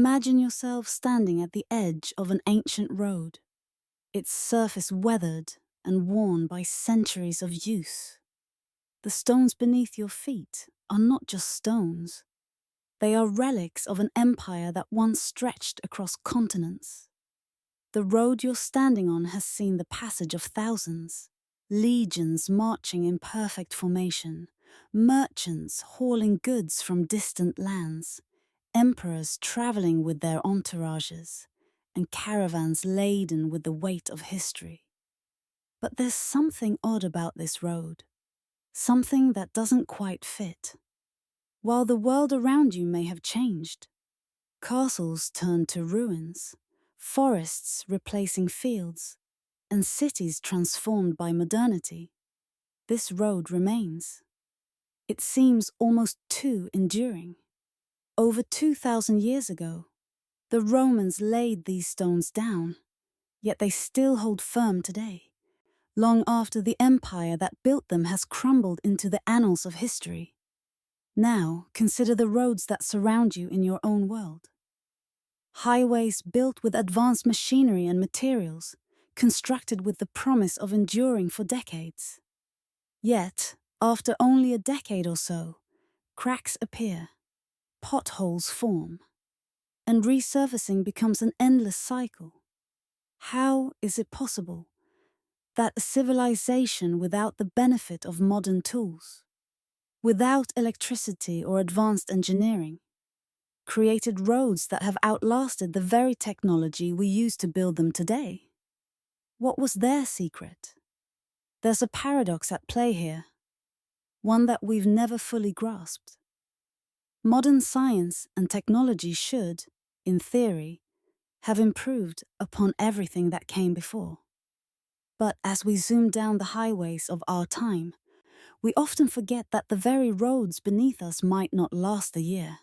Imagine yourself standing at the edge of an ancient road, its surface weathered and worn by centuries of use. The stones beneath your feet are not just stones. They are relics of an empire that once stretched across continents. The road you're standing on has seen the passage of thousands, legions marching in perfect formation, merchants hauling goods from distant lands, emperors traveling with their entourages, and caravans laden with the weight of history. But there's something odd about this road, something that doesn't quite fit. While the world around you may have changed, castles turned to ruins, forests replacing fields, and cities transformed by modernity, this road remains. It seems almost too enduring. Over 2,000 years ago, the Romans laid these stones down, yet they still hold firm today, long after the empire that built them has crumbled into the annals of history. Now, consider the roads that surround you in your own world. Highways built with advanced machinery and materials, constructed with the promise of enduring for decades. Yet, after only a decade or so, cracks appear, potholes form, and resurfacing becomes an endless cycle. How is it possible that a civilization without the benefit of modern tools, without electricity or advanced engineering, created roads that have outlasted the very technology we use to build them today? What was their secret? There's a paradox at play here, one that we've never fully grasped. Modern science and technology should, in theory, have improved upon everything that came before. But as we zoom down the highways of our time, we often forget that the very roads beneath us might not last a year,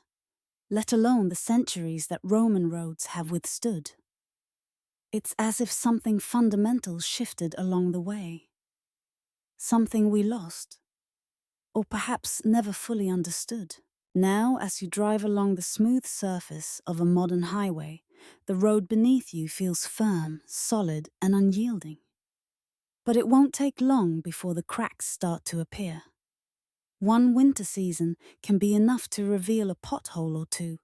let alone the centuries that Roman roads have withstood. It's as if something fundamental shifted along the way. Something we lost, or perhaps never fully understood. Now, as you drive along the smooth surface of a modern highway, the road beneath you feels firm, solid, and unyielding. But it won't take long before the cracks start to appear. One winter season can be enough to reveal a pothole or two,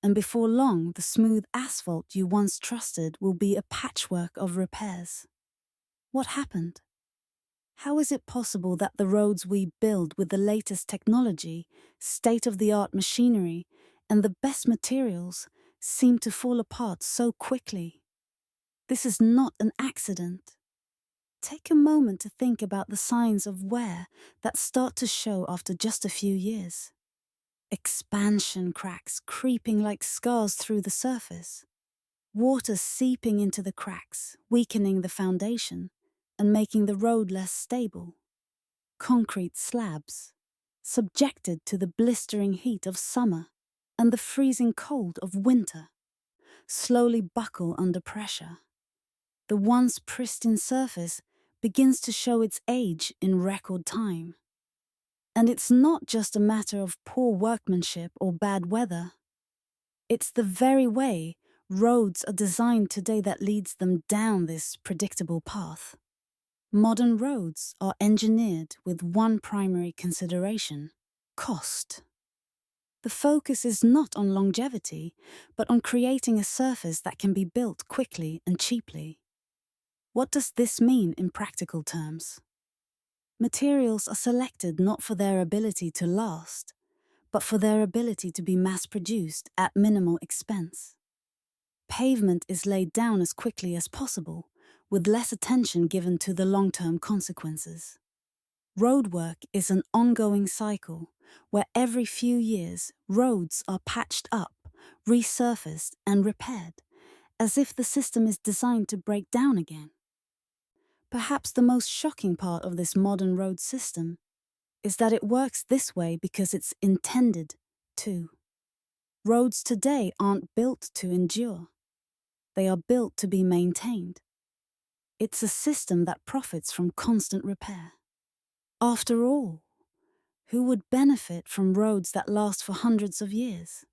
and before long the smooth asphalt you once trusted will be a patchwork of repairs. What happened? How is it possible that the roads we build with the latest technology, state-of-the-art machinery, and the best materials seem to fall apart so quickly? This is not an accident. Take a moment to think about the signs of wear that start to show after just a few years. Expansion cracks creeping like scars through the surface. Water seeping into the cracks, weakening the foundation and making the road less stable. Concrete slabs, subjected to the blistering heat of summer and the freezing cold of winter, slowly buckle under pressure. The once pristine surface begins to show its age in record time. And it's not just a matter of poor workmanship or bad weather. It's the very way roads are designed today that leads them down this predictable path. Modern roads are engineered with one primary consideration: cost. The focus is not on longevity, but on creating a surface that can be built quickly and cheaply. What does this mean in practical terms? Materials are selected not for their ability to last, but for their ability to be mass-produced at minimal expense. Pavement is laid down as quickly as possible, with less attention given to the long-term consequences. Roadwork is an ongoing cycle where every few years roads are patched up, resurfaced, and repaired, as if the system is designed to break down again. Perhaps the most shocking part of this modern road system is that it works this way because it's intended to. Roads today aren't built to endure. They are built to be maintained. It's a system that profits from constant repair. After all, who would benefit from roads that last for hundreds of years?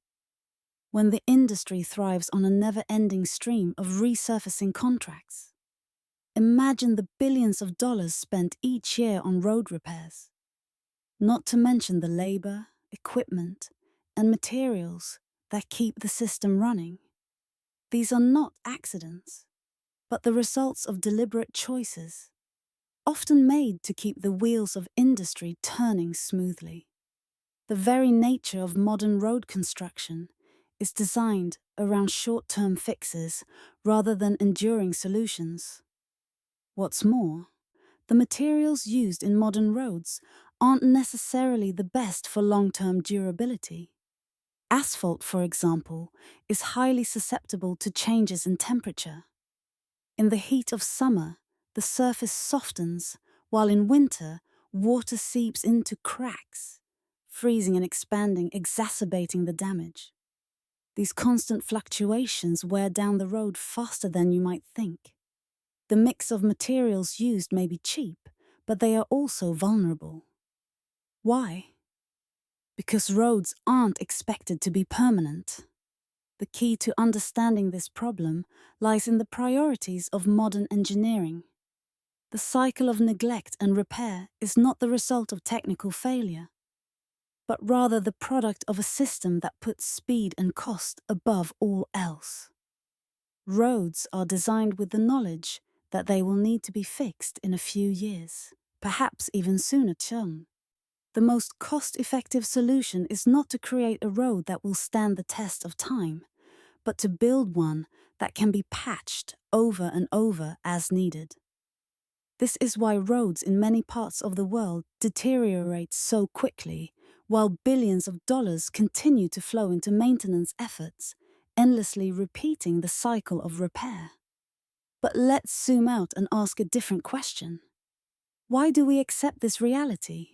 when the industry thrives on a never-ending stream of resurfacing contracts? Imagine the billions of dollars spent each year on road repairs, not to mention the labor, equipment, and materials that keep the system running. These are not accidents, but the results of deliberate choices, often made to keep the wheels of industry turning smoothly. The very nature of modern road construction is designed around short-term fixes rather than enduring solutions. What's more, the materials used in modern roads aren't necessarily the best for long-term durability. Asphalt, for example, is highly susceptible to changes in temperature. In the heat of summer, the surface softens, while in winter, water seeps into cracks, freezing and expanding, exacerbating the damage. These constant fluctuations wear down the road faster than you might think. The mix of materials used may be cheap, but they are also vulnerable. Why? Because roads aren't expected to be permanent. The key to understanding this problem lies in the priorities of modern engineering. The cycle of neglect and repair is not the result of technical failure, but rather the product of a system that puts speed and cost above all else. Roads are designed with the knowledge that they will need to be fixed in a few years, perhaps even sooner term. The most cost-effective solution is not to create a road that will stand the test of time, but to build one that can be patched over and over as needed. This is why roads in many parts of the world deteriorate so quickly, while billions of dollars continue to flow into maintenance efforts, endlessly repeating the cycle of repair. But let's zoom out and ask a different question. Why do we accept this reality?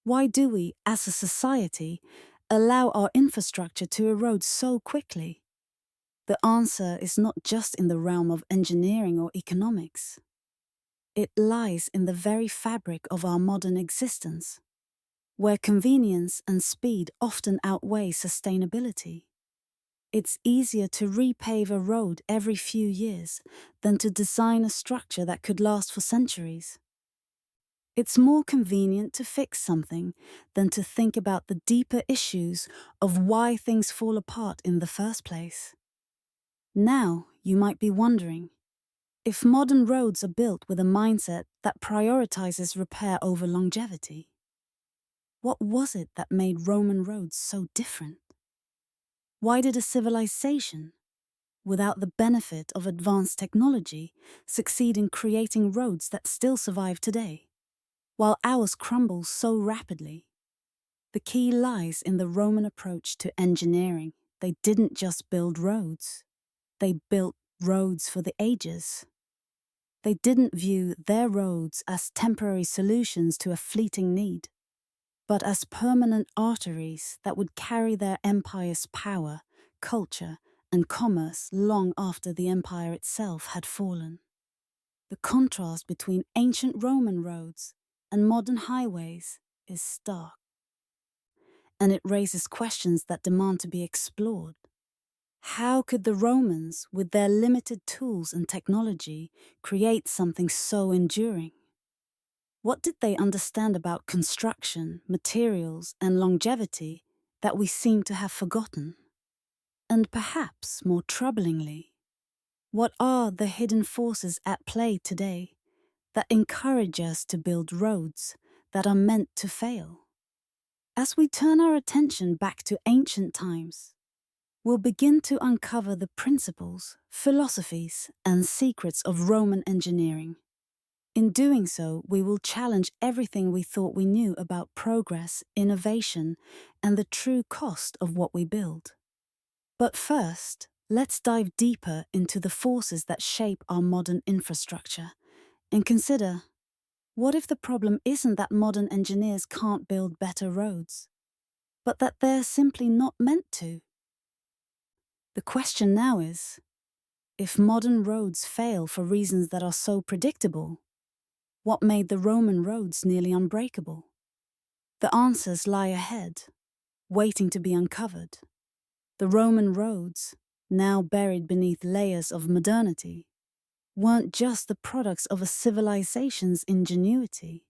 Why do we, as a society, allow our infrastructure to erode so quickly? The answer is not just in the realm of engineering or economics. It lies in the very fabric of our modern existence, where convenience and speed often outweigh sustainability. It's easier to repave a road every few years than to design a structure that could last for centuries. It's more convenient to fix something than to think about the deeper issues of why things fall apart in the first place. Now, you might be wondering, if modern roads are built with a mindset that prioritizes repair over longevity, what was it that made Roman roads so different? Why did a civilization, without the benefit of advanced technology, succeed in creating roads that still survive today, while ours crumble so rapidly? The key lies in the Roman approach to engineering. They didn't just build roads, they built roads for the ages. They didn't view their roads as temporary solutions to a fleeting need, but as permanent arteries that would carry their empire's power, culture, and commerce long after the empire itself had fallen. The contrast between ancient Roman roads and modern highways is stark, and it raises questions that demand to be explored. How could the Romans, with their limited tools and technology, create something so enduring? What did they understand about construction, materials, and longevity that we seem to have forgotten? And perhaps more troublingly, what are the hidden forces at play today that encourage us to build roads that are meant to fail? As we turn our attention back to ancient times, we'll begin to uncover the principles, philosophies, and secrets of Roman engineering. In doing so, we will challenge everything we thought we knew about progress, innovation, and the true cost of what we build. But first, let's dive deeper into the forces that shape our modern infrastructure and consider, what if the problem isn't that modern engineers can't build better roads, but that they're simply not meant to? The question now is, if modern roads fail for reasons that are so predictable, what made the Roman roads nearly unbreakable? The answers lie ahead, waiting to be uncovered. The Roman roads, now buried beneath layers of modernity, weren't just the products of a civilization's ingenuity.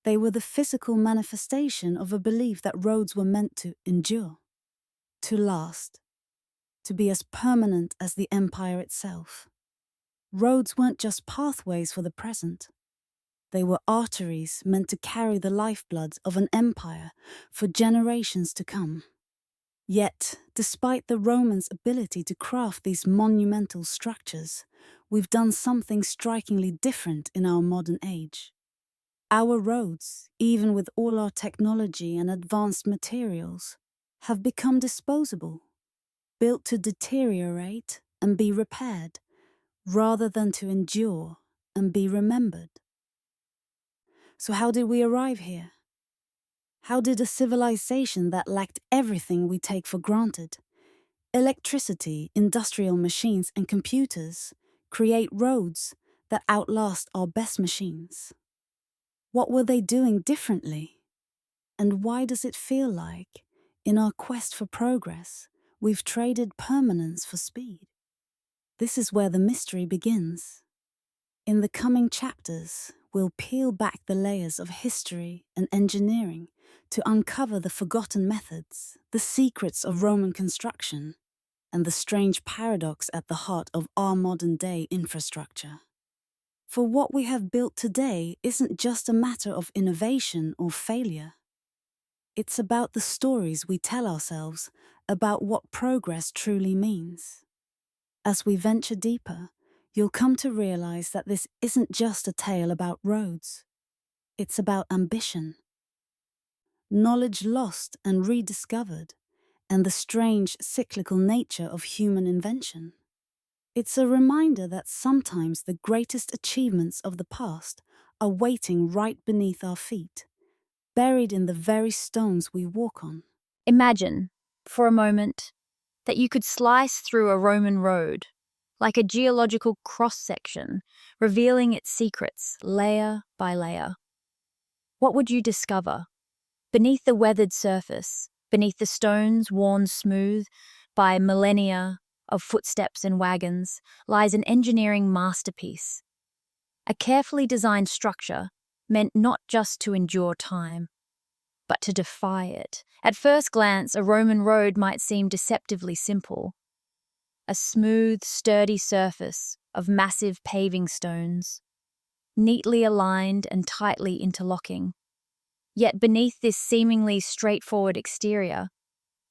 They were the physical manifestation of a belief that roads were meant to endure, to last, to be as permanent as the empire itself. Roads weren't just pathways for the present. They were arteries meant to carry the lifeblood of an empire for generations to come. Yet, despite the Romans' ability to craft these monumental structures, we've done something strikingly different in our modern age. Our roads, even with all our technology and advanced materials, have become disposable, built to deteriorate and be repaired, rather than to endure and be remembered. So how did we arrive here? How did a civilization that lacked everything we take for granted, electricity, industrial machines, and computers, create roads that outlast our best machines? What were they doing differently? And why does it feel like, in our quest for progress, we've traded permanence for speed? This is where the mystery begins. In the coming chapters, we'll peel back the layers of history and engineering to uncover the forgotten methods, the secrets of Roman construction, and the strange paradox at the heart of our modern-day infrastructure. For what we have built today isn't just a matter of innovation or failure. It's about the stories we tell ourselves about what progress truly means. As we venture deeper, you'll come to realize that this isn't just a tale about roads. It's about ambition, knowledge lost and rediscovered, and the strange cyclical nature of human invention. It's a reminder that sometimes the greatest achievements of the past are waiting right beneath our feet, buried in the very stones we walk on. Imagine, for a moment, that you could slice through a Roman road, like a geological cross-section, revealing its secrets layer by layer. What would you discover? Beneath the weathered surface, beneath the stones worn smooth by millennia of footsteps and wagons, lies an engineering masterpiece. A carefully designed structure meant not just to endure time, but to defy it. At first glance, a Roman road might seem deceptively simple. A smooth, sturdy surface of massive paving stones, neatly aligned and tightly interlocking. Yet beneath this seemingly straightforward exterior,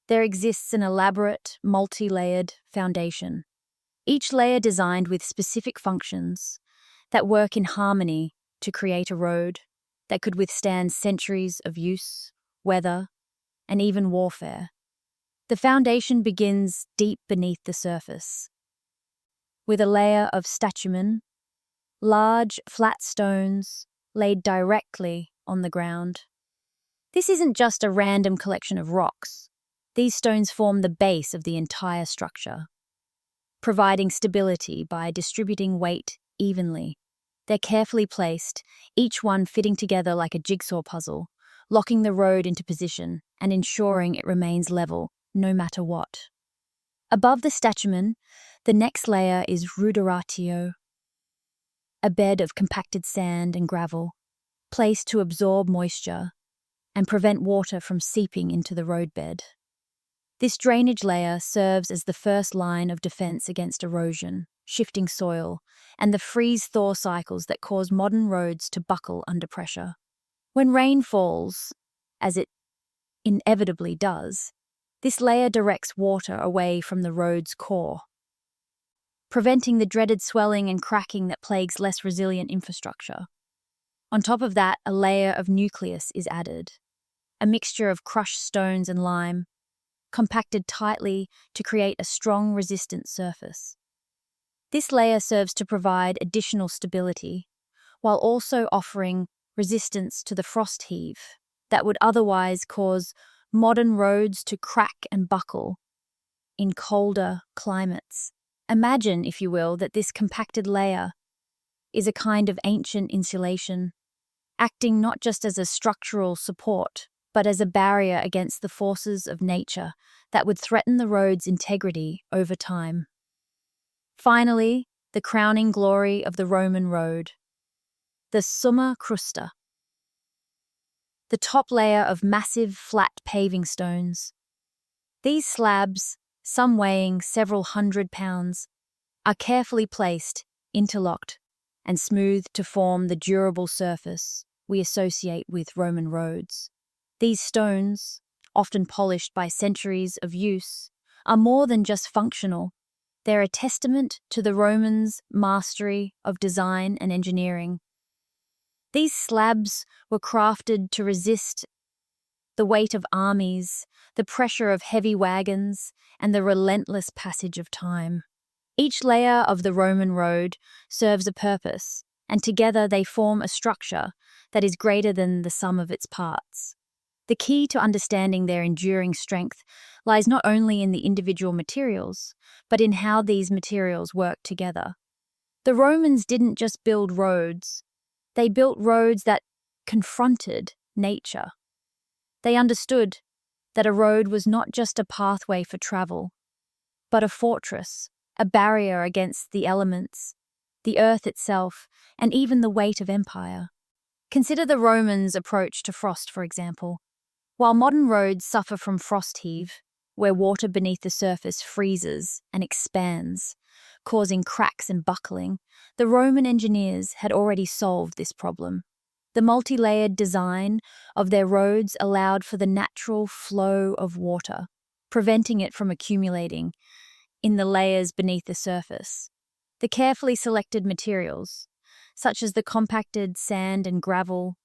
there exists an elaborate, multi-layered foundation. Each layer designed with specific functions that work in harmony to create a road that could withstand centuries of use, weather, and even warfare. The foundation begins deep beneath the surface, with a layer of statumen, large, flat stones laid directly on the ground. This isn't just a random collection of rocks. These stones form the base of the entire structure, providing stability by distributing weight evenly. They're carefully placed, each one fitting together like a jigsaw puzzle, locking the road into position and ensuring it remains level no matter what. Above the statumen, the next layer is ruderatio, a bed of compacted sand and gravel, placed to absorb moisture and prevent water from seeping into the roadbed. This drainage layer serves as the first line of defense against erosion, shifting soil, and the freeze-thaw cycles that cause modern roads to buckle under pressure. When rain falls, as it inevitably does, this layer directs water away from the road's core, preventing the dreaded swelling and cracking that plagues less resilient infrastructure. On top of that, a layer of nucleus is added, a mixture of crushed stones and lime, compacted tightly to create a strong, resistant surface. This layer serves to provide additional stability, while also offering resistance to the frost heave that would otherwise cause modern roads to crack and buckle in colder climates. Imagine, if you will, that this compacted layer is a kind of ancient insulation, acting not just as a structural support, but as a barrier against the forces of nature that would threaten the road's integrity over time. Finally, the crowning glory of the Roman road, the summa crusta, the top layer of massive flat paving stones. These slabs, some weighing several hundred pounds, are carefully placed, interlocked, and smoothed to form the durable surface we associate with Roman roads. These stones, often polished by centuries of use, are more than just functional. They're a testament to the Romans' mastery of design and engineering. These slabs were crafted to resist the weight of armies, the pressure of heavy wagons, and the relentless passage of time. Each layer of the Roman road serves a purpose, and together they form a structure that is greater than the sum of its parts. The key to understanding their enduring strength lies not only in the individual materials, but in how these materials work together. The Romans didn't just build roads, they built roads that confronted nature. They understood that a road was not just a pathway for travel, but a fortress, a barrier against the elements, the earth itself, and even the weight of empire. Consider the Romans' approach to frost, for example. While modern roads suffer from frost heave, where water beneath the surface freezes and expands, causing cracks and buckling, the Roman engineers had already solved this problem. The multi-layered design of their roads allowed for the natural flow of water, preventing it from accumulating in the layers beneath the surface. The carefully selected materials, such as the compacted sand and gravel,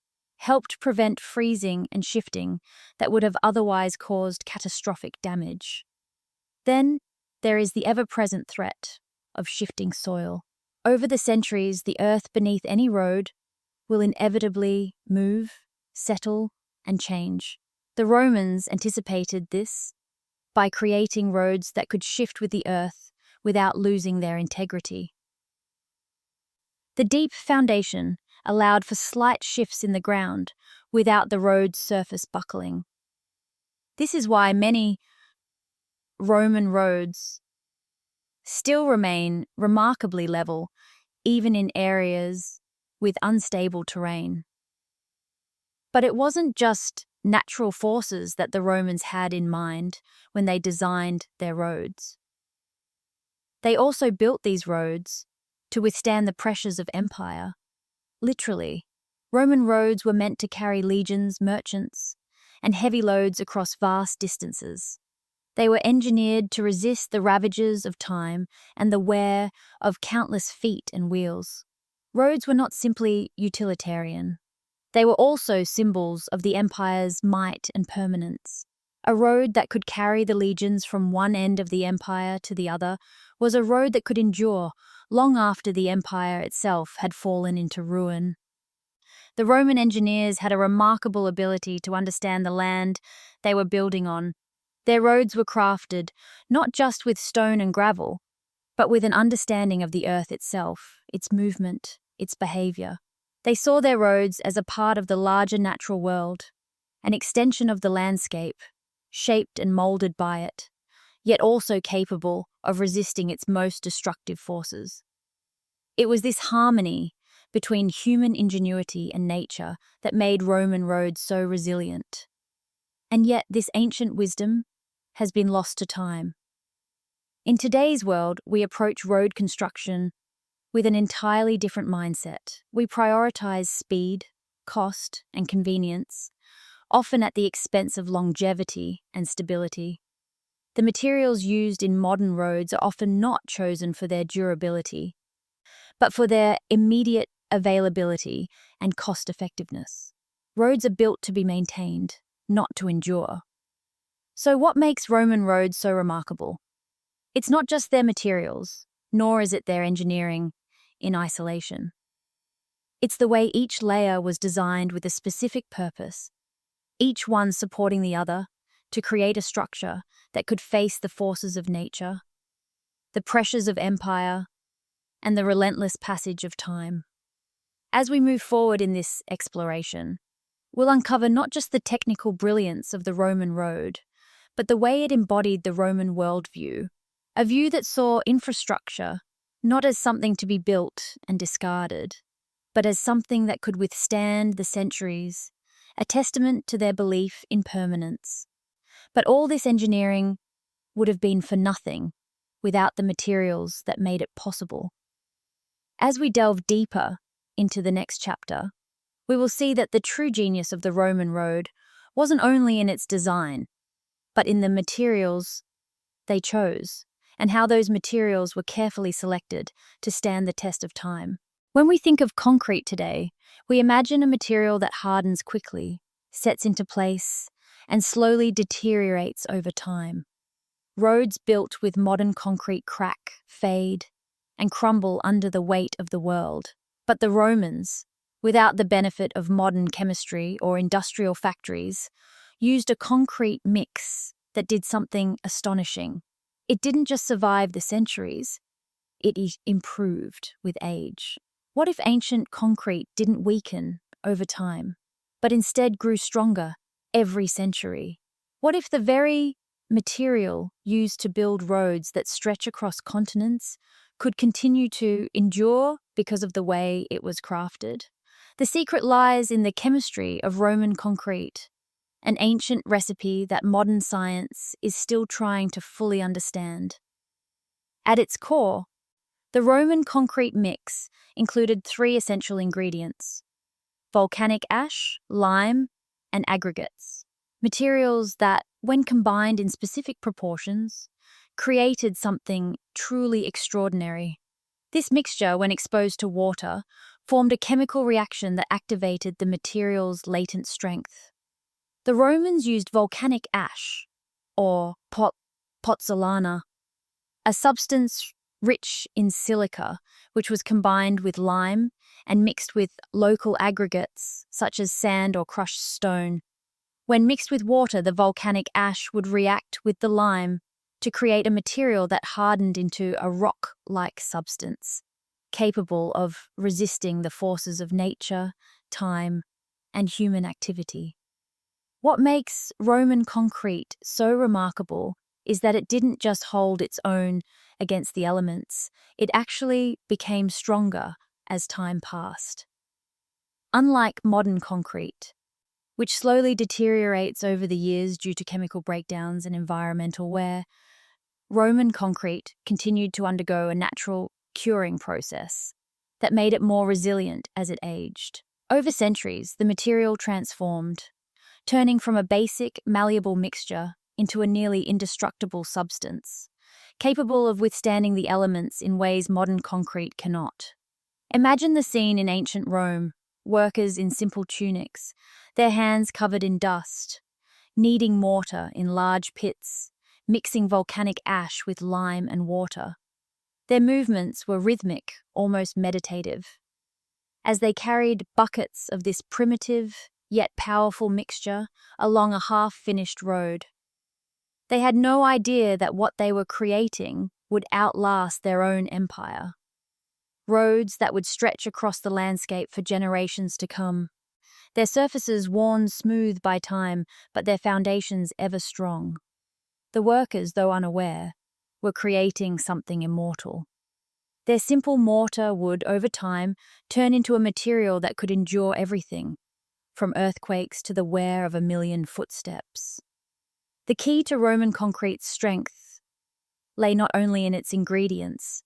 helped prevent freezing and shifting that would have otherwise caused catastrophic damage. Then there is the ever-present threat of shifting soil. Over the centuries, the earth beneath any road will inevitably move, settle, and change. The Romans anticipated this by creating roads that could shift with the earth without losing their integrity. The deep foundation allowed for slight shifts in the ground without the road's surface buckling. This is why many Roman roads still remain remarkably level, even in areas with unstable terrain. But it wasn't just natural forces that the Romans had in mind when they designed their roads. They also built these roads to withstand the pressures of empire. Literally, Roman roads were meant to carry legions, merchants, and heavy loads across vast distances. They were engineered to resist the ravages of time and the wear of countless feet and wheels. Roads were not simply utilitarian. They were also symbols of the empire's might and permanence. A road that could carry the legions from one end of the empire to the other was a road that could endure long after the empire itself had fallen into ruin. The Roman engineers had a remarkable ability to understand the land they were building on. Their roads were crafted not just with stone and gravel, but with an understanding of the earth itself, its movement, its behavior. They saw their roads as a part of the larger natural world, an extension of the landscape, shaped and molded by it, yet also capable of resisting its most destructive forces. It was this harmony between human ingenuity and nature that made Roman roads so resilient. And yet this ancient wisdom has been lost to time. In today's world, we approach road construction with an entirely different mindset. We prioritize speed, cost, and convenience, often at the expense of longevity and stability. The materials used in modern roads are often not chosen for their durability, but for their immediate availability and cost-effectiveness. Roads are built to be maintained, not to endure. So what makes Roman roads so remarkable? It's not just their materials, nor is it their engineering in isolation. It's the way each layer was designed with a specific purpose, each one supporting the other to create a structure that could face the forces of nature, the pressures of empire, and the relentless passage of time. As we move forward in this exploration, we'll uncover not just the technical brilliance of the Roman road, but the way it embodied the Roman worldview, a view that saw infrastructure not as something to be built and discarded, but as something that could withstand the centuries, a testament to their belief in permanence. But all this engineering would have been for nothing without the materials that made it possible. As we delve deeper into the next chapter, we will see that the true genius of the Roman road wasn't only in its design, but in the materials they chose, and how those materials were carefully selected to stand the test of time. When we think of concrete today, we imagine a material that hardens quickly, sets into place, and slowly deteriorates over time. Roads built with modern concrete crack, fade, and crumble under the weight of the world. But the Romans, without the benefit of modern chemistry or industrial factories, used a concrete mix that did something astonishing. It didn't just survive the centuries, it improved with age. What if ancient concrete didn't weaken over time, but instead grew stronger every century? What if the very material used to build roads that stretch across continents could continue to endure because of the way it was crafted? The secret lies in the chemistry of Roman concrete, an ancient recipe that modern science is still trying to fully understand. At its core, the Roman concrete mix included 3 essential ingredients: volcanic ash, lime, and aggregates. Materials that, when combined in specific proportions, created something truly extraordinary. This mixture, when exposed to water, formed a chemical reaction that activated the material's latent strength. The Romans used volcanic ash, or pozzolana, a substance rich in silica, which was combined with lime and mixed with local aggregates such as sand or crushed stone. When mixed with water, the volcanic ash would react with the lime to create a material that hardened into a rock-like substance, capable of resisting the forces of nature, time, and human activity. What makes Roman concrete so remarkable is that it didn't just hold its own against the elements, it actually became stronger as time passed. Unlike modern concrete, which slowly deteriorates over the years due to chemical breakdowns and environmental wear, Roman concrete continued to undergo a natural curing process that made it more resilient as it aged. Over centuries, the material transformed, turning from a basic, malleable mixture into a nearly indestructible substance, capable of withstanding the elements in ways modern concrete cannot. Imagine the scene in ancient Rome: workers in simple tunics, their hands covered in dust, kneading mortar in large pits, mixing volcanic ash with lime and water. Their movements were rhythmic, almost meditative, as they carried buckets of this primitive yet powerful mixture along a half-finished road. They had no idea that what they were creating would outlast their own empire. Roads that would stretch across the landscape for generations to come, their surfaces worn smooth by time, but their foundations ever strong. The workers, though unaware, were creating something immortal. Their simple mortar would, over time, turn into a material that could endure everything, from earthquakes to the wear of 1,000,000 footsteps. The key to Roman concrete's strength lay not only in its ingredients,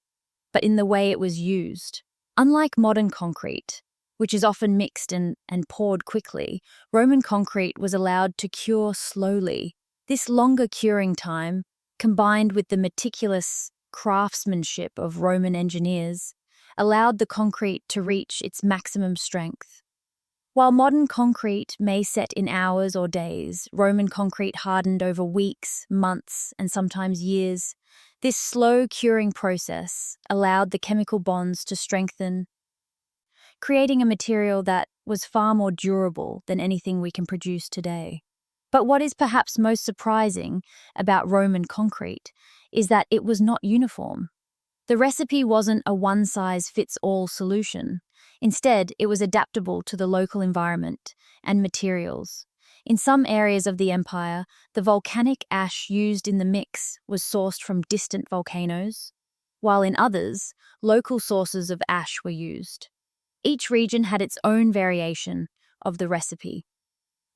but in the way it was used. Unlike modern concrete, which is often mixed and poured quickly, Roman concrete was allowed to cure slowly. This longer curing time, combined with the meticulous craftsmanship of Roman engineers, allowed the concrete to reach its maximum strength. While modern concrete may set in hours or days, Roman concrete hardened over weeks, months, and sometimes years. This slow curing process allowed the chemical bonds to strengthen, creating a material that was far more durable than anything we can produce today. But what is perhaps most surprising about Roman concrete is that it was not uniform. The recipe wasn't a one-size-fits-all solution. Instead, it was adaptable to the local environment and materials. In some areas of the empire, the volcanic ash used in the mix was sourced from distant volcanoes, while in others, local sources of ash were used. Each region had its own variation of the recipe,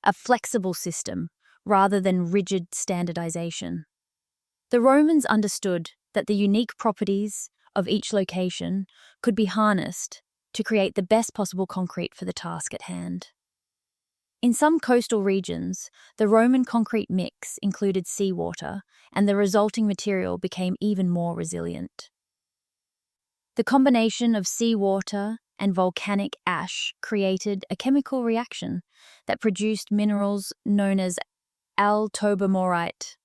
a flexible system rather than rigid standardization. The Romans understood that the unique properties of each location could be harnessed to create the best possible concrete for the task at hand. In some coastal regions, the Roman concrete mix included seawater, and the resulting material became even more resilient. The combination of seawater and volcanic ash created a chemical reaction that produced minerals known as altobermorite,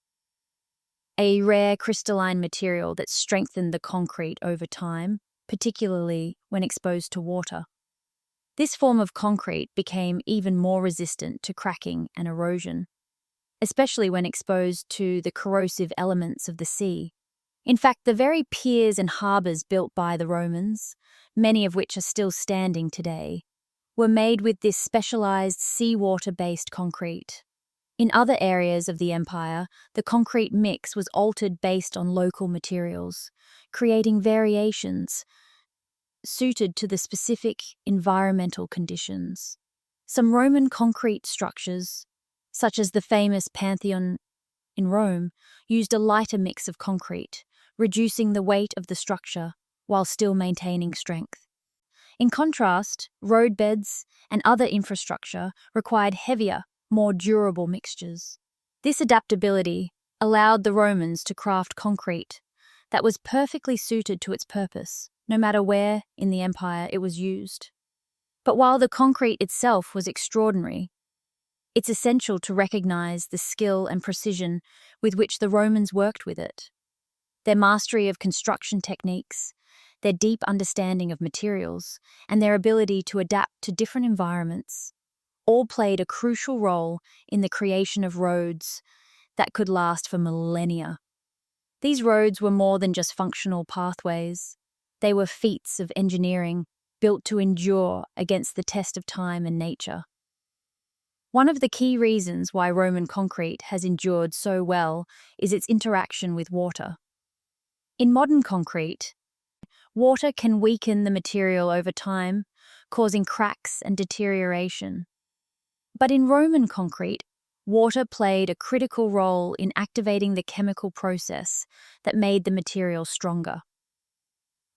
a rare crystalline material that strengthened the concrete over time, particularly when exposed to water. This form of concrete became even more resistant to cracking and erosion, especially when exposed to the corrosive elements of the sea. In fact, the very piers and harbours built by the Romans, many of which are still standing today, were made with this specialised seawater-based concrete. In other areas of the empire, the concrete mix was altered based on local materials, creating variations suited to the specific environmental conditions. Some Roman concrete structures, such as the famous Pantheon in Rome, used a lighter mix of concrete, reducing the weight of the structure while still maintaining strength. In contrast, roadbeds and other infrastructure required heavier, more durable mixtures. This adaptability allowed the Romans to craft concrete that was perfectly suited to its purpose, no matter where in the empire it was used. But while the concrete itself was extraordinary, it's essential to recognize the skill and precision with which the Romans worked with it. Their mastery of construction techniques, their deep understanding of materials, and their ability to adapt to different environments all played a crucial role in the creation of roads that could last for millennia. These roads were more than just functional pathways. They were feats of engineering built to endure against the test of time and nature. One of the key reasons why Roman concrete has endured so well is its interaction with water. In modern concrete, water can weaken the material over time, causing cracks and deterioration. But in Roman concrete, water played a critical role in activating the chemical process that made the material stronger.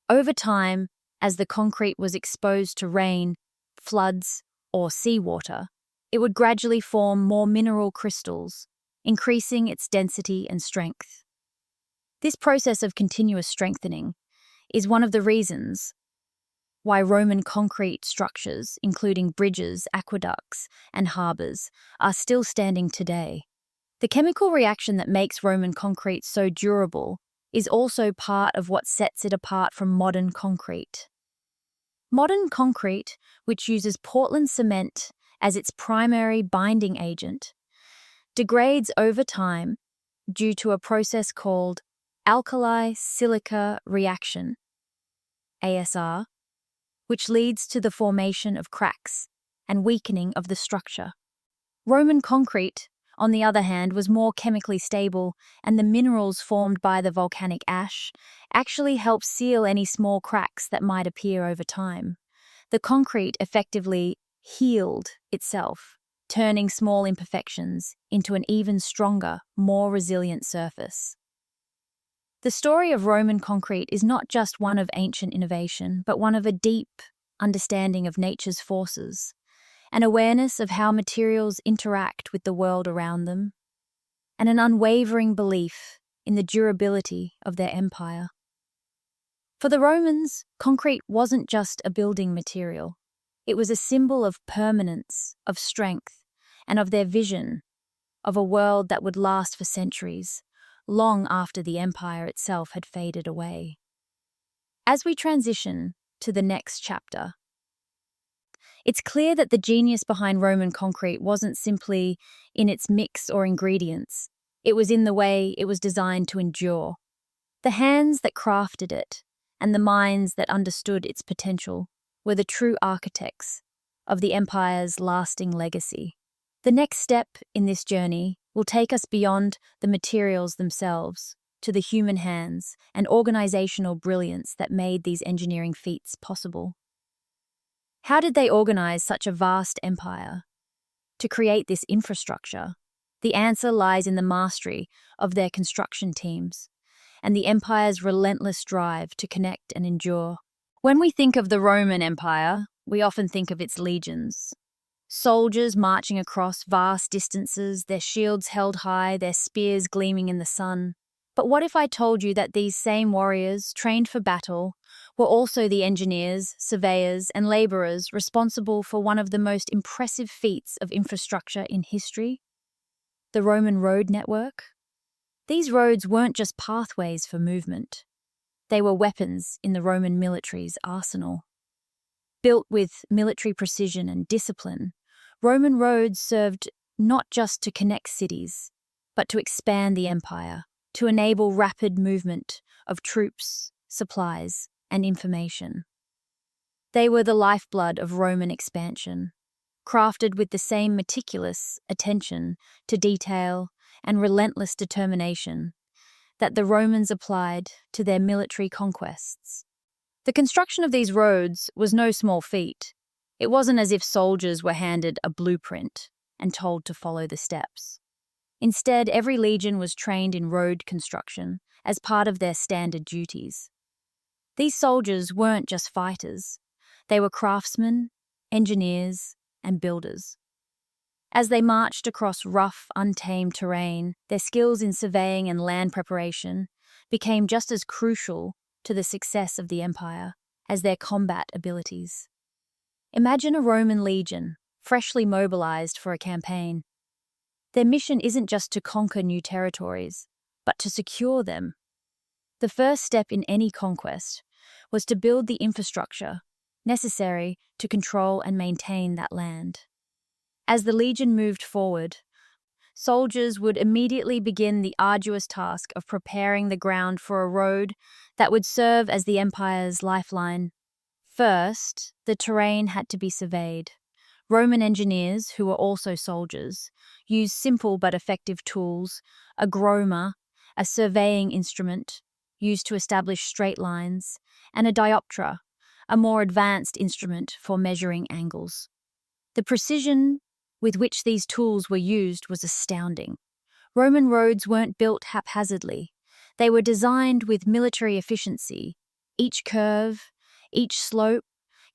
Over time, as the concrete was exposed to rain, floods, or seawater, it would gradually form more mineral crystals, increasing its density and strength. This process of continuous strengthening is one of the reasons why Roman concrete structures, including bridges, aqueducts, and harbours, are still standing today. The chemical reaction that makes Roman concrete so durable is also part of what sets it apart from modern concrete. Modern concrete, which uses Portland cement as its primary binding agent, degrades over time due to a process called alkali-silica reaction, ASR, which leads to the formation of cracks and weakening of the structure. Roman concrete, on the other hand, was more chemically stable, and the minerals formed by the volcanic ash actually help seal any small cracks that might appear over time. The concrete effectively healed itself, turning small imperfections into an even stronger, more resilient surface. The story of Roman concrete is not just one of ancient innovation, but one of a deep understanding of nature's forces, an awareness of how materials interact with the world around them, and an unwavering belief in the durability of their empire. For the Romans, concrete wasn't just a building material. It was a symbol of permanence, of strength, and of their vision of a world that would last for centuries, long after the empire itself had faded away. As we transition to the next chapter, it's clear that the genius behind Roman concrete wasn't simply in its mix or ingredients. It was in the way it was designed to endure. The hands that crafted it, and the minds that understood its potential were the true architects of the empire's lasting legacy. The next step in this journey will take us beyond the materials themselves to the human hands and organizational brilliance that made these engineering feats possible. How did they organize such a vast empire to create this infrastructure? The answer lies in the mastery of their construction teams and the empire's relentless drive to connect and endure. When we think of the Roman Empire, we often think of its legions. Soldiers marching across vast distances, their shields held high, their spears gleaming in the sun. But what if I told you that these same warriors, trained for battle, were also the engineers, surveyors, and laborers responsible for one of the most impressive feats of infrastructure in history? The Roman road network? These roads weren't just pathways for movement. They were weapons in the Roman military's arsenal. Built with military precision and discipline, Roman roads served not just to connect cities, but to expand the empire, to enable rapid movement of troops, supplies, and information. They were the lifeblood of Roman expansion, crafted with the same meticulous attention to detail and relentless determination that the Romans applied to their military conquests. The construction of these roads was no small feat. It wasn't as if soldiers were handed a blueprint and told to follow the steps. Instead, every legion was trained in road construction as part of their standard duties. These soldiers weren't just fighters. They were craftsmen, engineers, and builders. As they marched across rough, untamed terrain, their skills in surveying and land preparation became just as crucial to the success of the empire as their combat abilities. Imagine a Roman legion, freshly mobilized for a campaign. Their mission isn't just to conquer new territories, but to secure them. The first step in any conquest was to build the infrastructure necessary to control and maintain that land. As the legion moved forward, soldiers would immediately begin the arduous task of preparing the ground for a road that would serve as the empire's lifeline. First, the terrain had to be surveyed. Roman engineers, who were also soldiers, used simple but effective tools, a groma, a surveying instrument used to establish straight lines, and a dioptra, a more advanced instrument for measuring angles. The precision with which these tools were used was astounding. Roman roads weren't built haphazardly. They were designed with military efficiency. Each curve, each slope,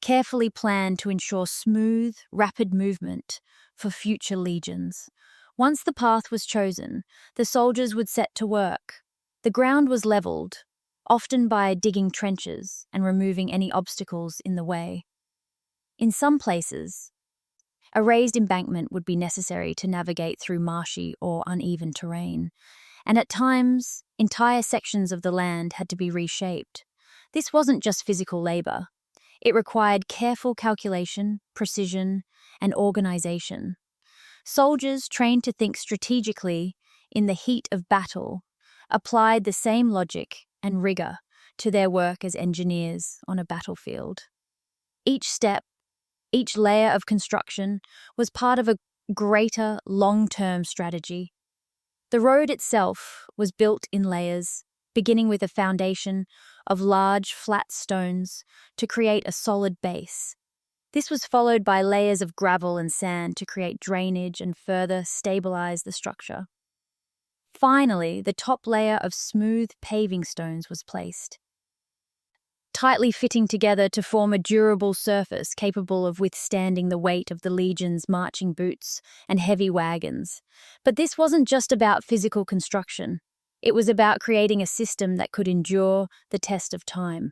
carefully planned to ensure smooth, rapid movement for future legions. Once the path was chosen, the soldiers would set to work. The ground was leveled, often by digging trenches and removing any obstacles in the way. In some places, a raised embankment would be necessary to navigate through marshy or uneven terrain, and at times, entire sections of the land had to be reshaped. This wasn't just physical labor. It required careful calculation, precision, and organization. Soldiers trained to think strategically in the heat of battle applied the same logic and rigor to their work as engineers on a battlefield. Each step, each layer of construction was part of a greater long-term strategy. The road itself was built in layers, beginning with a foundation of large, flat stones to create a solid base. This was followed by layers of gravel and sand to create drainage and further stabilize the structure. Finally, the top layer of smooth paving stones was placed, tightly fitting together to form a durable surface capable of withstanding the weight of the legion's marching boots and heavy wagons. But this wasn't just about physical construction. It was about creating a system that could endure the test of time.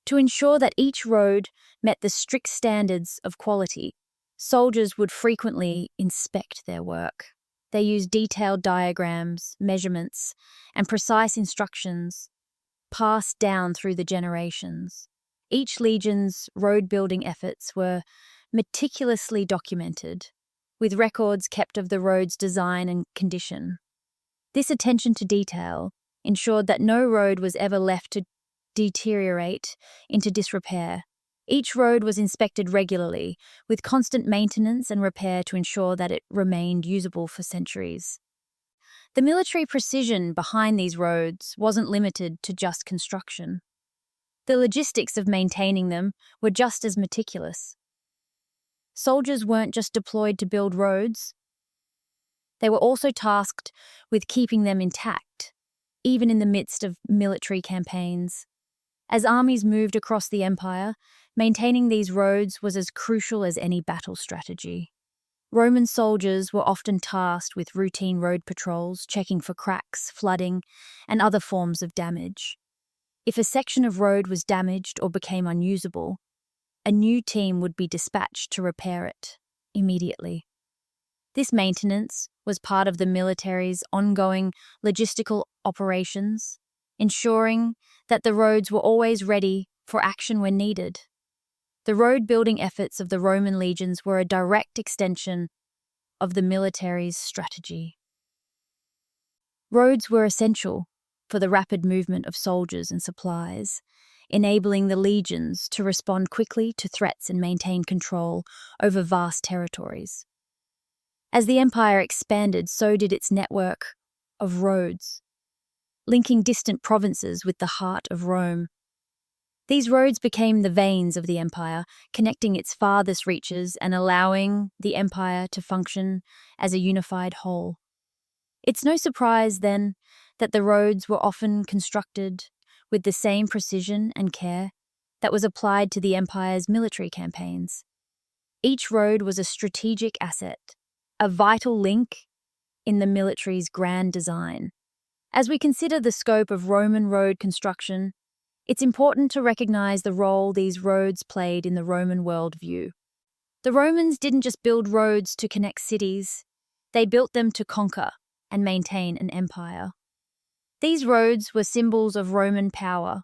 To ensure that each road met the strict standards of quality, soldiers would frequently inspect their work. They used detailed diagrams, measurements, and precise instructions passed down through the generations. Each legion's road-building efforts were meticulously documented, with records kept of the road's design and condition. This attention to detail ensured that no road was ever left to deteriorate into disrepair. Each road was inspected regularly, with constant maintenance and repair to ensure that it remained usable for centuries. The military precision behind these roads wasn't limited to just construction. The logistics of maintaining them were just as meticulous. Soldiers weren't just deployed to build roads, they were also tasked with keeping them intact, even in the midst of military campaigns. As armies moved across the empire, maintaining these roads was as crucial as any battle strategy. Roman soldiers were often tasked with routine road patrols, checking for cracks, flooding, and other forms of damage. If a section of road was damaged or became unusable, a new team would be dispatched to repair it immediately. This maintenance was part of the military's ongoing logistical operations, ensuring that the roads were always ready for action when needed. The road-building efforts of the Roman legions were a direct extension of the military's strategy. Roads were essential for the rapid movement of soldiers and supplies, enabling the legions to respond quickly to threats and maintain control over vast territories. As the empire expanded, so did its network of roads, linking distant provinces with the heart of Rome. These roads became the veins of the empire, connecting its farthest reaches and allowing the empire to function as a unified whole. It's no surprise, then, that the roads were often constructed with the same precision and care that was applied to the empire's military campaigns. Each road was a strategic asset, a vital link in the military's grand design. As we consider the scope of Roman road construction, it's important to recognize the role these roads played in the Roman worldview. The Romans didn't just build roads to connect cities, they built them to conquer and maintain an empire. These roads were symbols of Roman power,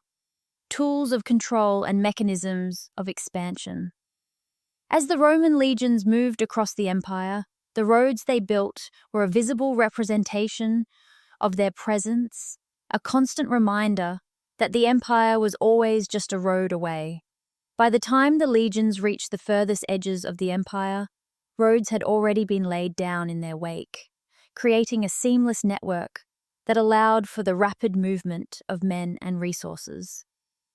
tools of control and mechanisms of expansion. As the Roman legions moved across the empire, the roads they built were a visible representation of their presence, a constant reminder that the empire was always just a road away. By the time the legions reached the furthest edges of the empire, roads had already been laid down in their wake, creating a seamless network that allowed for the rapid movement of men and resources.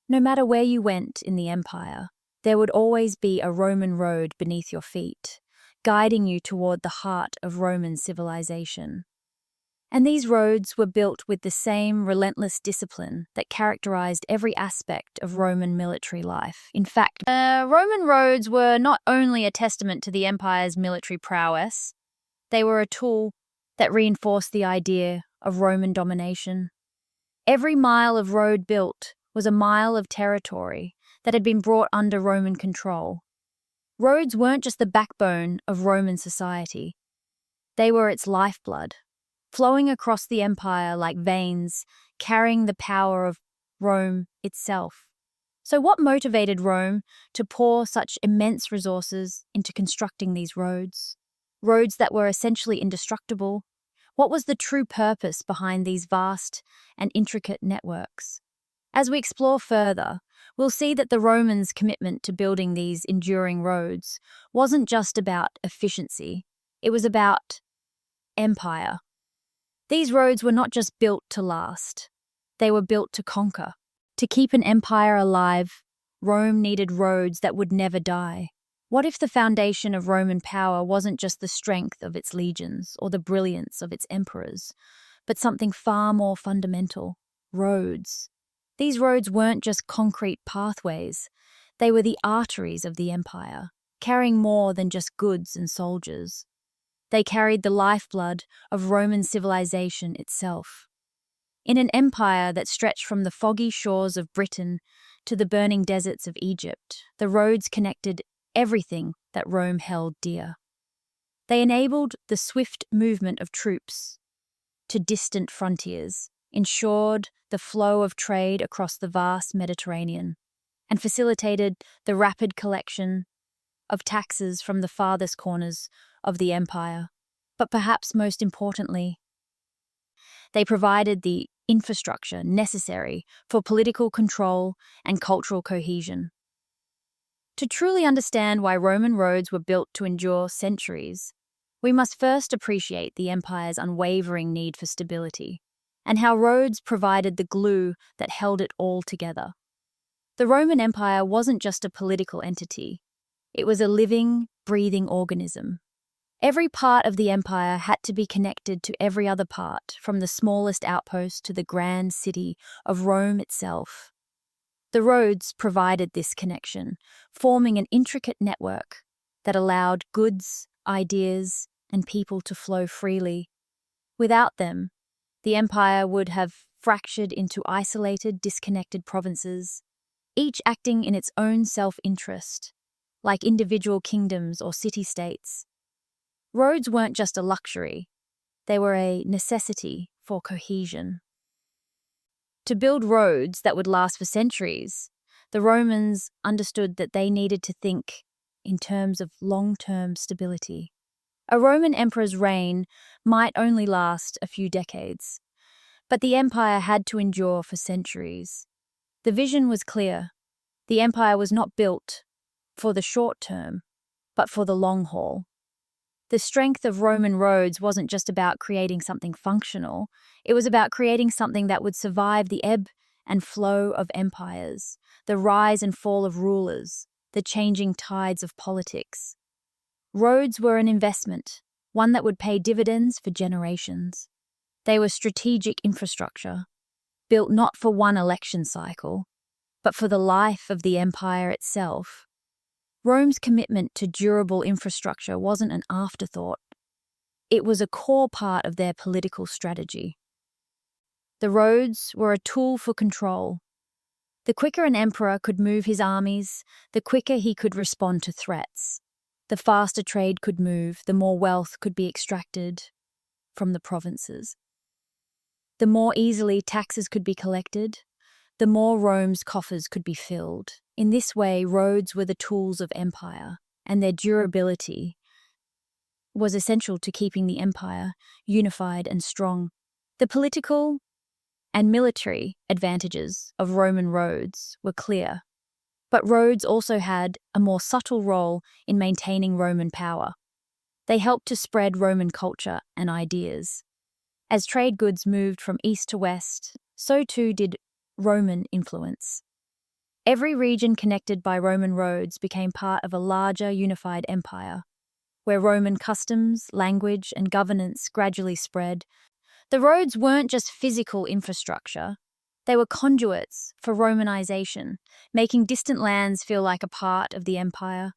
No matter where you went in the empire, there would always be a Roman road beneath your feet, guiding you toward the heart of Roman civilization. And these roads were built with the same relentless discipline that characterized every aspect of Roman military life. In fact, Roman roads were not only a testament to the empire's military prowess, they were a tool that reinforced the idea of Roman domination. Every mile of road built was a mile of territory that had been brought under Roman control. Roads weren't just the backbone of Roman society. They were its lifeblood, flowing across the empire like veins, carrying the power of Rome itself. So what motivated Rome to pour such immense resources into constructing these roads? Roads that were essentially indestructible. What was the true purpose behind these vast and intricate networks? As we explore further, we'll see that the Romans' commitment to building these enduring roads wasn't just about efficiency, it was about empire. These roads were not just built to last, they were built to conquer. To keep an empire alive, Rome needed roads that would never die. What if the foundation of Roman power wasn't just the strength of its legions or the brilliance of its emperors, but something far more fundamental: roads? These roads weren't just concrete pathways, they were the arteries of the empire, carrying more than just goods and soldiers. They carried the lifeblood of Roman civilization itself. In an empire that stretched from the foggy shores of Britain to the burning deserts of Egypt, the roads connected everything that Rome held dear. They enabled the swift movement of troops to distant frontiers, ensured the flow of trade across the vast Mediterranean, and facilitated the rapid collection of taxes from the farthest corners of the empire. But perhaps most importantly, They provided the infrastructure necessary for political control and cultural cohesion. To truly understand why Roman roads were built to endure centuries, we must first appreciate the empire's unwavering need for stability, and how roads provided the glue that held it all together. The Roman Empire wasn't just a political entity, it was a living, breathing organism. Every part of the empire had to be connected to every other part, from the smallest outpost to the grand city of Rome itself. The roads provided this connection, forming an intricate network that allowed goods, ideas, and people to flow freely. Without them, the empire would have fractured into isolated, disconnected provinces, each acting in its own self-interest, like individual kingdoms or city-states. Roads weren't just a luxury, they were a necessity for cohesion. To build roads that would last for centuries, the Romans understood that they needed to think in terms of long-term stability. A Roman emperor's reign might only last a few decades, but the empire had to endure for centuries. The vision was clear. The empire was not built for the short term, but for the long haul. The strength of Roman roads wasn't just about creating something functional, it was about creating something that would survive the ebb and flow of empires, the rise and fall of rulers, the changing tides of politics. Roads were an investment, one that would pay dividends for generations. They were strategic infrastructure, built not for one election cycle, but for the life of the empire itself. Rome's commitment to durable infrastructure wasn't an afterthought. It was a core part of their political strategy. The roads were a tool for control. The quicker an emperor could move his armies, the quicker he could respond to threats. The faster trade could move, the more wealth could be extracted from the provinces. The more easily taxes could be collected, the more Rome's coffers could be filled. In this way, roads were the tools of empire, and their durability was essential to keeping the empire unified and strong. The political and military advantages of Roman roads were clear, but roads also had a more subtle role in maintaining Roman power. They helped to spread Roman culture and ideas. As trade goods moved from east to west, so too did Roman influence. Every region connected by Roman roads became part of a larger unified empire, where Roman customs, language, and governance gradually spread. The roads weren't just physical infrastructure, they were conduits for Romanization, making distant lands feel like a part of the empire,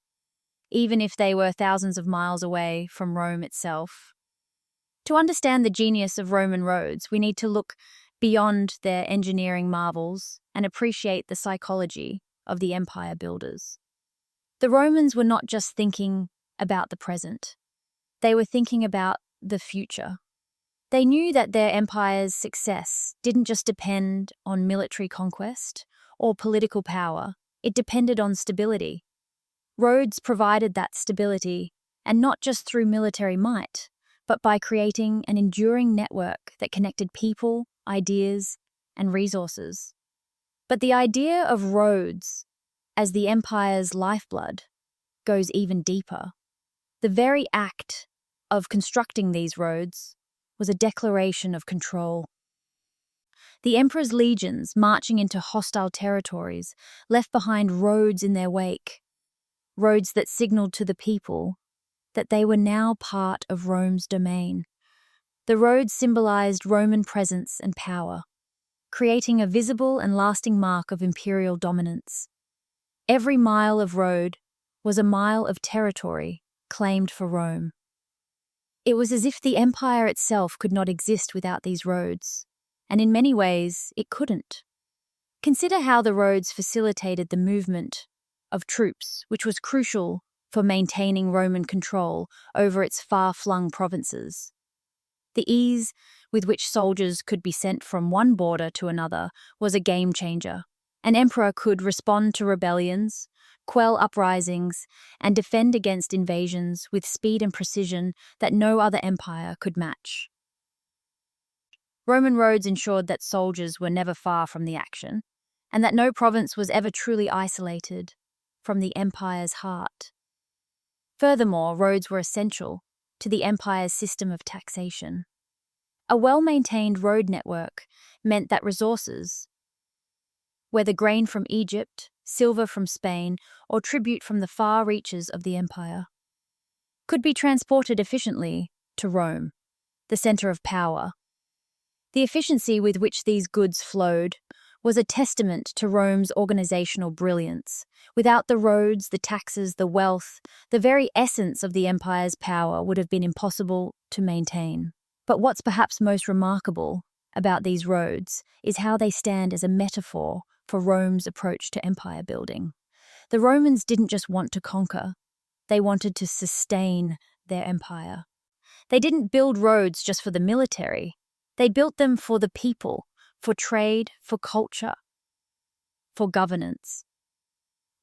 even if they were thousands of miles away from Rome itself. To understand the genius of Roman roads, we need to look beyond their engineering marvels and appreciate the psychology of the empire builders. The Romans were not just thinking about the present, they were thinking about the future. They knew that their empire's success didn't just depend on military conquest or political power, it depended on stability. Roads provided that stability, and not just through military might, but by creating an enduring network that connected people, ideas, and resources. But the idea of roads as the empire's lifeblood goes even deeper. The very act of constructing these roads was a declaration of control. The emperor's legions, marching into hostile territories, left behind roads in their wake, roads that signaled to the people that they were now part of Rome's domain. The roads symbolized Roman presence and power, creating a visible and lasting mark of imperial dominance. Every mile of road was a mile of territory claimed for Rome. It was as if the empire itself could not exist without these roads, and in many ways it couldn't. Consider how the roads facilitated the movement of troops, which was crucial for maintaining Roman control over its far-flung provinces. The ease with which soldiers could be sent from one border to another was a game changer. An emperor could respond to rebellions, quell uprisings, and defend against invasions with speed and precision that no other empire could match. Roman roads ensured that soldiers were never far from the action, and that no province was ever truly isolated from the empire's heart. Furthermore, roads were essential to the empire's system of taxation. A well-maintained road network meant that resources, whether grain from Egypt, silver from Spain, or tribute from the far reaches of the empire, could be transported efficiently to Rome, the center of power. The efficiency with which these goods flowed was a testament to Rome's organizational brilliance. Without the roads, the taxes, the wealth, the very essence of the empire's power would have been impossible to maintain. But what's perhaps most remarkable about these roads is how they stand as a metaphor for Rome's approach to empire building. The Romans didn't just want to conquer, they wanted to sustain their empire. They didn't build roads just for the military, they built them for the people, for trade, for culture, for governance.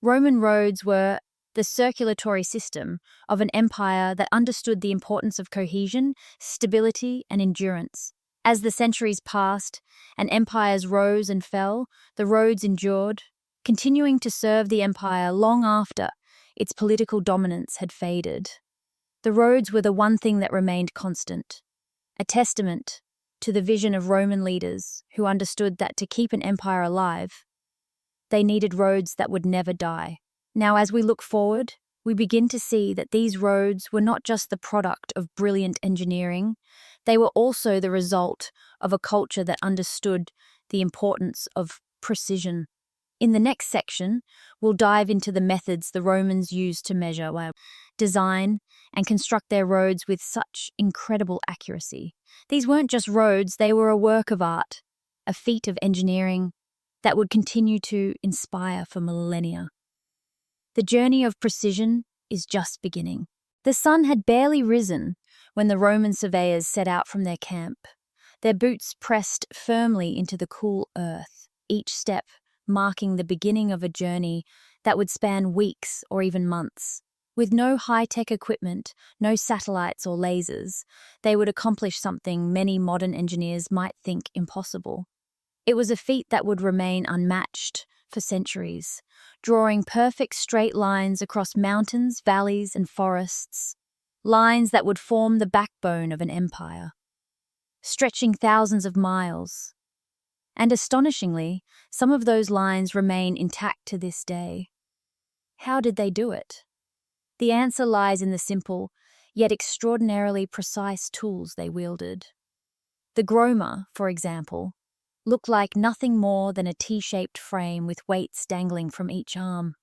Roman roads were the circulatory system of an empire that understood the importance of cohesion, stability, and endurance. As the centuries passed and empires rose and fell, the roads endured, continuing to serve the empire long after its political dominance had faded. The roads were the one thing that remained constant, a testament to the vision of Roman leaders who understood that to keep an empire alive, they needed roads that would never die. Now, as we look forward, we begin to see that these roads were not just the product of brilliant engineering, they were also the result of a culture that understood the importance of precision. In the next section, we'll dive into the methods the Romans used to measure, design, and construct their roads with such incredible accuracy. These weren't just roads, they were a work of art, a feat of engineering that would continue to inspire for millennia. The journey of precision is just beginning. The sun had barely risen when the Roman surveyors set out from their camp, their boots pressed firmly into the cool earth, each step marking the beginning of a journey that would span weeks or even months. With no high-tech equipment, no satellites or lasers, they would accomplish something many modern engineers might think impossible. It was a feat that would remain unmatched for centuries, drawing perfect straight lines across mountains, valleys, and forests, lines that would form the backbone of an empire, stretching thousands of miles. And astonishingly, some of those lines remain intact to this day. How did they do it? The answer lies in the simple, yet extraordinarily precise tools they wielded. The groma, for example, looked like nothing more than a T-shaped frame with weights dangling from each arm.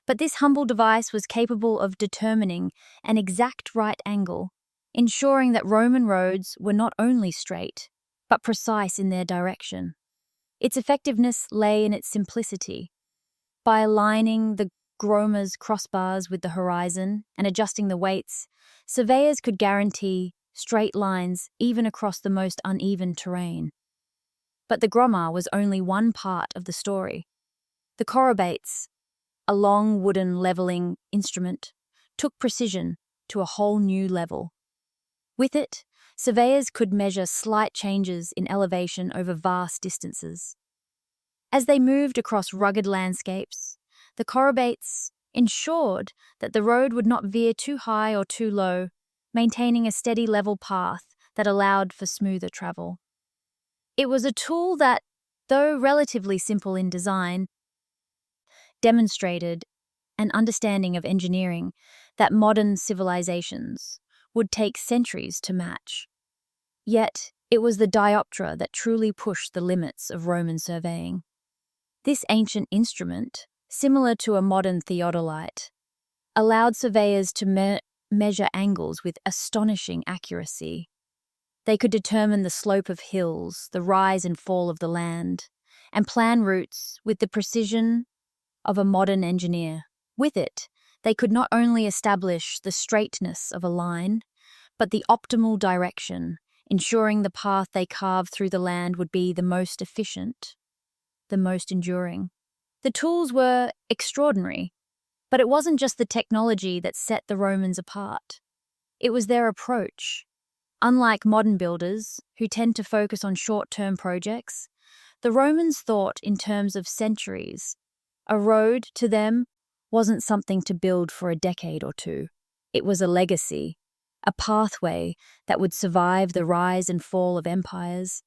But this humble device was capable of determining an exact right angle, ensuring that Roman roads were not only straight, but precise in their direction. Its effectiveness lay in its simplicity. By aligning the groma's crossbars with the horizon and adjusting the weights, surveyors could guarantee straight lines even across the most uneven terrain. But the groma was only one part of the story. The chorobates, a long wooden leveling instrument, took precision to a whole new level. With it, surveyors could measure slight changes in elevation over vast distances. As they moved across rugged landscapes, the chorobates ensured that the road would not veer too high or too low, maintaining a steady level path that allowed for smoother travel. It was a tool that, though relatively simple in design, demonstrated an understanding of engineering that modern civilizations would take centuries to match. Yet, it was the dioptra that truly pushed the limits of Roman surveying. This ancient instrument, similar to a modern theodolite, allowed surveyors to measure angles with astonishing accuracy. They could determine the slope of hills, the rise and fall of the land, and plan routes with the precision of a modern engineer. With it, they could not only establish the straightness of a line, but the optimal direction, ensuring the path they carved through the land would be the most efficient, the most enduring. The tools were extraordinary, but it wasn't just the technology that set the Romans apart. It was their approach, Unlike modern builders, who tend to focus on short-term projects, the Romans thought in terms of centuries. A road, to them, wasn't something to build for a decade or two. It was a legacy, a pathway that would survive the rise and fall of empires.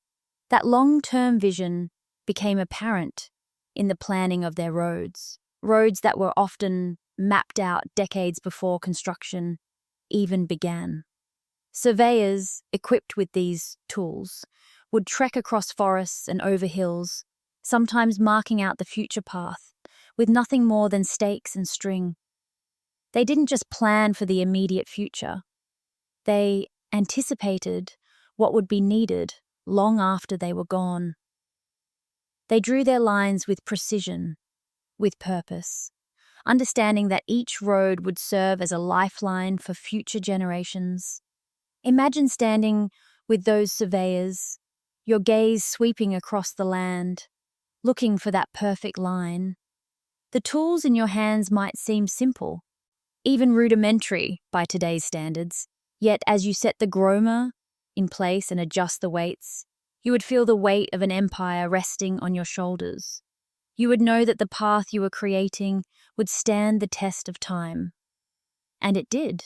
That long-term vision became apparent in the planning of their roads that were often mapped out decades before construction even began. Surveyors, equipped with these tools, would trek across forests and over hills, sometimes marking out the future path, with nothing more than stakes and string. They didn't just plan for the immediate future. They anticipated what would be needed long after they were gone. They drew their lines with precision, with purpose, understanding that each road would serve as a lifeline for future generations. Imagine standing with those surveyors, your gaze sweeping across the land, looking for that perfect line. The tools in your hands might seem simple, even rudimentary by today's standards, yet as you set the groma in place and adjust the weights, you would feel the weight of an empire resting on your shoulders. You would know that the path you were creating would stand the test of time. And it did.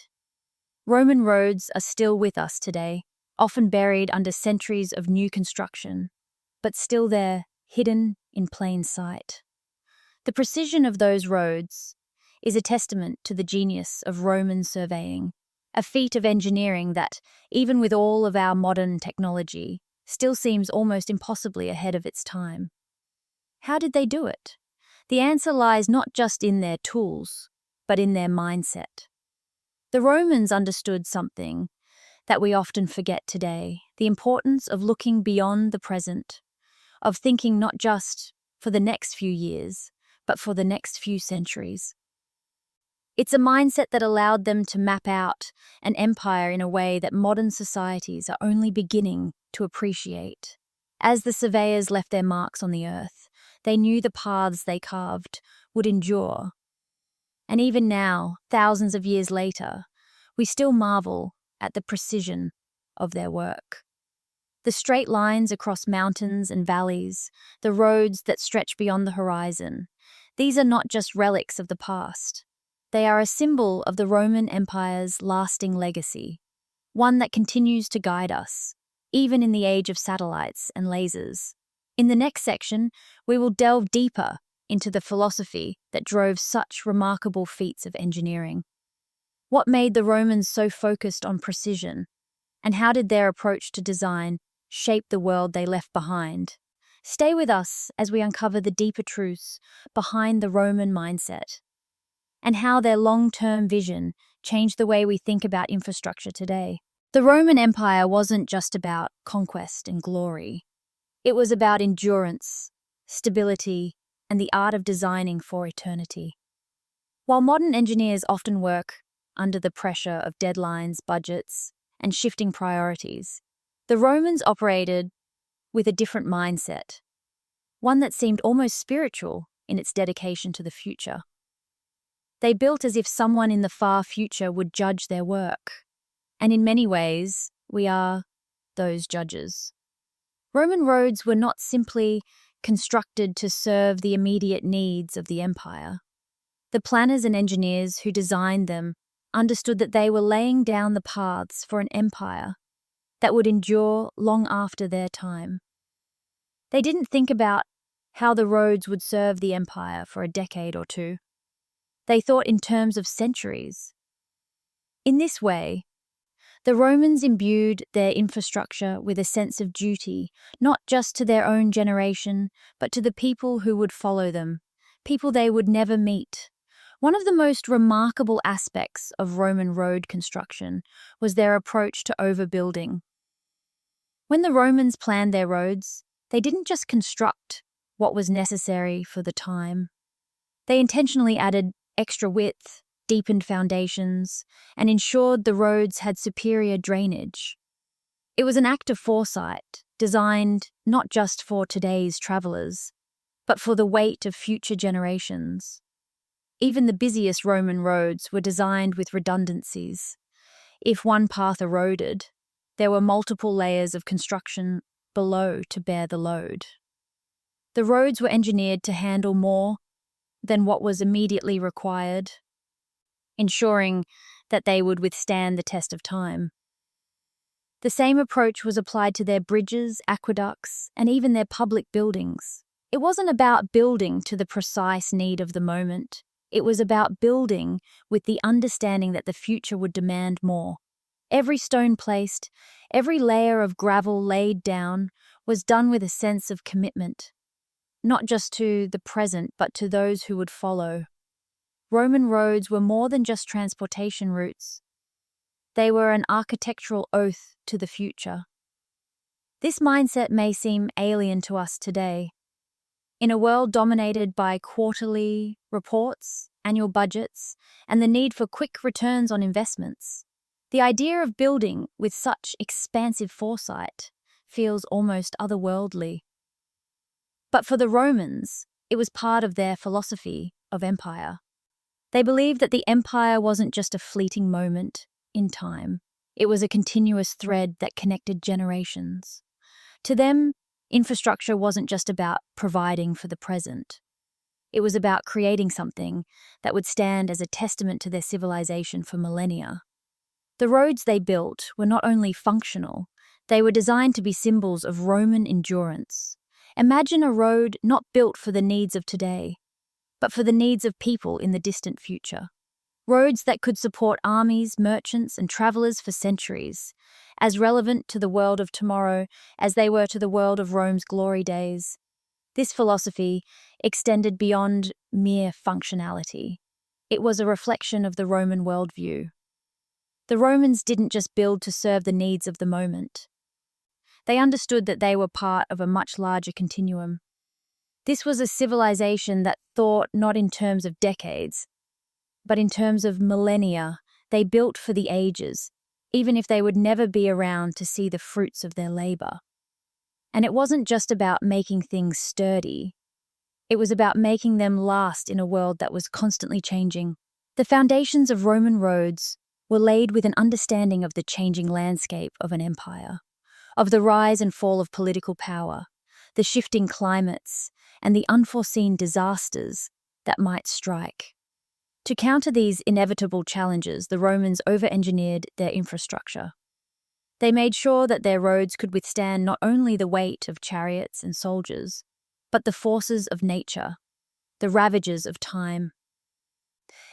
Roman roads are still with us today, often buried under centuries of new construction, but still there, hidden in plain sight. The precision of those roads is a testament to the genius of Roman surveying, a feat of engineering that, even with all of our modern technology, still seems almost impossibly ahead of its time. How did they do it? The answer lies not just in their tools, but in their mindset. The Romans understood something that we often forget today, the importance of looking beyond the present, of thinking not just for the next few years, but for the next few centuries. It's a mindset that allowed them to map out an empire in a way that modern societies are only beginning to appreciate. As the surveyors left their marks on the earth, they knew the paths they carved would endure. And even now, thousands of years later, we still marvel at the precision of their work. The straight lines across mountains and valleys, the roads that stretch beyond the horizon, these are not just relics of the past. They are a symbol of the Roman Empire's lasting legacy, one that continues to guide us, even in the age of satellites and lasers. In the next section, we will delve deeper into the philosophy that drove such remarkable feats of engineering. What made the Romans so focused on precision, and how did their approach to design shape the world they left behind? Stay with us as we uncover the deeper truths behind the Roman mindset, and how their long-term vision changed the way we think about infrastructure today. The Roman Empire wasn't just about conquest and glory. It was about endurance, stability, and the art of designing for eternity. While modern engineers often work under the pressure of deadlines, budgets, and shifting priorities, the Romans operated with a different mindset, one that seemed almost spiritual in its dedication to the future. They built as if someone in the far future would judge their work, and in many ways, we are those judges. Roman roads were not simply constructed to serve the immediate needs of the empire. The planners and engineers who designed them understood that they were laying down the paths for an empire that would endure long after their time. They didn't think about how the roads would serve the empire for a decade or two. They thought in terms of centuries. In this way, the Romans imbued their infrastructure with a sense of duty, not just to their own generation, but to the people who would follow them, people they would never meet. One of the most remarkable aspects of Roman road construction was their approach to overbuilding. When the Romans planned their roads, they didn't just construct what was necessary for the time. They intentionally added extra width, deepened foundations, and ensured the roads had superior drainage. It was an act of foresight, designed not just for today's travelers, but for the weight of future generations. Even the busiest Roman roads were designed with redundancies. If one path eroded, there were multiple layers of construction below to bear the load. The roads were engineered to handle more than what was immediately required, ensuring that they would withstand the test of time. The same approach was applied to their bridges, aqueducts, and even their public buildings. It wasn't about building to the precise need of the moment. It was about building with the understanding that the future would demand more. Every stone placed, every layer of gravel laid down, was done with a sense of commitment, not just to the present, but to those who would follow. Roman roads were more than just transportation routes. They were an architectural oath to the future. This mindset may seem alien to us today. In a world dominated by quarterly reports, annual budgets, and the need for quick returns on investments, the idea of building with such expansive foresight feels almost otherworldly. But for the Romans, it was part of their philosophy of empire. They believed that the empire wasn't just a fleeting moment in time. It was a continuous thread that connected generations. To them, infrastructure wasn't just about providing for the present. It was about creating something that would stand as a testament to their civilization for millennia. The roads they built were not only functional, they were designed to be symbols of Roman endurance. Imagine a road not built for the needs of today, but for the needs of people in the distant future. Roads that could support armies, merchants, and travelers for centuries, as relevant to the world of tomorrow as they were to the world of Rome's glory days. This philosophy extended beyond mere functionality. It was a reflection of the Roman worldview. The Romans didn't just build to serve the needs of the moment. They understood that they were part of a much larger continuum. This was a civilization that thought not in terms of decades, but in terms of millennia. They built for the ages, even if they would never be around to see the fruits of their labor. And it wasn't just about making things sturdy. It was about making them last in a world that was constantly changing. The foundations of Roman roads were laid with an understanding of the changing landscape of an empire, of the rise and fall of political power, the shifting climates, and the unforeseen disasters that might strike. To counter these inevitable challenges, the Romans over-engineered their infrastructure. They made sure that their roads could withstand not only the weight of chariots and soldiers, but the forces of nature, the ravages of time,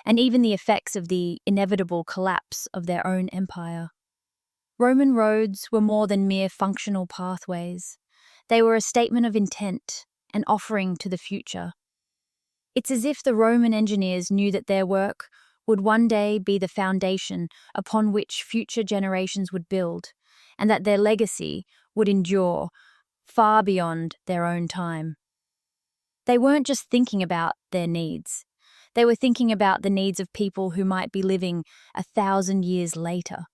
and even the effects of the inevitable collapse of their own empire. Roman roads were more than mere functional pathways. They were a statement of intent, an offering to the future. It's as if the Roman engineers knew that their work would one day be the foundation upon which future generations would build, and that their legacy would endure far beyond their own time. They weren't just thinking about their needs. They were thinking about the needs of people who might be living 1,000 years later.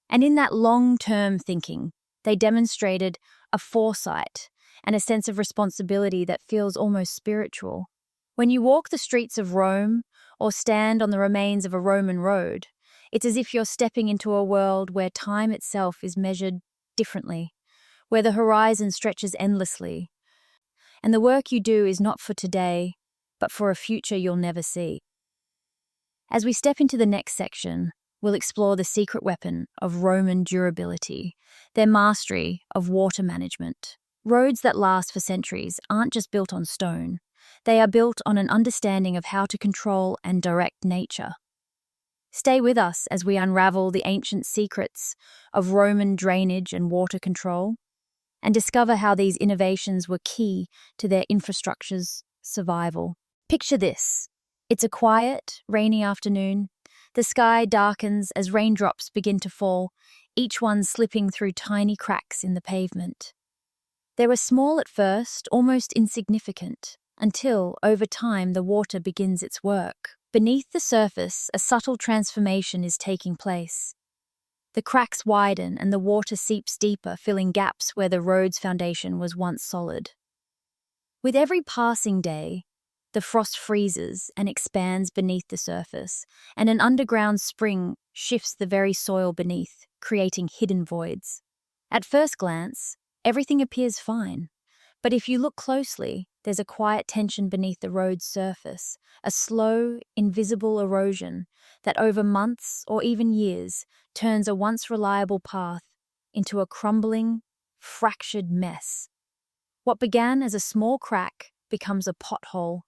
And in that long-term thinking, they demonstrated a foresight and a sense of responsibility that feels almost spiritual. When you walk the streets of Rome or stand on the remains of a Roman road, it's as if you're stepping into a world where time itself is measured differently, where the horizon stretches endlessly, and the work you do is not for today, but for a future you'll never see. As we step into the next section, we'll explore the secret weapon of Roman durability, their mastery of water management. Roads that last for centuries aren't just built on stone. They are built on an understanding of how to control and direct nature. Stay with us as we unravel the ancient secrets of Roman drainage and water control, and discover how these innovations were key to their infrastructure's survival. Picture this. It's a quiet, rainy afternoon. The sky darkens as raindrops begin to fall, each one slipping through tiny cracks in the pavement. They were small at first, almost insignificant, until, over time, the water begins its work. Beneath the surface, a subtle transformation is taking place. The cracks widen and the water seeps deeper, filling gaps where the road's foundation was once solid. With every passing day, the frost freezes and expands beneath the surface, and an underground spring shifts the very soil beneath. creating hidden voids. At first glance, everything appears fine. But if you look closely, there's a quiet tension beneath the road's surface, a slow, invisible erosion that over months or even years turns a once reliable path into a crumbling, fractured mess. What began as a small crack becomes a pothole.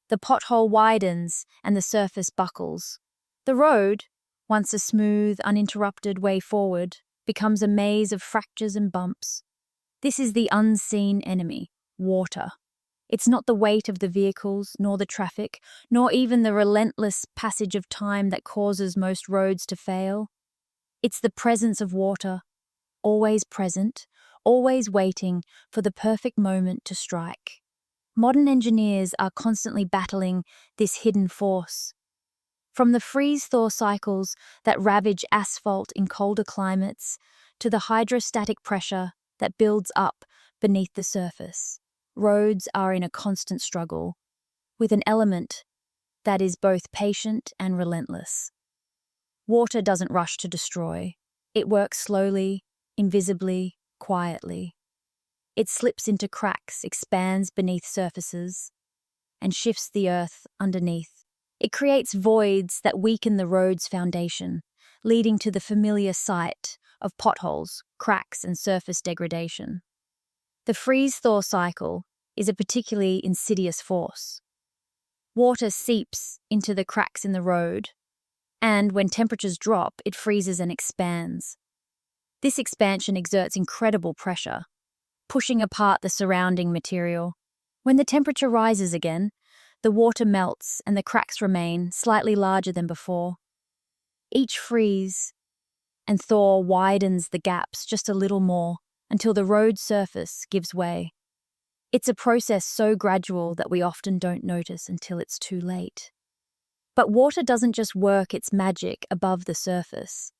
The pothole widens and the surface buckles. The road, once a smooth, uninterrupted way forward, becomes a maze of fractures and bumps. This is the unseen enemy, water. It's not the weight of the vehicles, nor the traffic, nor even the relentless passage of time that causes most roads to fail. It's the presence of water, always present, always waiting for the perfect moment to strike. Modern engineers are constantly battling this hidden force. From the freeze-thaw cycles that ravage asphalt in colder climates to the hydrostatic pressure that builds up beneath the surface, roads are in a constant struggle with an element that is both patient and relentless. Water doesn't rush to destroy. It works slowly, invisibly, quietly. It slips into cracks, expands beneath surfaces, and shifts the earth underneath. It creates voids that weaken the road's foundation, leading to the familiar sight of potholes, cracks, and surface degradation. The freeze-thaw cycle is a particularly insidious force. Water seeps into the cracks in the road, and when temperatures drop, it freezes and expands. This expansion exerts incredible pressure, pushing apart the surrounding material. When the temperature rises again, the water melts and the cracks remain slightly larger than before. Each freeze and thaw widens the gaps just a little more until the road surface gives way. It's a process so gradual that we often don't notice until it's too late. But water doesn't just work its magic above the surface.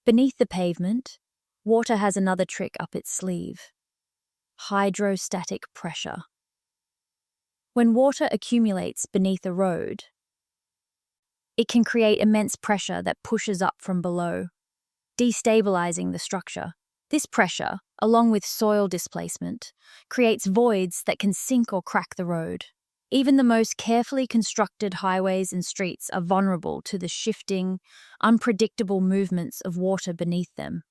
Beneath the pavement, water has another trick up its sleeve: hydrostatic pressure. When water accumulates beneath a road, it can create immense pressure that pushes up from below, destabilizing the structure. This pressure, along with soil displacement, creates voids that can sink or crack the road. Even the most carefully constructed highways and streets are vulnerable to the shifting, unpredictable movements of water beneath them.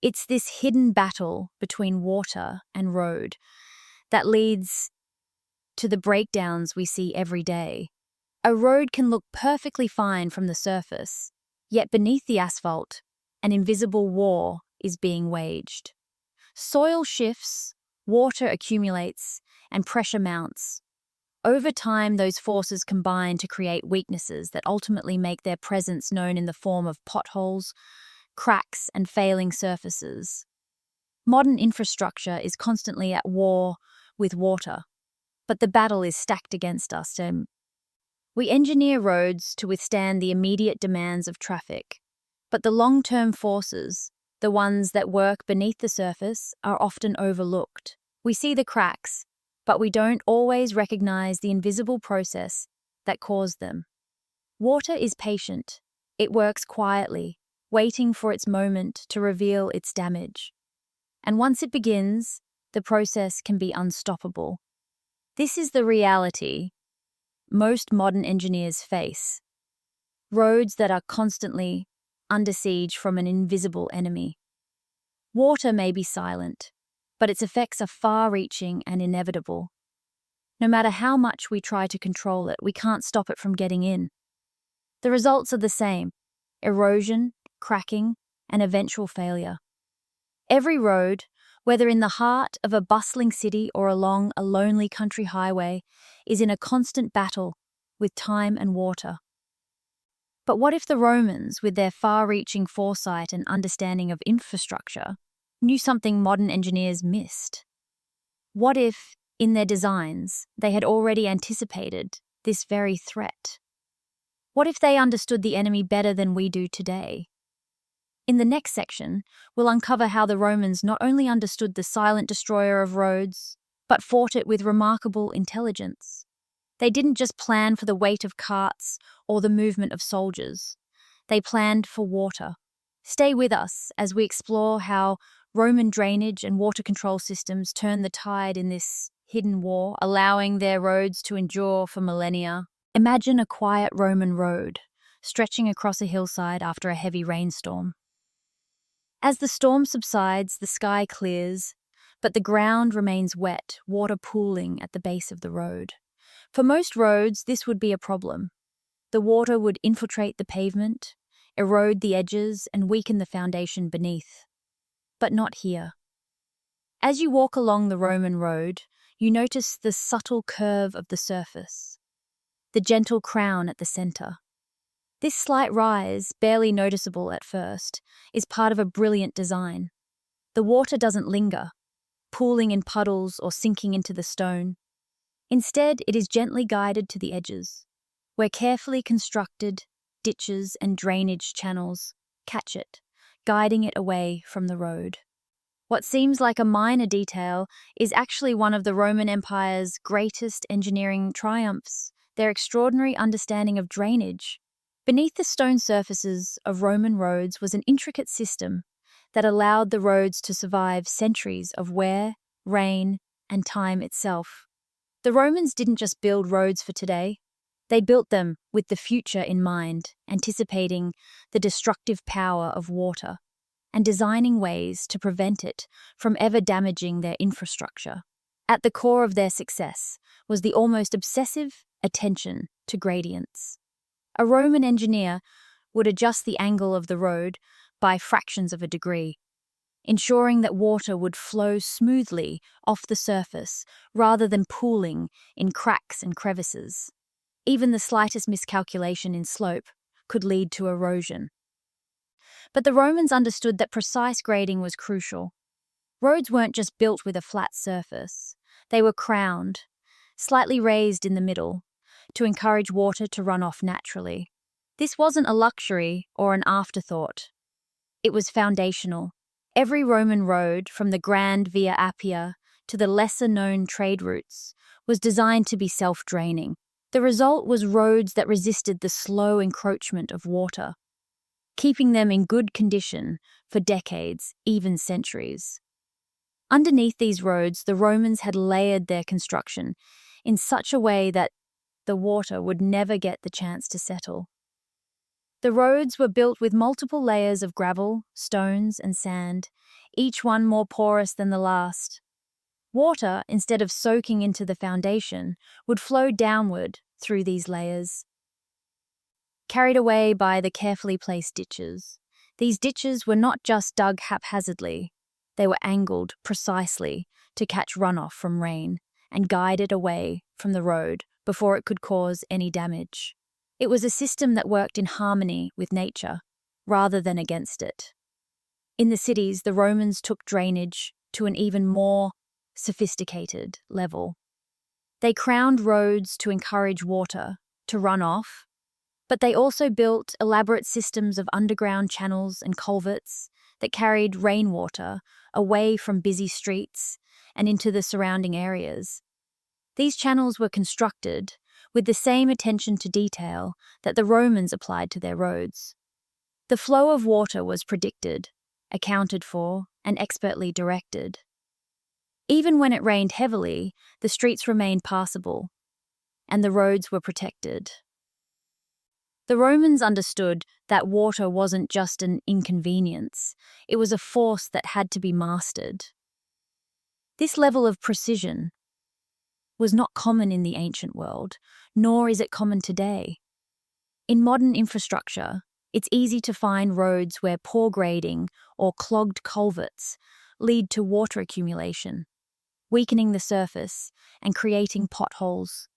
It's this hidden battle between water and road that leads to the breakdowns we see every day. A road can look perfectly fine from the surface, yet beneath the asphalt, an invisible war is being waged. Soil shifts, water accumulates, and pressure mounts. Over time, those forces combine to create weaknesses that ultimately make their presence known in the form of potholes, cracks, and failing surfaces. Modern infrastructure is constantly at war with water, but the battle is stacked against us. We engineer roads to withstand the immediate demands of traffic, but the long-term forces, the ones that work beneath the surface, are often overlooked. We see the cracks, but we don't always recognize the invisible process that caused them. Water is patient. It works quietly, waiting for its moment to reveal its damage. And once it begins, the process can be unstoppable. This is the reality most modern engineers face: roads that are constantly under siege from an invisible enemy. Water may be silent, but its effects are far-reaching and inevitable. No matter how much we try to control it, we can't stop it from getting in. The results are the same: erosion, cracking, and eventual failure. Every road, whether in the heart of a bustling city or along a lonely country highway, is in a constant battle with time and water. But what if the Romans, with their far-reaching foresight and understanding of infrastructure, knew something modern engineers missed? What if, in their designs, they had already anticipated this very threat? What if they understood the enemy better than we do today? In the next section, we'll uncover how the Romans not only understood the silent destroyer of roads, but fought it with remarkable intelligence. They didn't just plan for the weight of carts or the movement of soldiers. They planned for water, Stay with us as we explore how Roman drainage and water control systems turned the tide in this hidden war, allowing their roads to endure for millennia. Imagine a quiet Roman road stretching across a hillside after a heavy rainstorm. As the storm subsides, the sky clears, but the ground remains wet, water pooling at the base of the road. For most roads, this would be a problem. The water would infiltrate the pavement, erode the edges, and weaken the foundation beneath. But not here. As you walk along the Roman road, you notice the subtle curve of the surface, the gentle crown at the center. This slight rise, barely noticeable at first, is part of a brilliant design. The water doesn't linger, pooling in puddles or sinking into the stone. Instead, it is gently guided to the edges, where carefully constructed ditches and drainage channels catch it, guiding it away from the road. What seems like a minor detail is actually one of the Roman Empire's greatest engineering triumphs, their extraordinary understanding of drainage. Beneath the stone surfaces of Roman roads was an intricate system that allowed the roads to survive centuries of wear, rain, and time itself. The Romans didn't just build roads for today. They built them with the future in mind, anticipating the destructive power of water and designing ways to prevent it from ever damaging their infrastructure. At the core of their success was the almost obsessive attention to gradients. A Roman engineer would adjust the angle of the road by fractions of a degree, ensuring that water would flow smoothly off the surface rather than pooling in cracks and crevices. Even the slightest miscalculation in slope could lead to erosion. But the Romans understood that precise grading was crucial. Roads weren't just built with a flat surface. They were crowned, slightly raised in the middle, to encourage water to run off naturally. This wasn't a luxury or an afterthought. It was foundational. Every Roman road, from the Grand Via Appia to the lesser-known trade routes, was designed to be self-draining. The result was roads that resisted the slow encroachment of water, keeping them in good condition for decades, even centuries. Underneath these roads, the Romans had layered their construction in such a way that the water would never get the chance to settle. The roads were built with multiple layers of gravel, stones, and sand, each one more porous than the last. Water, instead of soaking into the foundation, would flow downward through these layers, carried away by the carefully placed ditches. These ditches were not just dug haphazardly, they were angled precisely to catch runoff from rain and guide it away from the road before it could cause any damage. It was a system that worked in harmony with nature, rather than against it. In the cities, the Romans took drainage to an even more sophisticated level. They crowned roads to encourage water to run off, but they also built elaborate systems of underground channels and culverts that carried rainwater away from busy streets and into the surrounding areas. These channels were constructed with the same attention to detail that the Romans applied to their roads. The flow of water was predicted, accounted for, and expertly directed. Even when it rained heavily, the streets remained passable, and the roads were protected. The Romans understood that water wasn't just an inconvenience, it was a force that had to be mastered. This level of precision was not common in the ancient world, nor is it common today. In modern infrastructure, it's easy to find roads where poor grading or clogged culverts lead to water accumulation, weakening the surface and creating potholes.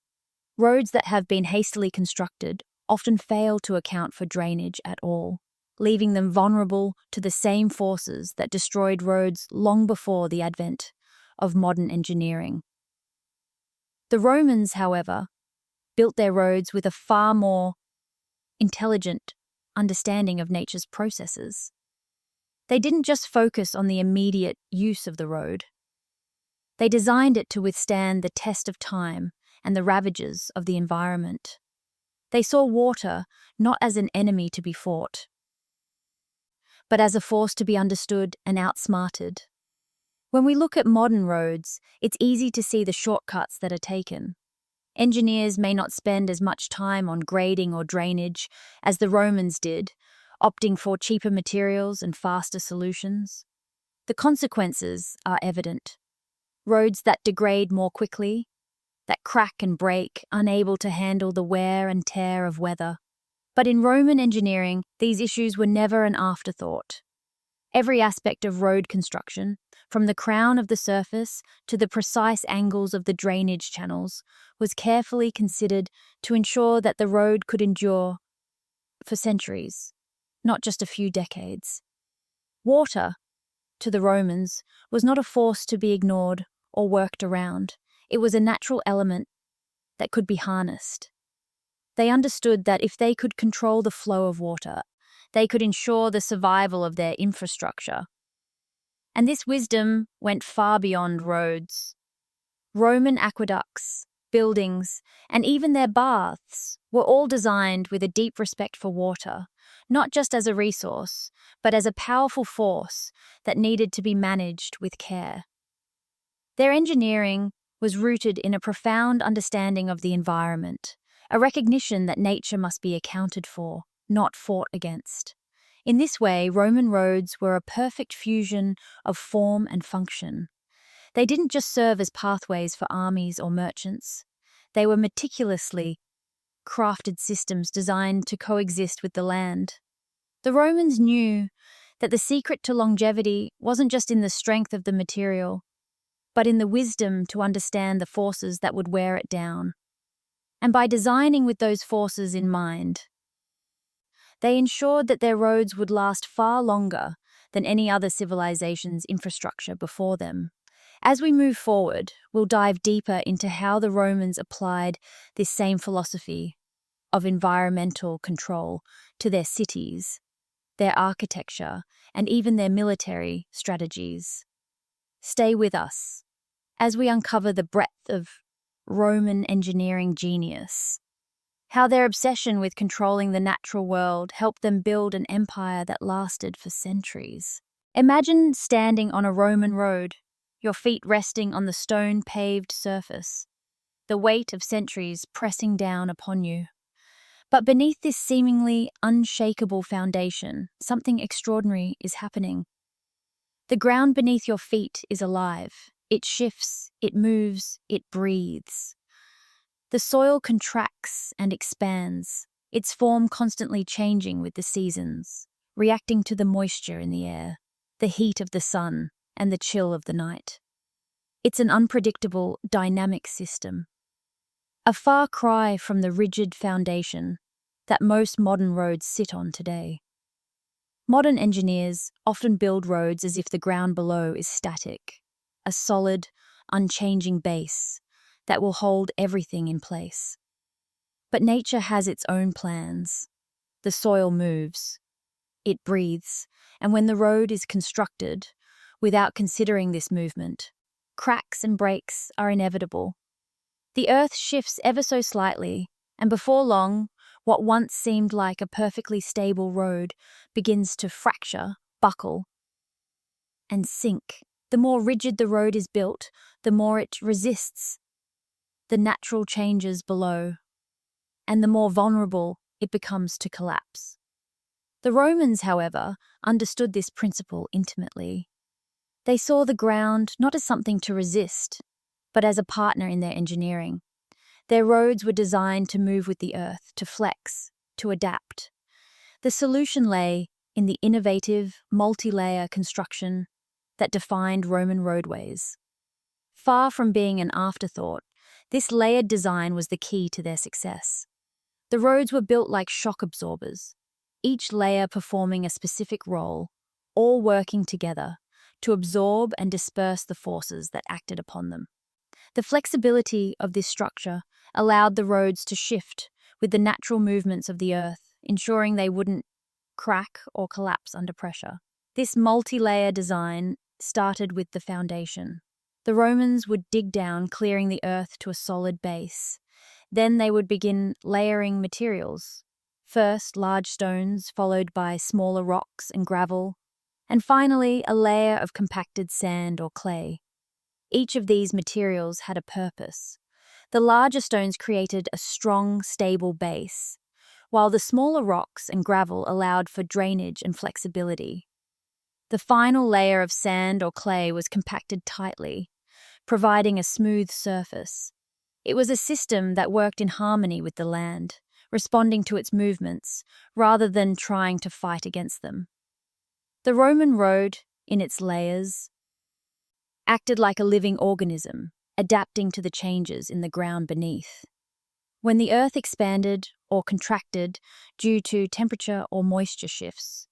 Roads that have been hastily constructed often fail to account for drainage at all, leaving them vulnerable to the same forces that destroyed roads long before the advent of modern engineering. The Romans, however, built their roads with a far more intelligent understanding of nature's processes. They didn't just focus on the immediate use of the road. They designed it to withstand the test of time and the ravages of the environment. They saw water not as an enemy to be fought, but as a force to be understood and outsmarted. When we look at modern roads, it's easy to see the shortcuts that are taken. Engineers may not spend as much time on grading or drainage as the Romans did, opting for cheaper materials and faster solutions. The consequences are evident. Roads that degrade more quickly, that crack and break, unable to handle the wear and tear of weather. But in Roman engineering, these issues were never an afterthought. Every aspect of road construction, from the crown of the surface to the precise angles of the drainage channels, was carefully considered to ensure that the road could endure for centuries, not just a few decades. Water, to the Romans, was not a force to be ignored or worked around. It was a natural element that could be harnessed. They understood that if they could control the flow of water, they could ensure the survival of their infrastructure. And this wisdom went far beyond roads. Roman aqueducts, buildings, and even their baths were all designed with a deep respect for water, not just as a resource, but as a powerful force that needed to be managed with care. Their engineering was rooted in a profound understanding of the environment, a recognition that nature must be accounted for, not fought against. In this way, Roman roads were a perfect fusion of form and function. They didn't just serve as pathways for armies or merchants. They were meticulously crafted systems designed to coexist with the land. The Romans knew that the secret to longevity wasn't just in the strength of the material, but in the wisdom to understand the forces that would wear it down. And by designing with those forces in mind, they ensured that their roads would last far longer than any other civilization's infrastructure before them. As we move forward, we'll dive deeper into how the Romans applied this same philosophy of environmental control to their cities, their architecture, and even their military strategies. Stay with us as we uncover the breadth of Roman engineering genius, how their obsession with controlling the natural world helped them build an empire that lasted for centuries. Imagine standing on a Roman road, your feet resting on the stone-paved surface, the weight of centuries pressing down upon you. But beneath this seemingly unshakable foundation, something extraordinary is happening. The ground beneath your feet is alive. It shifts, it moves, it breathes. The soil contracts and expands, its form constantly changing with the seasons, reacting to the moisture in the air, the heat of the sun, and the chill of the night. It's an unpredictable, dynamic system. A far cry from the rigid foundation that most modern roads sit on today. Modern engineers often build roads as if the ground below is static, a solid, unchanging base that will hold everything in place. But nature has its own plans. The soil moves, it breathes, and when the road is constructed, without considering this movement, cracks and breaks are inevitable. The earth shifts ever so slightly, and before long, what once seemed like a perfectly stable road begins to fracture, buckle, and sink. The more rigid the road is built, the more it resists the natural changes below, and the more vulnerable it becomes to collapse. The Romans, however, understood this principle intimately. They saw the ground not as something to resist, but as a partner in their engineering. Their roads were designed to move with the earth, to flex, to adapt. The solution lay in the innovative, multi-layer construction that defined Roman roadways. Far from being an afterthought, this layered design was the key to their success. The roads were built like shock absorbers, each layer performing a specific role, all working together to absorb and disperse the forces that acted upon them. The flexibility of this structure allowed the roads to shift with the natural movements of the earth, ensuring they wouldn't crack or collapse under pressure. This multi-layer design started with the foundation. The Romans would dig down, clearing the earth to a solid base. Then they would begin layering materials. First, large stones, followed by smaller rocks and gravel, and finally a layer of compacted sand or clay. Each of these materials had a purpose. The larger stones created a strong, stable base, while the smaller rocks and gravel allowed for drainage and flexibility. The final layer of sand or clay was compacted tightly, providing a smooth surface. It was a system that worked in harmony with the land, responding to its movements rather than trying to fight against them. The Roman road, in its layers, acted like a living organism, adapting to the changes in the ground beneath. When the earth expanded or contracted due to temperature or moisture shifts,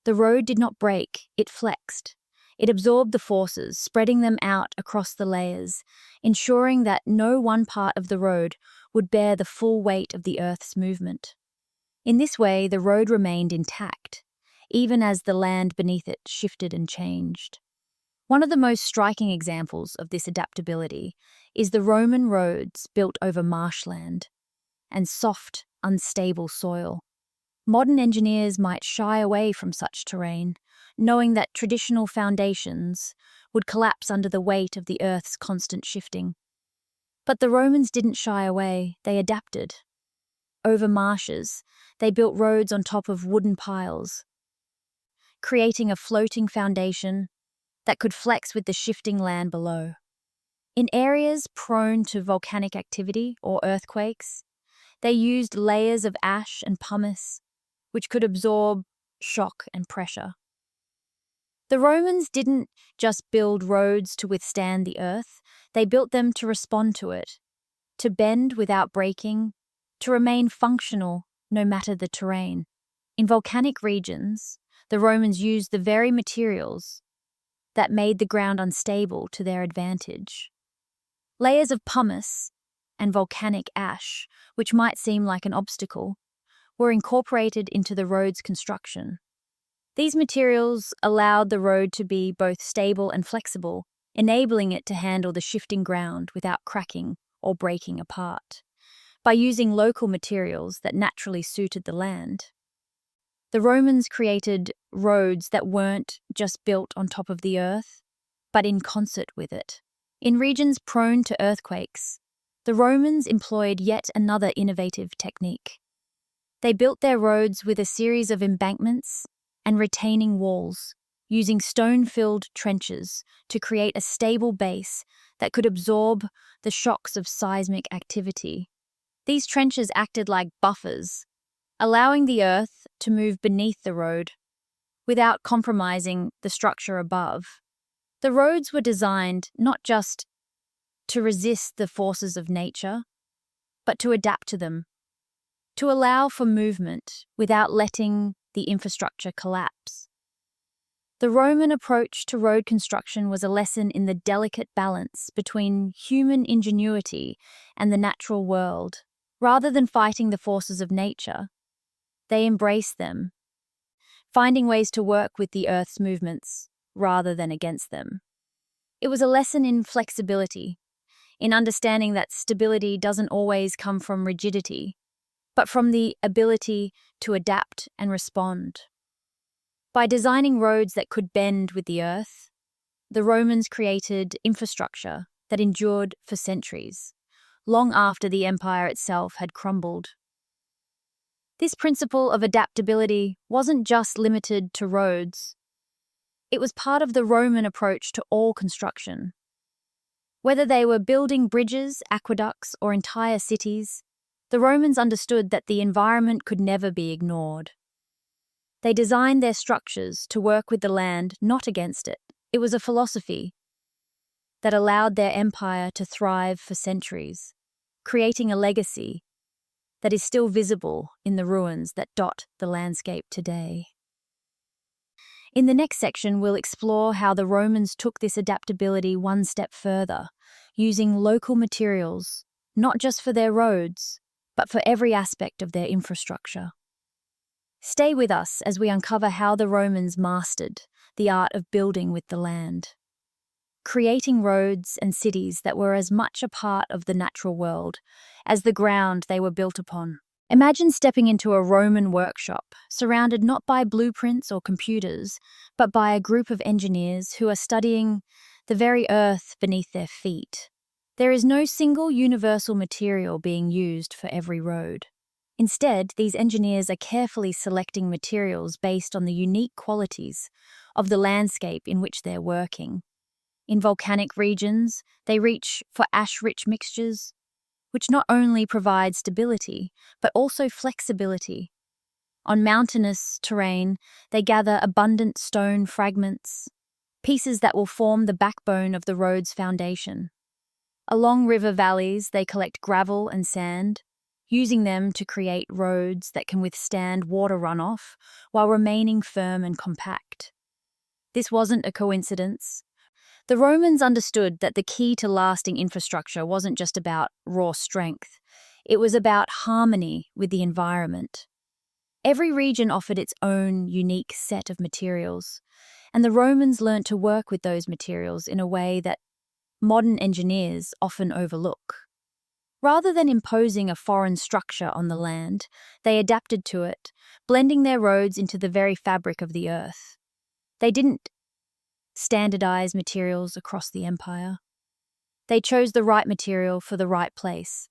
the road did not break, it flexed. It absorbed the forces, spreading them out across the layers, ensuring that no one part of the road would bear the full weight of the earth's movement. In this way, the road remained intact, even as the land beneath it shifted and changed. One of the most striking examples of this adaptability is the Roman roads built over marshland and soft, unstable soil. Modern engineers might shy away from such terrain, knowing that traditional foundations would collapse under the weight of the earth's constant shifting. But the Romans didn't shy away, they adapted. Over marshes, they built roads on top of wooden piles, creating a floating foundation that could flex with the shifting land below. In areas prone to volcanic activity or earthquakes, they used layers of ash and pumice, which could absorb shock and pressure. The Romans didn't just build roads to withstand the earth, they built them to respond to it, to bend without breaking, to remain functional no matter the terrain. In volcanic regions, the Romans used the very materials that made the ground unstable to their advantage. Layers of pumice and volcanic ash, which might seem like an obstacle, were incorporated into the road's construction. These materials allowed the road to be both stable and flexible, enabling it to handle the shifting ground without cracking or breaking apart. By using local materials that naturally suited the land, the Romans created roads that weren't just built on top of the earth, but in concert with it. In regions prone to earthquakes, the Romans employed yet another innovative technique. They built their roads with a series of embankments and retaining walls, using stone-filled trenches to create a stable base that could absorb the shocks of seismic activity. These trenches acted like buffers, allowing the earth to move beneath the road without compromising the structure above. The roads were designed not just to resist the forces of nature, but to adapt to them, to allow for movement without letting the infrastructure collapse. The Roman approach to road construction was a lesson in the delicate balance between human ingenuity and the natural world. Rather than fighting the forces of nature, they embraced them, finding ways to work with the Earth's movements rather than against them. It was a lesson in flexibility, in understanding that stability doesn't always come from rigidity, but from the ability to adapt and respond. By designing roads that could bend with the Earth, the Romans created infrastructure that endured for centuries, long after the empire itself had crumbled. This principle of adaptability wasn't just limited to roads. It was part of the Roman approach to all construction. Whether they were building bridges, aqueducts, or entire cities, the Romans understood that the environment could never be ignored. They designed their structures to work with the land, not against it. It was a philosophy that allowed their empire to thrive for centuries, creating a legacy that is still visible in the ruins that dot the landscape today. In the next section, we'll explore how the Romans took this adaptability one step further, using local materials, not just for their roads, but for every aspect of their infrastructure. Stay with us as we uncover how the Romans mastered the art of building with the land, creating roads and cities that were as much a part of the natural world as the ground they were built upon. Imagine stepping into a Roman workshop, surrounded not by blueprints or computers, but by a group of engineers who are studying the very earth beneath their feet. There is no single universal material being used for every road. Instead, these engineers are carefully selecting materials based on the unique qualities of the landscape in which they're working. In volcanic regions, they reach for ash-rich mixtures, which not only provide stability, but also flexibility. On mountainous terrain, they gather abundant stone fragments, pieces that will form the backbone of the road's foundation. Along river valleys, they collect gravel and sand, using them to create roads that can withstand water runoff while remaining firm and compact. This wasn't a coincidence. The Romans understood that the key to lasting infrastructure wasn't just about raw strength, it was about harmony with the environment. Every region offered its own unique set of materials, and the Romans learnt to work with those materials in a way that modern engineers often overlook. Rather than imposing a foreign structure on the land, they adapted to it, blending their roads into the very fabric of the earth. They didn't standardize materials across the empire. They chose the right material for the right place.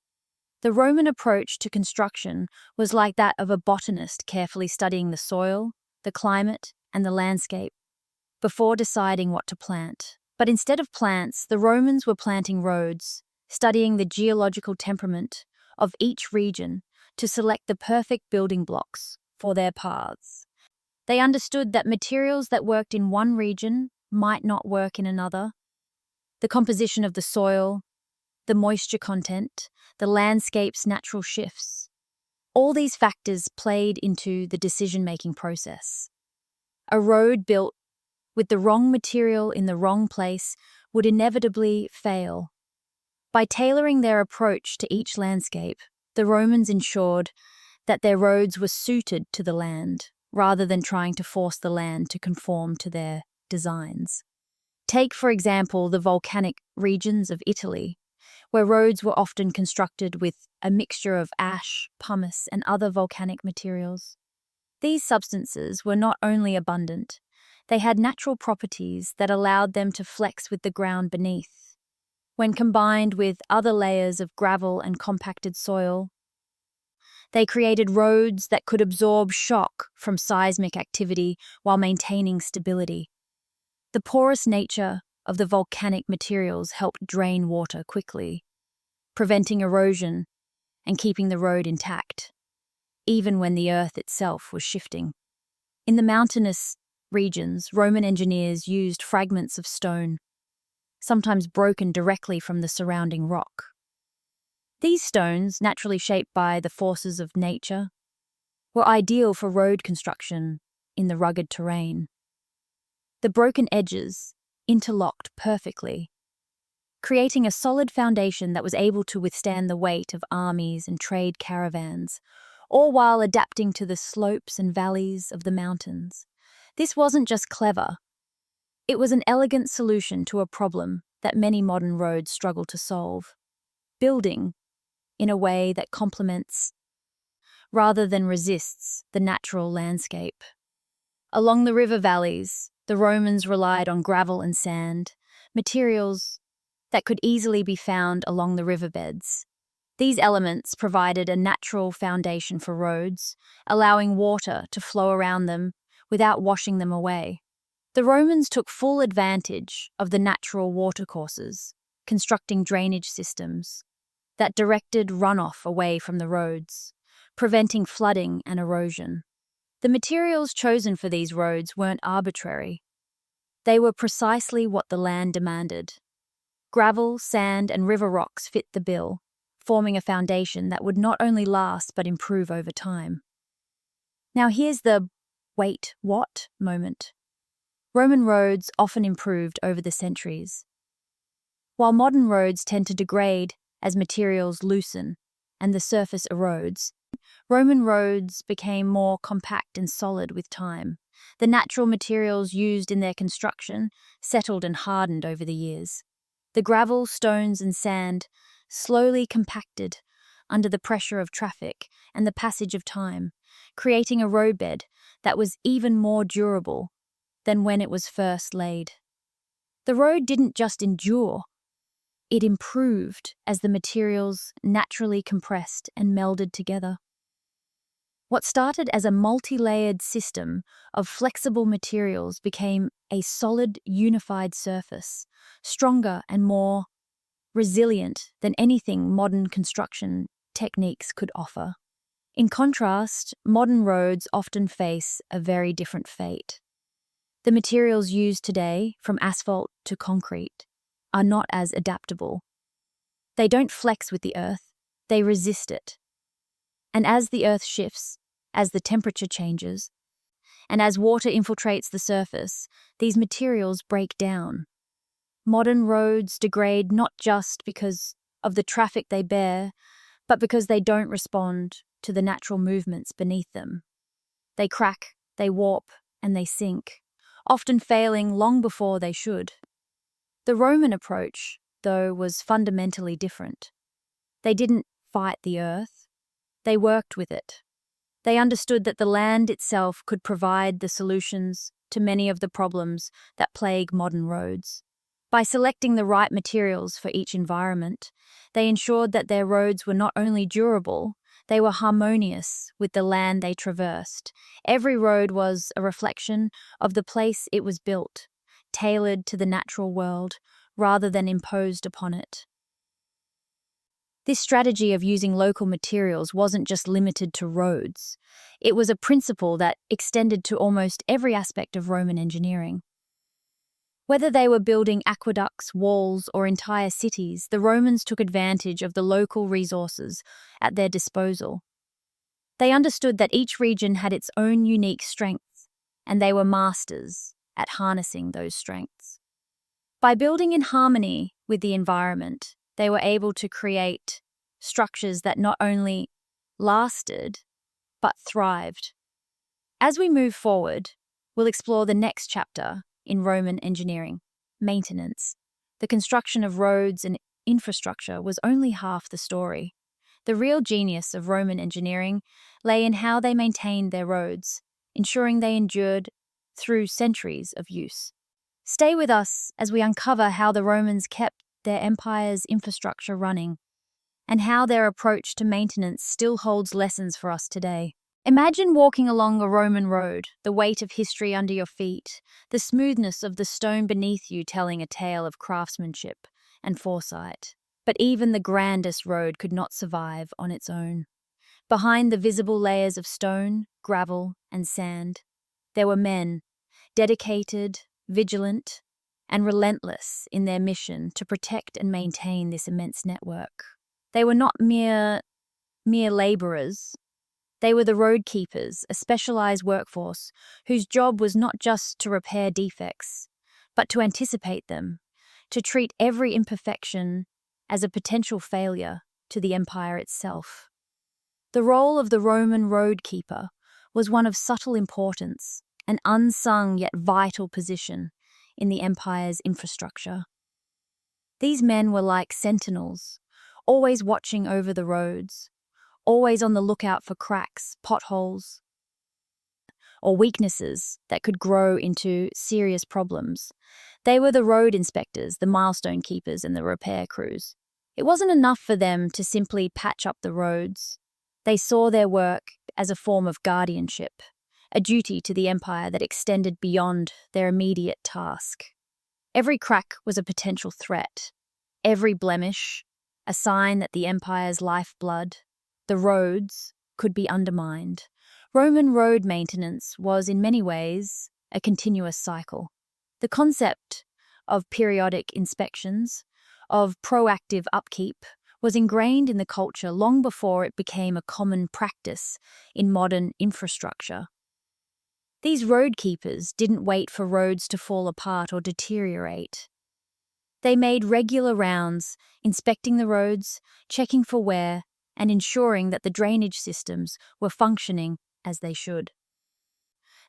The Roman approach to construction was like that of a botanist carefully studying the soil, the climate, and the landscape before deciding what to plant. But instead of plants, the Romans were planting roads, studying the geological temperament of each region to select the perfect building blocks for their paths. They understood that materials that worked in one region might not work in another. The composition of the soil, the moisture content, the landscape's natural shifts. All these factors played into the decision-making process. A road built with the wrong material in the wrong place would inevitably fail. By tailoring their approach to each landscape, the Romans ensured that their roads were suited to the land, rather than trying to force the land to conform to their designs. Take, for example, the volcanic regions of Italy, where roads were often constructed with a mixture of ash, pumice, and other volcanic materials. These substances were not only abundant, they had natural properties that allowed them to flex with the ground beneath. When combined with other layers of gravel and compacted soil, they created roads that could absorb shock from seismic activity while maintaining stability. The porous nature of the volcanic materials helped drain water quickly, preventing erosion and keeping the road intact, even when the earth itself was shifting. In the mountainous regions, Roman engineers used fragments of stone, sometimes broken directly from the surrounding rock. These stones, naturally shaped by the forces of nature, were ideal for road construction in the rugged terrain. The broken edges interlocked perfectly, creating a solid foundation that was able to withstand the weight of armies and trade caravans, all while adapting to the slopes and valleys of the mountains. This wasn't just clever. It was an elegant solution to a problem that many modern roads struggle to solve: building in a way that complements rather than resists the natural landscape. Along the river valleys, the Romans relied on gravel and sand, materials that could easily be found along the riverbeds. These elements provided a natural foundation for roads, allowing water to flow around them without washing them away. The Romans took full advantage of the natural watercourses, constructing drainage systems that directed runoff away from the roads, preventing flooding and erosion. The materials chosen for these roads weren't arbitrary. They were precisely what the land demanded. Gravel, sand, and river rocks fit the bill, forming a foundation that would not only last but improve over time. Now here's the "wait, what?" moment. Roman roads often improved over the centuries. While modern roads tend to degrade as materials loosen and the surface erodes, Roman roads became more compact and solid with time. The natural materials used in their construction settled and hardened over the years. The gravel, stones, and sand slowly compacted under the pressure of traffic and the passage of time, creating a roadbed that was even more durable than when it was first laid. The road didn't just endure, it improved as the materials naturally compressed and melded together. What started as a multi-layered system of flexible materials became a solid, unified surface, stronger and more resilient than anything modern construction techniques could offer. In contrast, modern roads often face a very different fate. The materials used today, from asphalt to concrete, are not as adaptable. They don't flex with the earth, they resist it. And as the earth shifts, as the temperature changes, and as water infiltrates the surface, these materials break down. Modern roads degrade not just because of the traffic they bear, but because they don't respond to the natural movements beneath them. They crack, they warp, and they sink, often failing long before they should. The Roman approach, though, was fundamentally different. They didn't fight the earth, they worked with it. They understood that the land itself could provide the solutions to many of the problems that plague modern roads. By selecting the right materials for each environment, they ensured that their roads were not only durable, they were harmonious with the land they traversed. Every road was a reflection of the place it was built, tailored to the natural world rather than imposed upon it. This strategy of using local materials wasn't just limited to roads. It was a principle that extended to almost every aspect of Roman engineering. Whether they were building aqueducts, walls, or entire cities, the Romans took advantage of the local resources at their disposal. They understood that each region had its own unique strengths, and they were masters at harnessing those strengths. By building in harmony with the environment, they were able to create structures that not only lasted, but thrived. As we move forward, we'll explore the next chapter in Roman engineering, maintenance. The construction of roads and infrastructure was only half the story. The real genius of Roman engineering lay in how they maintained their roads, ensuring they endured through centuries of use. Stay with us as we uncover how the Romans kept their empire's infrastructure running, and how their approach to maintenance still holds lessons for us today. Imagine walking along a Roman road, the weight of history under your feet, the smoothness of the stone beneath you telling a tale of craftsmanship and foresight. But even the grandest road could not survive on its own. Behind the visible layers of stone, gravel, and sand, there were men, dedicated, vigilant, and relentless in their mission to protect and maintain this immense network. They were not mere laborers. They were the road keepers, a specialized workforce whose job was not just to repair defects, but to anticipate them, to treat every imperfection as a potential failure to the empire itself. The role of the Roman road keeper was one of subtle importance, an unsung yet vital position in the empire's infrastructure. These men were like sentinels, always watching over the roads, always on the lookout for cracks, potholes, or weaknesses that could grow into serious problems. They were the road inspectors, the milestone keepers, and the repair crews. It wasn't enough for them to simply patch up the roads. They saw their work as a form of guardianship, a duty to the empire that extended beyond their immediate task. Every crack was a potential threat, every blemish a sign that the empire's lifeblood, the roads, could be undermined. Roman road maintenance was in many ways a continuous cycle. The concept of periodic inspections, of proactive upkeep, was ingrained in the culture long before it became a common practice in modern infrastructure. These road keepers didn't wait for roads to fall apart or deteriorate. They made regular rounds, inspecting the roads, checking for wear, and ensuring that the drainage systems were functioning as they should.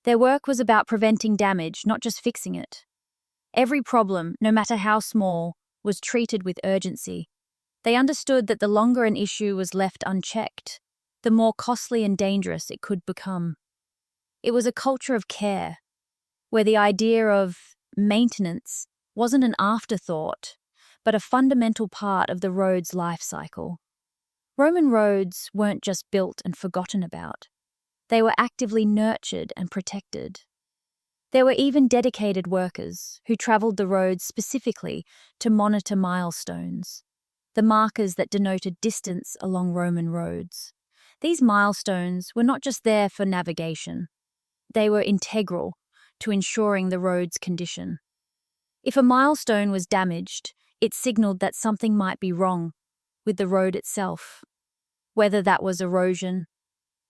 Their work was about preventing damage, not just fixing it. Every problem, no matter how small, was treated with urgency. They understood that the longer an issue was left unchecked, the more costly and dangerous it could become. It was a culture of care, where the idea of maintenance wasn't an afterthought, but a fundamental part of the road's life cycle. Roman roads weren't just built and forgotten about. They were actively nurtured and protected. There were even dedicated workers who travelled the roads specifically to monitor milestones, the markers that denoted distance along Roman roads. These milestones were not just there for navigation. They were integral to ensuring the road's condition. If a milestone was damaged, it signaled that something might be wrong with the road itself, whether that was erosion,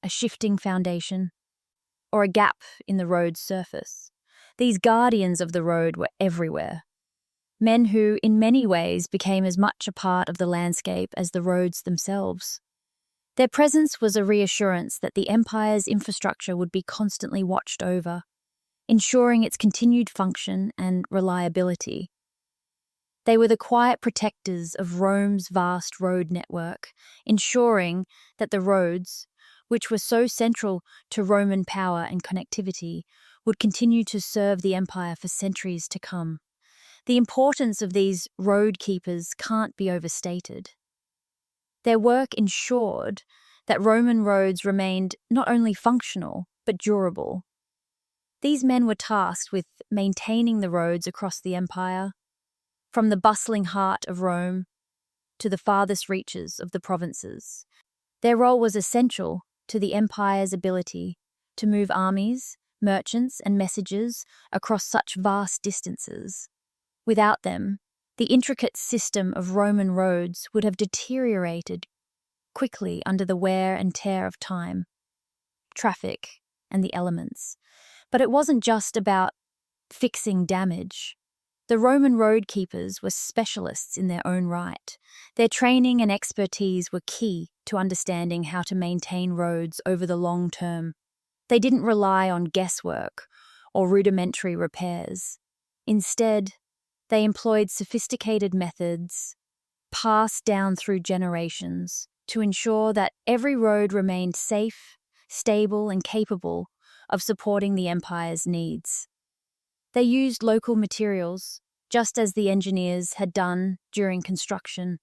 a shifting foundation, or a gap in the road's surface. These guardians of the road were everywhere. Men who, in many ways, became as much a part of the landscape as the roads themselves. Their presence was a reassurance that the empire's infrastructure would be constantly watched over, ensuring its continued function and reliability. They were the quiet protectors of Rome's vast road network, ensuring that the roads, which were so central to Roman power and connectivity, would continue to serve the empire for centuries to come. The importance of these road keepers can't be overstated. Their work ensured that Roman roads remained not only functional, but durable. These men were tasked with maintaining the roads across the empire, from the bustling heart of Rome to the farthest reaches of the provinces. Their role was essential to the empire's ability to move armies, merchants, and messages across such vast distances. Without them, the intricate system of Roman roads would have deteriorated quickly under the wear and tear of time, traffic, and the elements. But it wasn't just about fixing damage. The Roman road keepers were specialists in their own right. Their training and expertise were key to understanding how to maintain roads over the long term. They didn't rely on guesswork or rudimentary repairs. Instead, they employed sophisticated methods, passed down through generations, to ensure that every road remained safe, stable, and capable of supporting the empire's needs. They used local materials, just as the engineers had done during construction,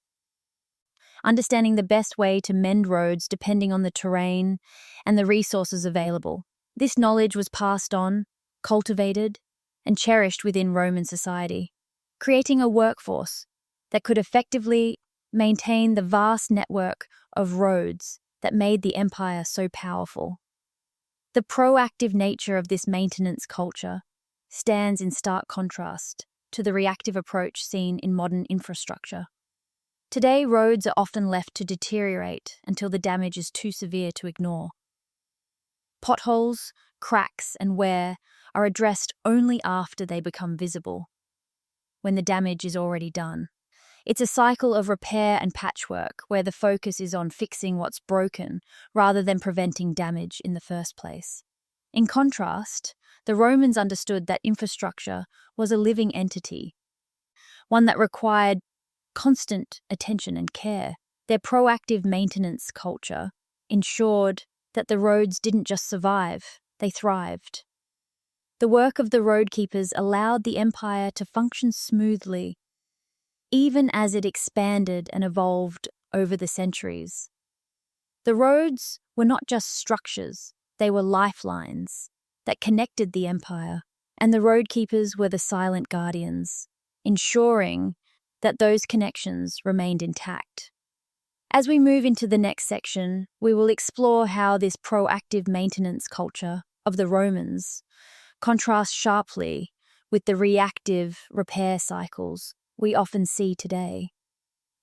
understanding the best way to mend roads depending on the terrain and the resources available. This knowledge was passed on, cultivated, and cherished within Roman society, creating a workforce that could effectively maintain the vast network of roads that made the empire so powerful. The proactive nature of this maintenance culture stands in stark contrast to the reactive approach seen in modern infrastructure. Today, roads are often left to deteriorate until the damage is too severe to ignore. Potholes, cracks, and wear are addressed only after they become visible, when the damage is already done. It's a cycle of repair and patchwork where the focus is on fixing what's broken rather than preventing damage in the first place. In contrast, the Romans understood that infrastructure was a living entity, one that required constant attention and care. Their proactive maintenance culture ensured that the roads didn't just survive, they thrived. The work of the road keepers allowed the empire to function smoothly, even as it expanded and evolved over the centuries. The roads were not just structures, they were lifelines that connected the empire, and the road keepers were the silent guardians, ensuring that those connections remained intact. As we move into the next section, we will explore how this proactive maintenance culture of the Romans contrasts sharply with the reactive repair cycles we often see today.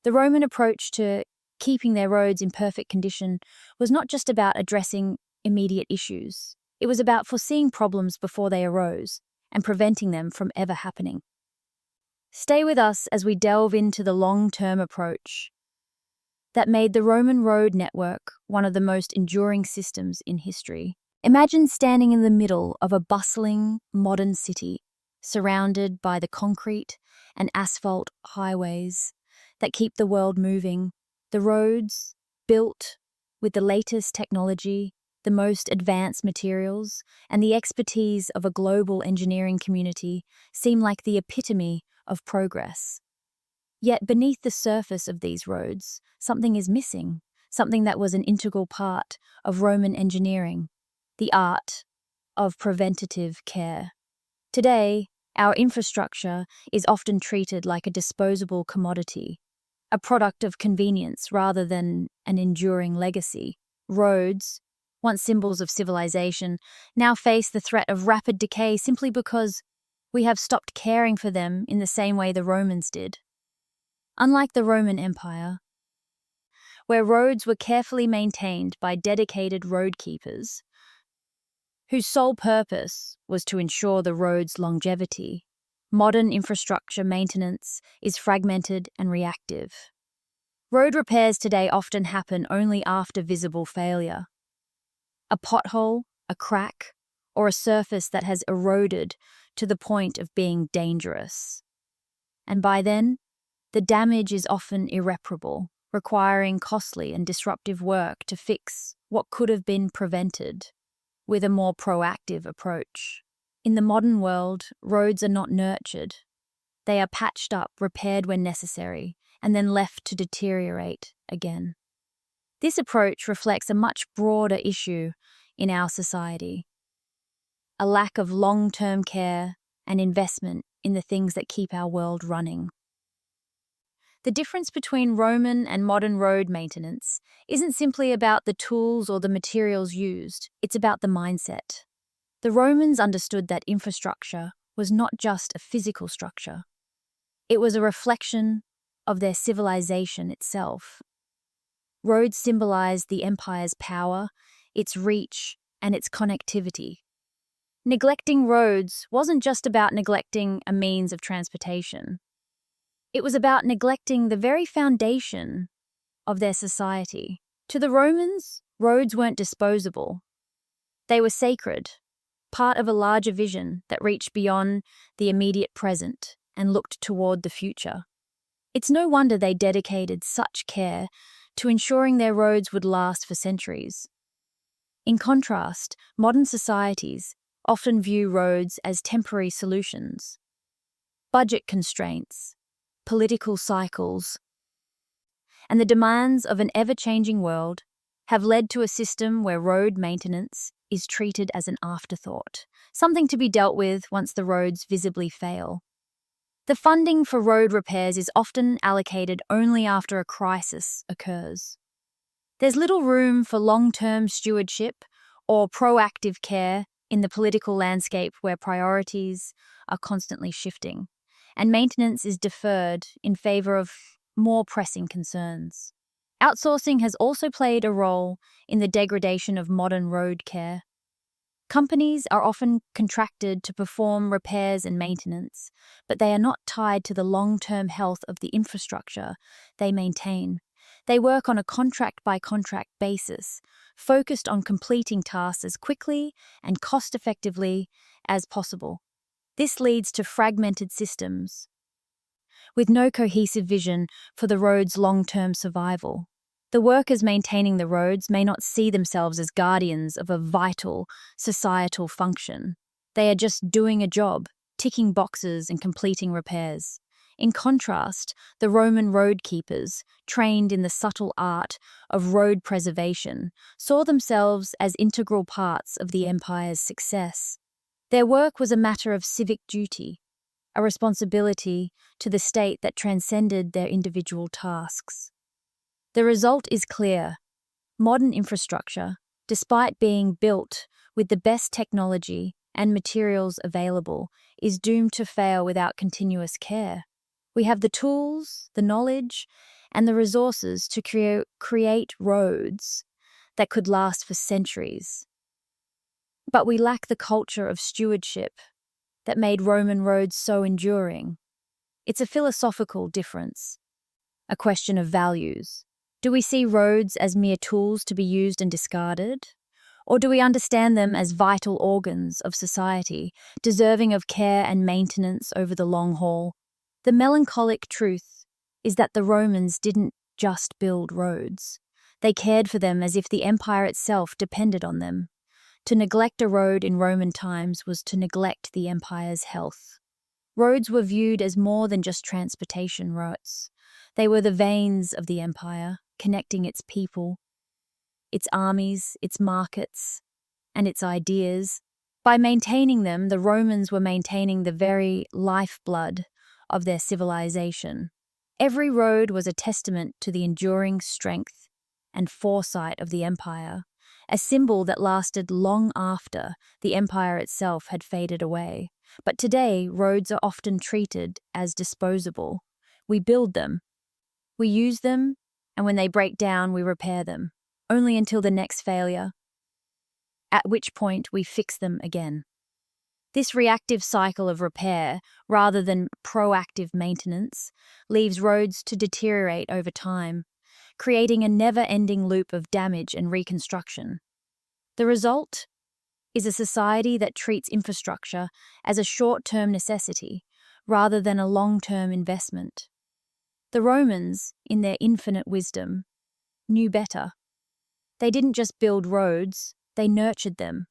The Roman approach to keeping their roads in perfect condition was not just about addressing immediate issues. It was about foreseeing problems before they arose and preventing them from ever happening. Stay with us as we delve into the long-term approach that made the Roman road network one of the most enduring systems in history. Imagine standing in the middle of a bustling, modern city, surrounded by the concrete and asphalt highways that keep the world moving. The roads, built with the latest technology, the most advanced materials, and the expertise of a global engineering community, seem like the epitome of progress. Yet beneath the surface of these roads, something is missing, something that was an integral part of Roman engineering, the art of preventative care. Today, our infrastructure is often treated like a disposable commodity, a product of convenience rather than an enduring legacy. Roads, once symbols of civilization, now face the threat of rapid decay simply because we have stopped caring for them in the same way the Romans did. Unlike the Roman Empire, where roads were carefully maintained by dedicated road keepers, whose sole purpose was to ensure the road's longevity, modern infrastructure maintenance is fragmented and reactive. Road repairs today often happen only after visible failure. A pothole, a crack, or a surface that has eroded to the point of being dangerous. And by then, the damage is often irreparable, requiring costly and disruptive work to fix what could have been prevented with a more proactive approach. In the modern world, roads are not nurtured. They are patched up, repaired when necessary, and then left to deteriorate again. This approach reflects a much broader issue in our society: a lack of long-term care and investment in the things that keep our world running. The difference between Roman and modern road maintenance isn't simply about the tools or the materials used, it's about the mindset. The Romans understood that infrastructure was not just a physical structure. It was a reflection of their civilization itself. Roads symbolized the empire's power, its reach, and its connectivity. Neglecting roads wasn't just about neglecting a means of transportation. It was about neglecting the very foundation of their society. To the Romans, roads weren't disposable. They were sacred, part of a larger vision that reached beyond the immediate present and looked toward the future. It's no wonder they dedicated such care to ensuring their roads would last for centuries. In contrast, modern societies often view roads as temporary solutions. Budget constraints, political cycles, and the demands of an ever-changing world have led to a system where road maintenance is treated as an afterthought, something to be dealt with once the roads visibly fail. The funding for road repairs is often allocated only after a crisis occurs. There's little room for long-term stewardship or proactive care in the political landscape where priorities are constantly shifting, and maintenance is deferred in favor of more pressing concerns. Outsourcing has also played a role in the degradation of modern road care. Companies are often contracted to perform repairs and maintenance, but they are not tied to the long-term health of the infrastructure they maintain. They work on a contract-by-contract basis, focused on completing tasks as quickly and cost-effectively as possible. This leads to fragmented systems, with no cohesive vision for the road's long-term survival. The workers maintaining the roads may not see themselves as guardians of a vital societal function. They are just doing a job, ticking boxes and completing repairs. In contrast, the Roman road keepers, trained in the subtle art of road preservation, saw themselves as integral parts of the empire's success. Their work was a matter of civic duty, a responsibility to the state that transcended their individual tasks. The result is clear. Modern infrastructure, despite being built with the best technology and materials available, is doomed to fail without continuous care. We have the tools, the knowledge, and the resources to create roads that could last for centuries. But we lack the culture of stewardship that made Roman roads so enduring. It's a philosophical difference, a question of values. Do we see roads as mere tools to be used and discarded? Or do we understand them as vital organs of society, deserving of care and maintenance over the long haul? The melancholic truth is that the Romans didn't just build roads. They cared for them as if the empire itself depended on them. To neglect a road in Roman times was to neglect the empire's health. Roads were viewed as more than just transportation routes. They were the veins of the empire, connecting its people, its armies, its markets, and its ideas. By maintaining them, the Romans were maintaining the very lifeblood of their civilization. Every road was a testament to the enduring strength and foresight of the empire, a symbol that lasted long after the empire itself had faded away. But today, roads are often treated as disposable. We build them, we use them, and when they break down, we repair them, only until the next failure, at which point we fix them again. This reactive cycle of repair, rather than proactive maintenance, leaves roads to deteriorate over time, creating a never-ending loop of damage and reconstruction. The result is a society that treats infrastructure as a short-term necessity rather than a long-term investment. The Romans, in their infinite wisdom, knew better. They didn't just build roads, they nurtured them,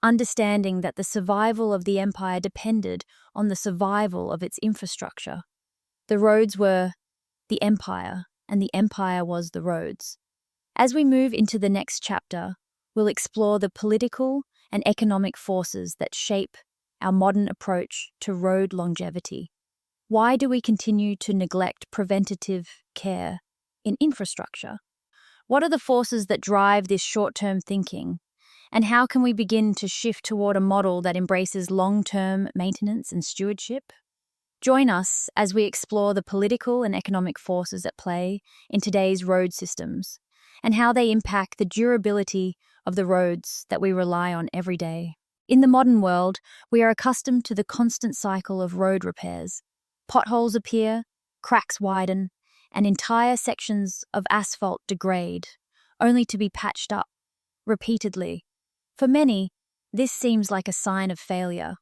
understanding that the survival of the empire depended on the survival of its infrastructure. The roads were the empire, and the empire was the roads. As we move into the next chapter, we'll explore the political and economic forces that shape our modern approach to road longevity. Why do we continue to neglect preventative care in infrastructure? What are the forces that drive this short-term thinking? And how can we begin to shift toward a model that embraces long-term maintenance and stewardship? Join us as we explore the political and economic forces at play in today's road systems and how they impact the durability of the roads that we rely on every day. In the modern world, we are accustomed to the constant cycle of road repairs. Potholes appear, cracks widen, and entire sections of asphalt degrade, only to be patched up repeatedly. For many, this seems like a sign of failure.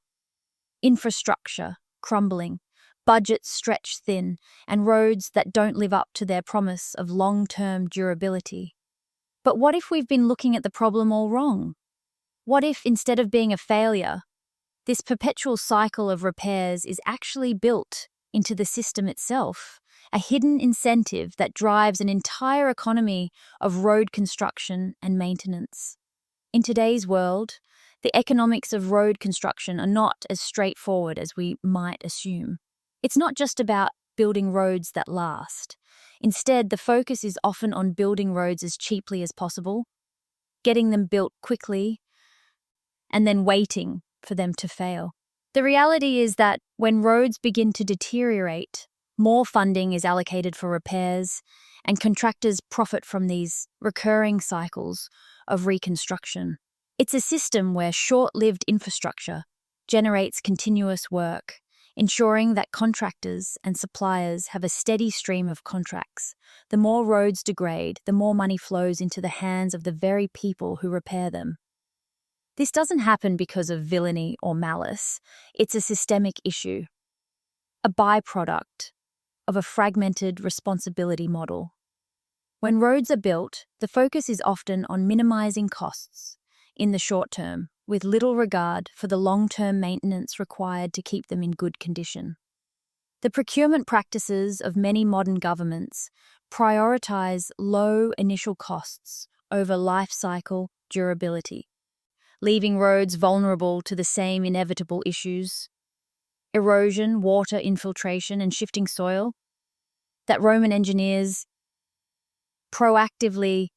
Infrastructure crumbling, budgets stretched thin, and roads that don't live up to their promise of long-term durability. But what if we've been looking at the problem all wrong? What if, instead of being a failure, this perpetual cycle of repairs is actually built into the system itself, a hidden incentive that drives an entire economy of road construction and maintenance? In today's world, the economics of road construction are not as straightforward as we might assume. It's not just about building roads that last. Instead, the focus is often on building roads as cheaply as possible, getting them built quickly, and then waiting for them to fail. The reality is that when roads begin to deteriorate, more funding is allocated for repairs, and contractors profit from these recurring cycles of reconstruction. It's a system where short-lived infrastructure generates continuous work, ensuring that contractors and suppliers have a steady stream of contracts. The more roads degrade, the more money flows into the hands of the very people who repair them. This doesn't happen because of villainy or malice. It's a systemic issue, a byproduct of a fragmented responsibility model. When roads are built, the focus is often on minimizing costs in the short term, with little regard for the long-term maintenance required to keep them in good condition. The procurement practices of many modern governments prioritize low initial costs over life cycle durability, leaving roads vulnerable to the same inevitable issues: erosion, water infiltration, and shifting soil that Roman engineers proactively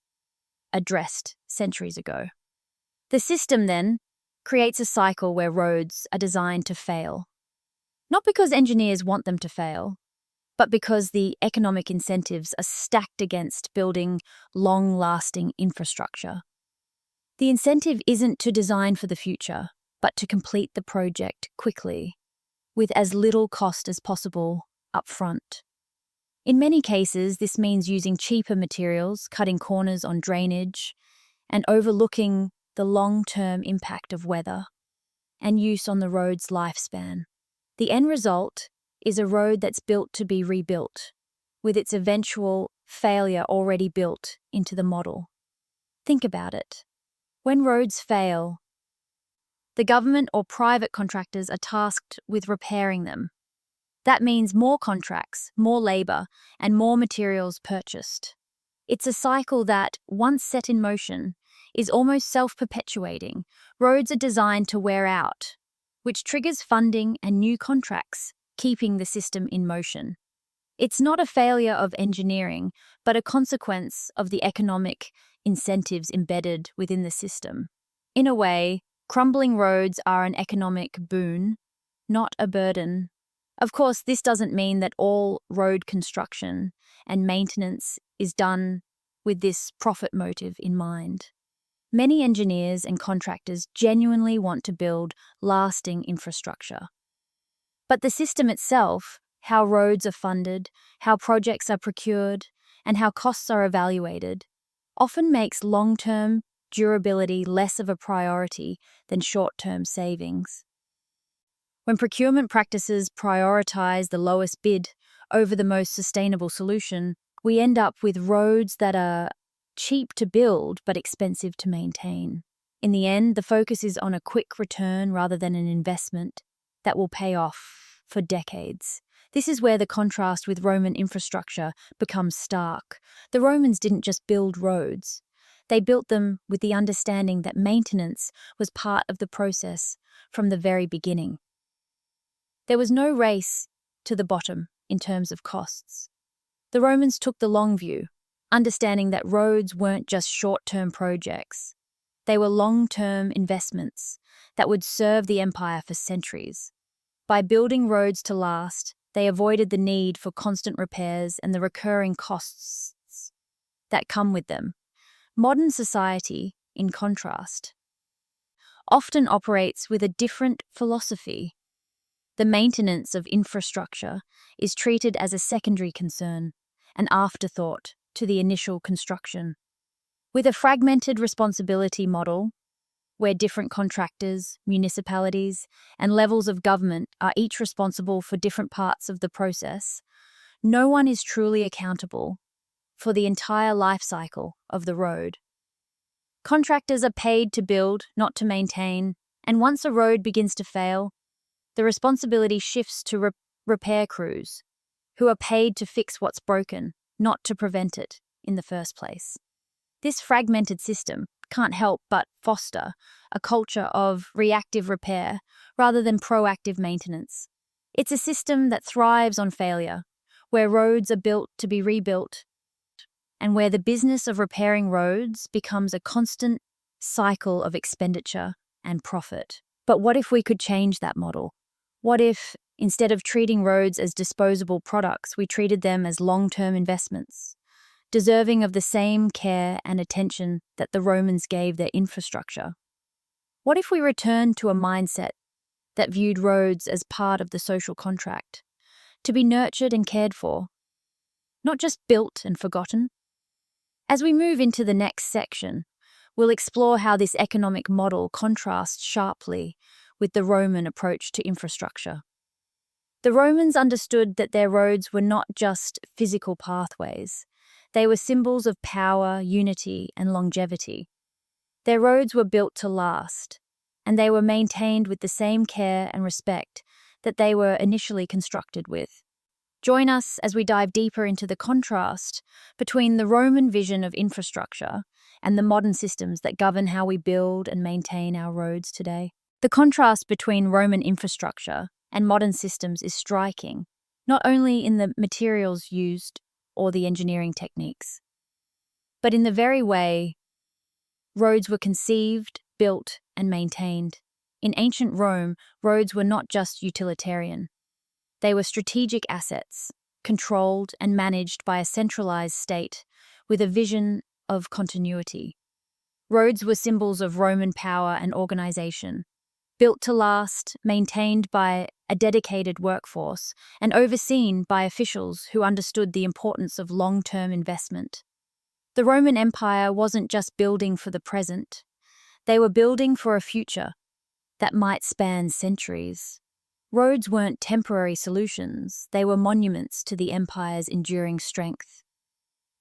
addressed centuries ago. The system, then, creates a cycle where roads are designed to fail, not because engineers want them to fail, but because the economic incentives are stacked against building long-lasting infrastructure. The incentive isn't to design for the future, but to complete the project quickly, with as little cost as possible up front. In many cases, this means using cheaper materials, cutting corners on drainage, and overlooking the long-term impact of weather and use on the road's lifespan. The end result is a road that's built to be rebuilt, with its eventual failure already built into the model. Think about it. When roads fail, the government or private contractors are tasked with repairing them. That means more contracts, more labor, and more materials purchased. It's a cycle that, once set in motion, is almost self-perpetuating. Roads are designed to wear out, which triggers funding and new contracts, keeping the system in motion. It's not a failure of engineering, but a consequence of the economic incentives embedded within the system. In a way, crumbling roads are an economic boon, not a burden. Of course, this doesn't mean that all road construction and maintenance is done with this profit motive in mind. Many engineers and contractors genuinely want to build lasting infrastructure. But the system itself, how roads are funded, how projects are procured, and how costs are evaluated, often makes long-term durability less of a priority than short-term savings. When procurement practices prioritize the lowest bid over the most sustainable solution, we end up with roads that are cheap to build but expensive to maintain. In the end, the focus is on a quick return rather than an investment that will pay off for decades. This is where the contrast with Roman infrastructure becomes stark. The Romans didn't just build roads. They built them with the understanding that maintenance was part of the process from the very beginning. There was no race to the bottom in terms of costs. The Romans took the long view, understanding that roads weren't just short-term projects. They were long-term investments that would serve the empire for centuries. By building roads to last, they avoided the need for constant repairs and the recurring costs that come with them. Modern society, in contrast, often operates with a different philosophy. The maintenance of infrastructure is treated as a secondary concern, an afterthought to the initial construction. With a fragmented responsibility model, where different contractors, municipalities, and levels of government are each responsible for different parts of the process, no one is truly accountable for the entire life cycle of the road. Contractors are paid to build, not to maintain, and once a road begins to fail, the responsibility shifts to repair crews, who are paid to fix what's broken, not to prevent it in the first place. This fragmented system can't help but foster a culture of reactive repair rather than proactive maintenance. It's a system that thrives on failure, where roads are built to be rebuilt, and where the business of repairing roads becomes a constant cycle of expenditure and profit. But what if we could change that model? What if, instead of treating roads as disposable products, we treated them as long-term investments, deserving of the same care and attention that the Romans gave their infrastructure? What if we returned to a mindset that viewed roads as part of the social contract, to be nurtured and cared for, not just built and forgotten? As we move into the next section, we'll explore how this economic model contrasts sharply with the Roman approach to infrastructure. The Romans understood that their roads were not just physical pathways. They were symbols of power, unity, and longevity. Their roads were built to last, and they were maintained with the same care and respect that they were initially constructed with. Join us as we dive deeper into the contrast between the Roman vision of infrastructure and the modern systems that govern how we build and maintain our roads today. The contrast between Roman infrastructure and modern systems is striking, not only in the materials used or the engineering techniques, but in the very way roads were conceived, built, and maintained. In ancient Rome, roads were not just utilitarian. They were strategic assets, controlled and managed by a centralized state with a vision of continuity. Roads were symbols of Roman power and organization, built to last, maintained by a dedicated workforce, and overseen by officials who understood the importance of long-term investment. The Roman Empire wasn't just building for the present. They were building for a future that might span centuries. Roads weren't temporary solutions, they were monuments to the empire's enduring strength.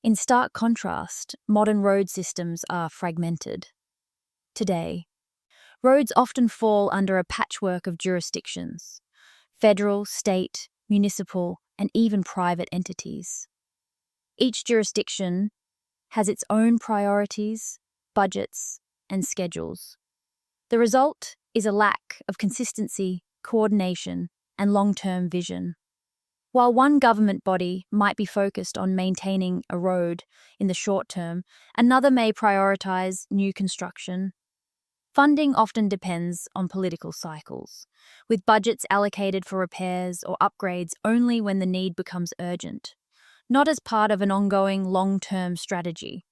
In stark contrast, modern road systems are fragmented. Today, roads often fall under a patchwork of jurisdictions: federal, state, municipal, and even private entities. Each jurisdiction has its own priorities, budgets, and schedules. The result is a lack of consistency, coordination, and long-term vision. While one government body might be focused on maintaining a road in the short term, another may prioritize new construction. Funding often depends on political cycles, with budgets allocated for repairs or upgrades only when the need becomes urgent, not as part of an ongoing long-term strategy.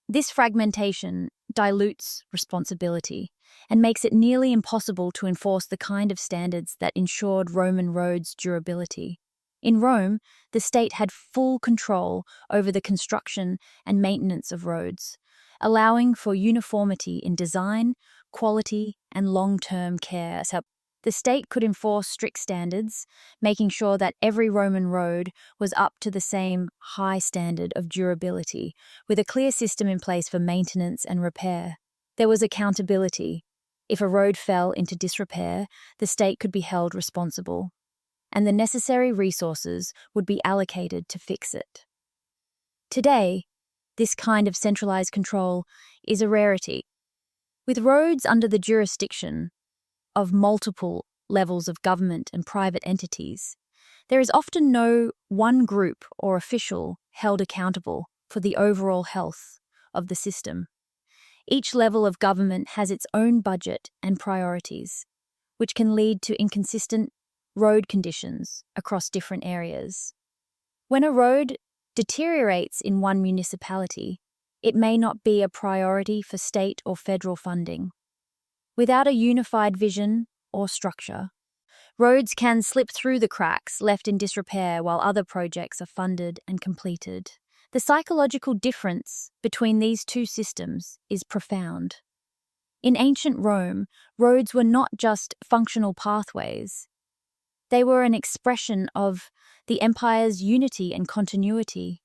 This fragmentation dilutes responsibility and makes it nearly impossible to enforce the kind of standards that ensured Roman roads' durability. In Rome, the state had full control over the construction and maintenance of roads, allowing for uniformity in design, quality, and long-term care. So the state could enforce strict standards, making sure that every Roman road was up to the same high standard of durability, with a clear system in place for maintenance and repair. There was accountability. If a road fell into disrepair, the state could be held responsible, and the necessary resources would be allocated to fix it. Today, this kind of centralized control is a rarity. With roads under the jurisdiction of multiple levels of government and private entities, there is often no one group or official held accountable for the overall health of the system. Each level of government has its own budget and priorities, which can lead to inconsistent road conditions across different areas. When a road deteriorates in one municipality, it may not be a priority for state or federal funding. Without a unified vision or structure, roads can slip through the cracks, left in disrepair while other projects are funded and completed. The psychological difference between these two systems is profound. In ancient Rome, roads were not just functional pathways. They were an expression of the empire's unity and continuity.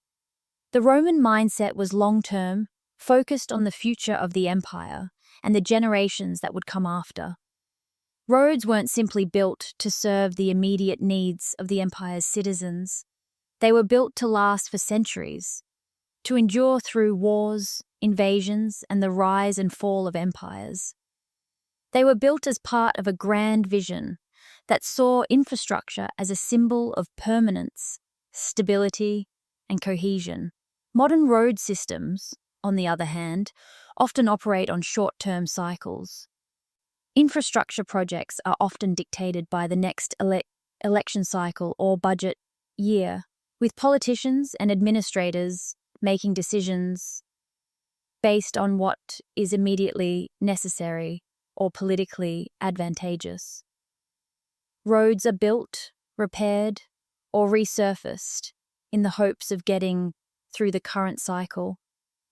The Roman mindset was long-term, focused on the future of the empire and the generations that would come after. Roads weren't simply built to serve the immediate needs of the empire's citizens. They were built to last for centuries, to endure through wars, invasions, and the rise and fall of empires. They were built as part of a grand vision that saw infrastructure as a symbol of permanence, stability, and cohesion. Modern road systems, on the other hand, often operate on short-term cycles. Infrastructure projects are often dictated by the next election cycle or budget year, with politicians and administrators making decisions based on what is immediately necessary or politically advantageous. Roads are built, repaired, or resurfaced in the hopes of getting through the current cycle,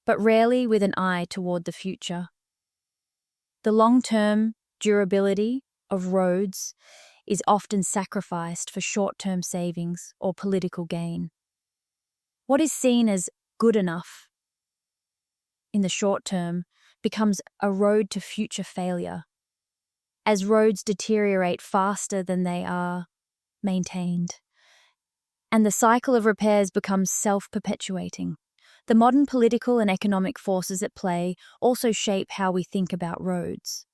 but rarely with an eye toward the future. The long-term durability of roads is often sacrificed for short-term savings or political gain. What is seen as good enough in the short term becomes a road to future failure, as roads deteriorate faster than they are maintained, and the cycle of repairs becomes self-perpetuating. The modern political and economic forces at play also shape how we think about roads.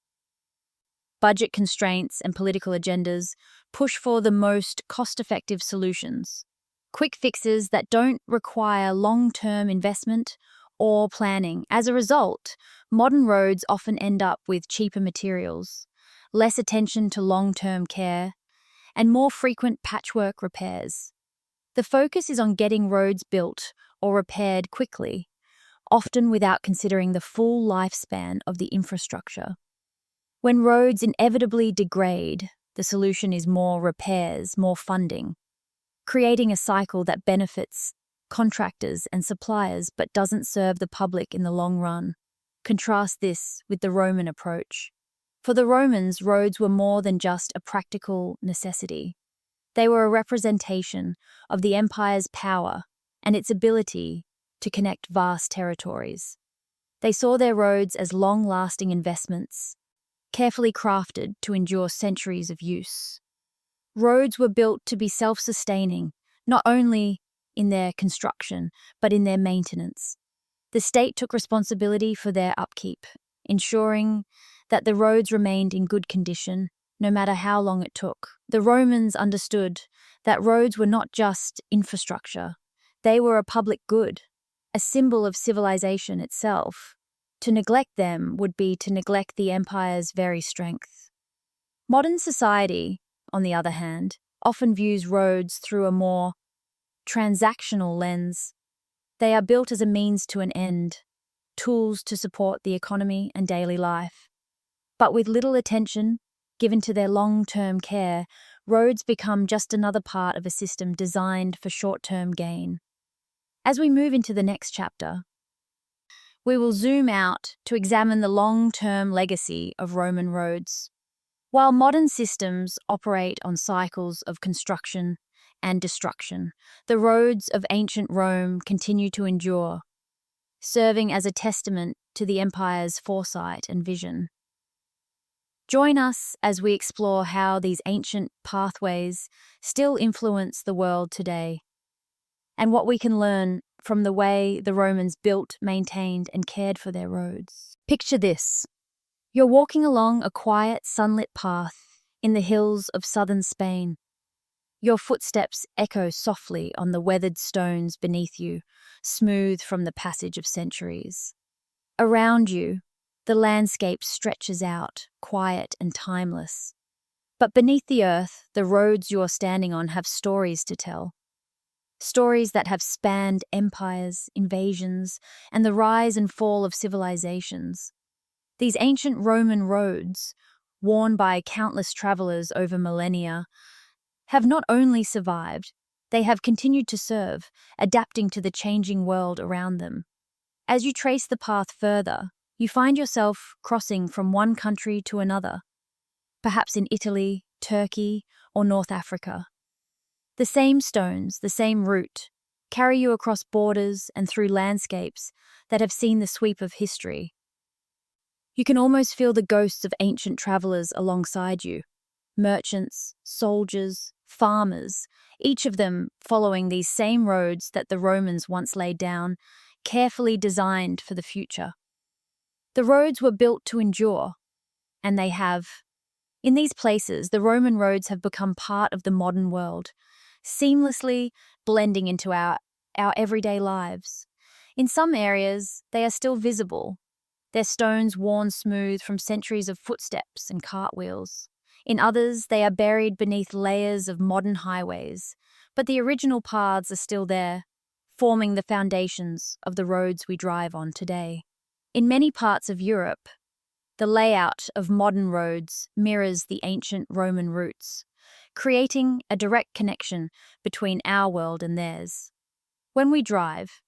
Budget constraints and political agendas push for the most cost-effective solutions, quick fixes that don't require long-term investment or planning. As a result, modern roads often end up with cheaper materials, less attention to long-term care, and more frequent patchwork repairs. The focus is on getting roads built or repaired quickly, often without considering the full lifespan of the infrastructure. When roads inevitably degrade, the solution is more repairs, more funding, creating a cycle that benefits contractors and suppliers but doesn't serve the public in the long run. Contrast this with the Roman approach. For the Romans, roads were more than just a practical necessity. They were a representation of the empire's power and its ability to connect vast territories. They saw their roads as long-lasting investments, carefully crafted to endure centuries of use. Roads were built to be self-sustaining, not only in their construction, but in their maintenance. The state took responsibility for their upkeep, ensuring that the roads remained in good condition, no matter how long it took. The Romans understood that roads were not just infrastructure, they were a public good, a symbol of civilization itself. To neglect them would be to neglect the empire's very strength. Modern society, on the other hand, often views roads through a more transactional lens. They are built as a means to an end, tools to support the economy and daily life. But with little attention given to their long-term care, roads become just another part of a system designed for short-term gain. As we move into the next chapter, we will zoom out to examine the long-term legacy of Roman roads. While modern systems operate on cycles of construction and destruction, the roads of ancient Rome continue to endure, serving as a testament to the empire's foresight and vision. Join us as we explore how these ancient pathways still influence the world today, and what we can learn from the way the Romans built, maintained, and cared for their roads. Picture this. You're walking along a quiet, sunlit path in the hills of southern Spain. Your footsteps echo softly on the weathered stones beneath you, smooth from the passage of centuries. Around you, the landscape stretches out, quiet and timeless. But beneath the earth, the roads you're standing on have stories to tell. Stories that have spanned empires, invasions, and the rise and fall of civilizations. These ancient Roman roads, worn by countless travelers over millennia, have not only survived, they have continued to serve, adapting to the changing world around them. As you trace the path further, you find yourself crossing from one country to another, perhaps in Italy, Turkey, or North Africa. The same stones, the same route, carry you across borders and through landscapes that have seen the sweep of history. You can almost feel the ghosts of ancient travelers alongside you, merchants, soldiers, farmers, each of them following these same roads that the Romans once laid down, carefully designed for the future. The roads were built to endure, and they have. In these places, the Roman roads have become part of the modern world, seamlessly blending into our everyday lives. In some areas, they are still visible, their stones worn smooth from centuries of footsteps and cartwheels. In others, they are buried beneath layers of modern highways, but the original paths are still there, forming the foundations of the roads we drive on today. In many parts of Europe, the layout of modern roads mirrors the ancient Roman routes, creating a direct connection between our world and theirs. When we drive,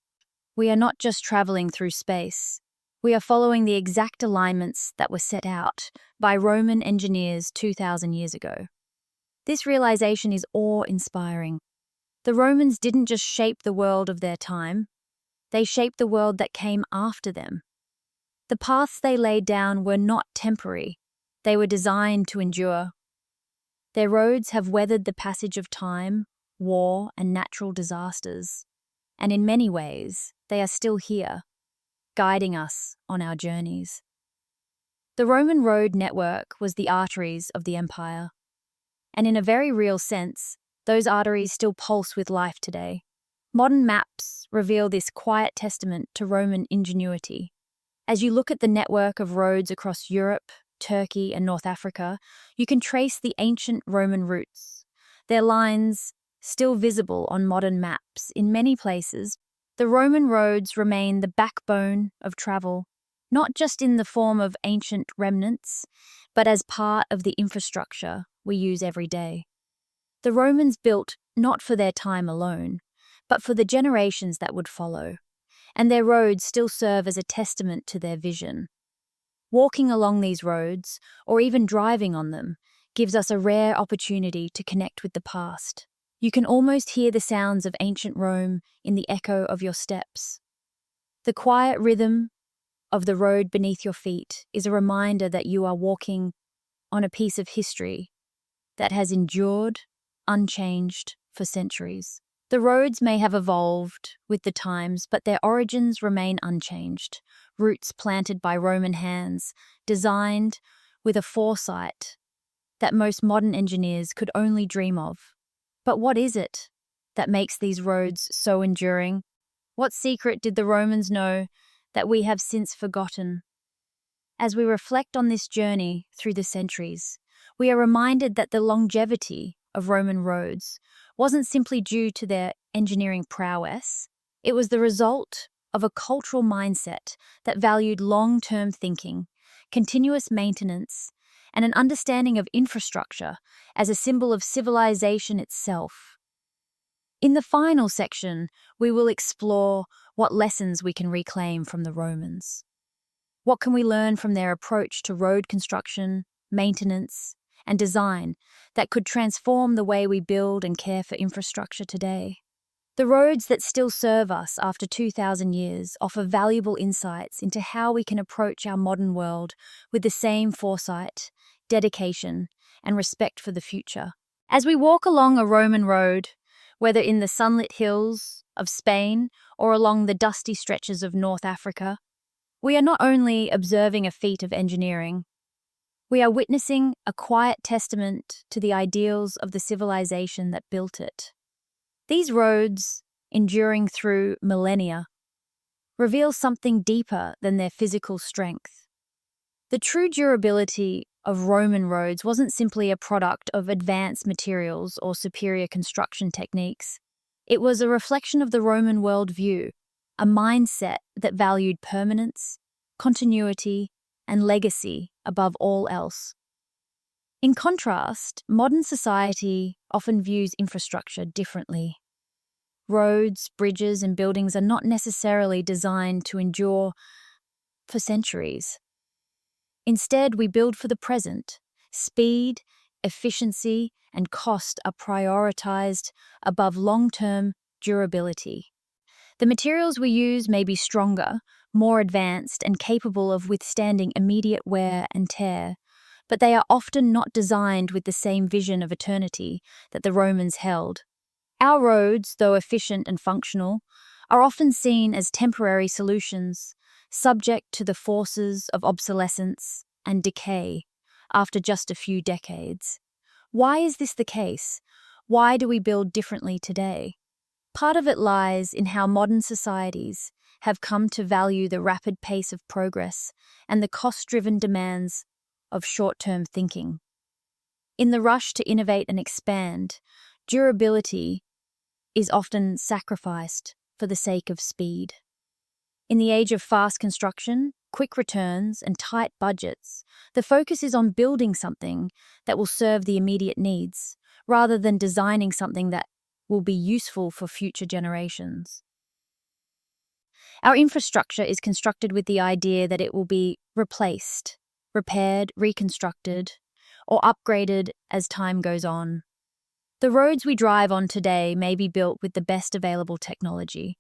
we are not just traveling through space. We are following the exact alignments that were set out by Roman engineers 2,000 years ago. This realization is awe-inspiring. The Romans didn't just shape the world of their time, they shaped the world that came after them. The paths they laid down were not temporary, they were designed to endure. Their roads have weathered the passage of time, war, and natural disasters, and in many ways, they are still here, guiding us on our journeys. The Roman road network was the arteries of the empire, and in a very real sense, those arteries still pulse with life today. Modern maps reveal this quiet testament to Roman ingenuity. As you look at the network of roads across Europe, Turkey, and North Africa, you can trace the ancient Roman routes, their lines still visible on modern maps. In many places, the Roman roads remain the backbone of travel, not just in the form of ancient remnants, but as part of the infrastructure we use every day. The Romans built not for their time alone, but for the generations that would follow, and their roads still serve as a testament to their vision. Walking along these roads, or even driving on them, gives us a rare opportunity to connect with the past. You can almost hear the sounds of ancient Rome in the echo of your steps. The quiet rhythm of the road beneath your feet is a reminder that you are walking on a piece of history that has endured, unchanged for centuries. The roads may have evolved with the times, but their origins remain unchanged. Roots planted by Roman hands, designed with a foresight that most modern engineers could only dream of. But what is it that makes these roads so enduring? What secret did the Romans know that we have since forgotten? As we reflect on this journey through the centuries, we are reminded that the longevity of Roman roads wasn't simply due to their engineering prowess. It was the result of a cultural mindset that valued long-term thinking, continuous maintenance, and an understanding of infrastructure as a symbol of civilization itself. In the final section, we will explore what lessons we can reclaim from the Romans. What can we learn from their approach to road construction, maintenance, and design that could transform the way we build and care for infrastructure today? The roads that still serve us after 2,000 years offer valuable insights into how we can approach our modern world with the same foresight, dedication, and respect for the future. As we walk along a Roman road, whether in the sunlit hills of Spain or along the dusty stretches of North Africa, we are not only observing a feat of engineering, we are witnessing a quiet testament to the ideals of the civilization that built it. These roads, enduring through millennia, reveal something deeper than their physical strength. The true durability of Roman roads wasn't simply a product of advanced materials or superior construction techniques. It was a reflection of the Roman worldview, a mindset that valued permanence, continuity, and legacy above all else. In contrast, modern society often views infrastructure differently. Roads, bridges, and buildings are not necessarily designed to endure for centuries. Instead, we build for the present. Speed, efficiency, and cost are prioritized above long-term durability. The materials we use may be stronger, more advanced, and capable of withstanding immediate wear and tear, but they are often not designed with the same vision of eternity that the Romans held. Our roads, though efficient and functional, are often seen as temporary solutions, subject to the forces of obsolescence and decay after just a few decades. Why is this the case? Why do we build differently today? Part of it lies in how modern societies have come to value the rapid pace of progress and the cost-driven demands of short-term thinking. In the rush to innovate and expand, durability is often sacrificed for the sake of speed. In the age of fast construction, quick returns, and tight budgets, the focus is on building something that will serve the immediate needs, rather than designing something that will be useful for future generations. Our infrastructure is constructed with the idea that it will be replaced, repaired, reconstructed, or upgraded as time goes on. The roads we drive on today may be built with the best available technology,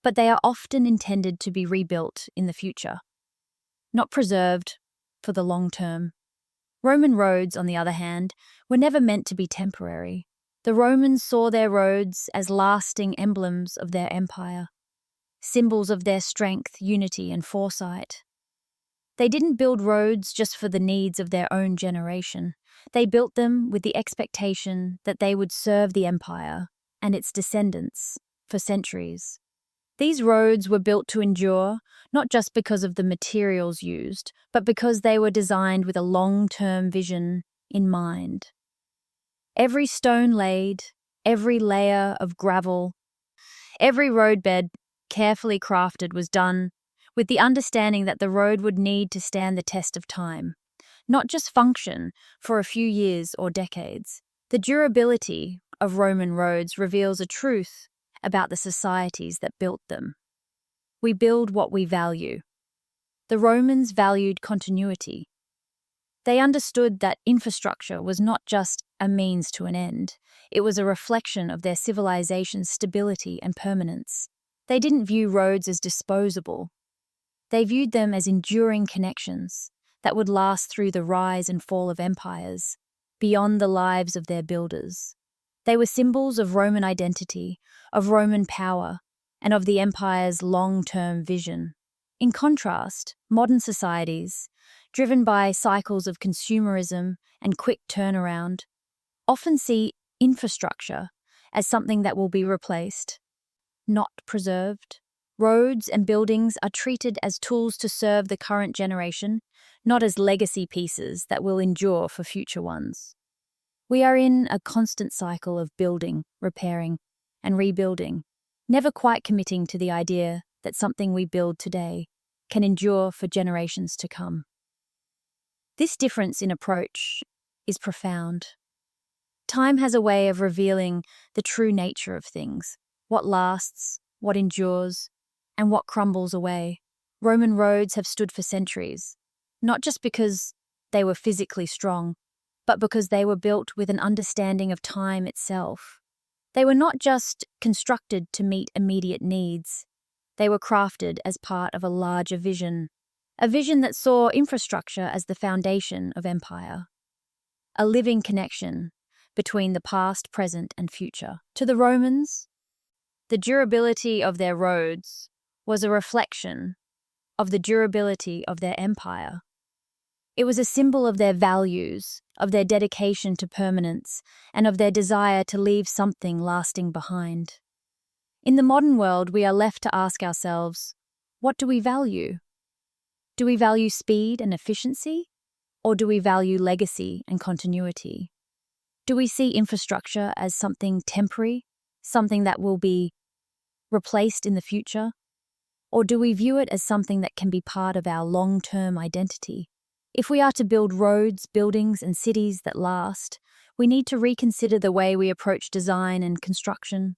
but they are often intended to be rebuilt in the future, not preserved for the long term. Roman roads, on the other hand, were never meant to be temporary. The Romans saw their roads as lasting emblems of their empire, symbols of their strength, unity, and foresight. They didn't build roads just for the needs of their own generation. They built them with the expectation that they would serve the empire and its descendants for centuries. These roads were built to endure, not just because of the materials used, but because they were designed with a long-term vision in mind. Every stone laid, every layer of gravel, every roadbed carefully crafted was done with the understanding that the road would need to stand the test of time, not just function for a few years or decades. The durability of Roman roads reveals a truth about the societies that built them. We build what we value. The Romans valued continuity. They understood that infrastructure was not just a means to an end, it was a reflection of their civilization's stability and permanence. They didn't view roads as disposable. They viewed them as enduring connections that would last through the rise and fall of empires, beyond the lives of their builders. They were symbols of Roman identity, of Roman power, and of the empire's long-term vision. In contrast, modern societies, driven by cycles of consumerism and quick turnaround, often see infrastructure as something that will be replaced, not preserved. Roads and buildings are treated as tools to serve the current generation, not as legacy pieces that will endure for future ones. We are in a constant cycle of building, repairing, and rebuilding, never quite committing to the idea that something we build today can endure for generations to come. This difference in approach is profound. Time has a way of revealing the true nature of things, what lasts, what endures, and what crumbles away. Roman roads have stood for centuries, not just because they were physically strong, but because they were built with an understanding of time itself. They were not just constructed to meet immediate needs. They were crafted as part of a larger vision, a vision that saw infrastructure as the foundation of empire, a living connection between the past, present, and future. To the Romans, the durability of their roads was a reflection of the durability of their empire. It was a symbol of their values, of their dedication to permanence, and of their desire to leave something lasting behind. In the modern world, we are left to ask ourselves, what do we value? Do we value speed and efficiency, or do we value legacy and continuity? Do we see infrastructure as something temporary, something that will be replaced in the future? Or do we view it as something that can be part of our long-term identity? If we are to build roads, buildings, and cities that last, we need to reconsider the way we approach design and construction.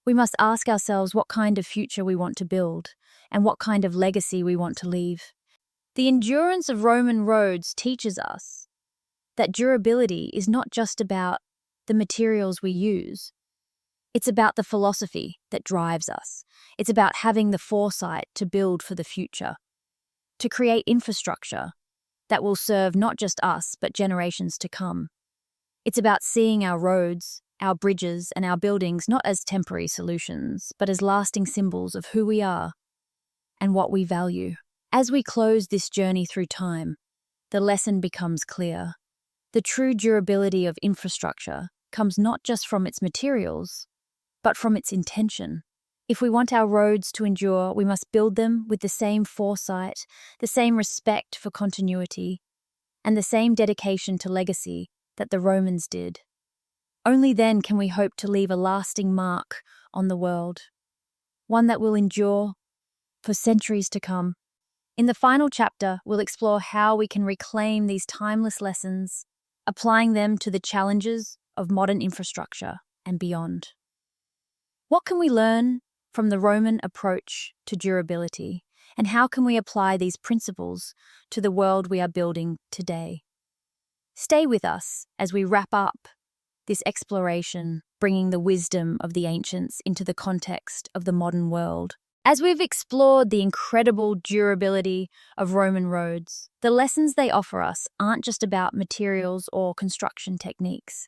We must ask ourselves what kind of future we want to build and what kind of legacy we want to leave. The endurance of Roman roads teaches us that durability is not just about the materials we use. It's about the philosophy that drives us. It's about having the foresight to build for the future, to create infrastructure that will serve not just us, but generations to come. It's about seeing our roads, our bridges, and our buildings not as temporary solutions, but as lasting symbols of who we are and what we value. As we close this journey through time, the lesson becomes clear. The true durability of infrastructure comes not just from its materials, but from its intention. If we want our roads to endure, we must build them with the same foresight, the same respect for continuity, and the same dedication to legacy that the Romans did. Only then can we hope to leave a lasting mark on the world, one that will endure for centuries to come. In the final chapter, we'll explore how we can reclaim these timeless lessons, applying them to the challenges of modern infrastructure and beyond. What can we learn from the Roman approach to durability, and how can we apply these principles to the world we are building today? Stay with us as we wrap up this exploration, bringing the wisdom of the ancients into the context of the modern world. As we've explored the incredible durability of Roman roads, the lessons they offer us aren't just about materials or construction techniques.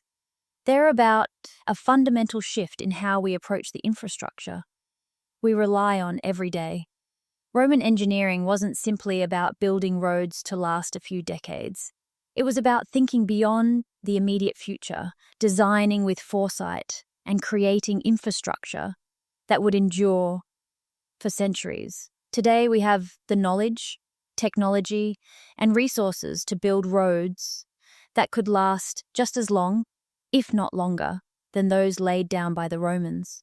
They're about a fundamental shift in how we approach the infrastructure we rely on every day. Roman engineering wasn't simply about building roads to last a few decades. It was about thinking beyond the immediate future, designing with foresight, and creating infrastructure that would endure for centuries. Today we have the knowledge, technology, and resources to build roads that could last just as long, if not longer, than those laid down by the Romans.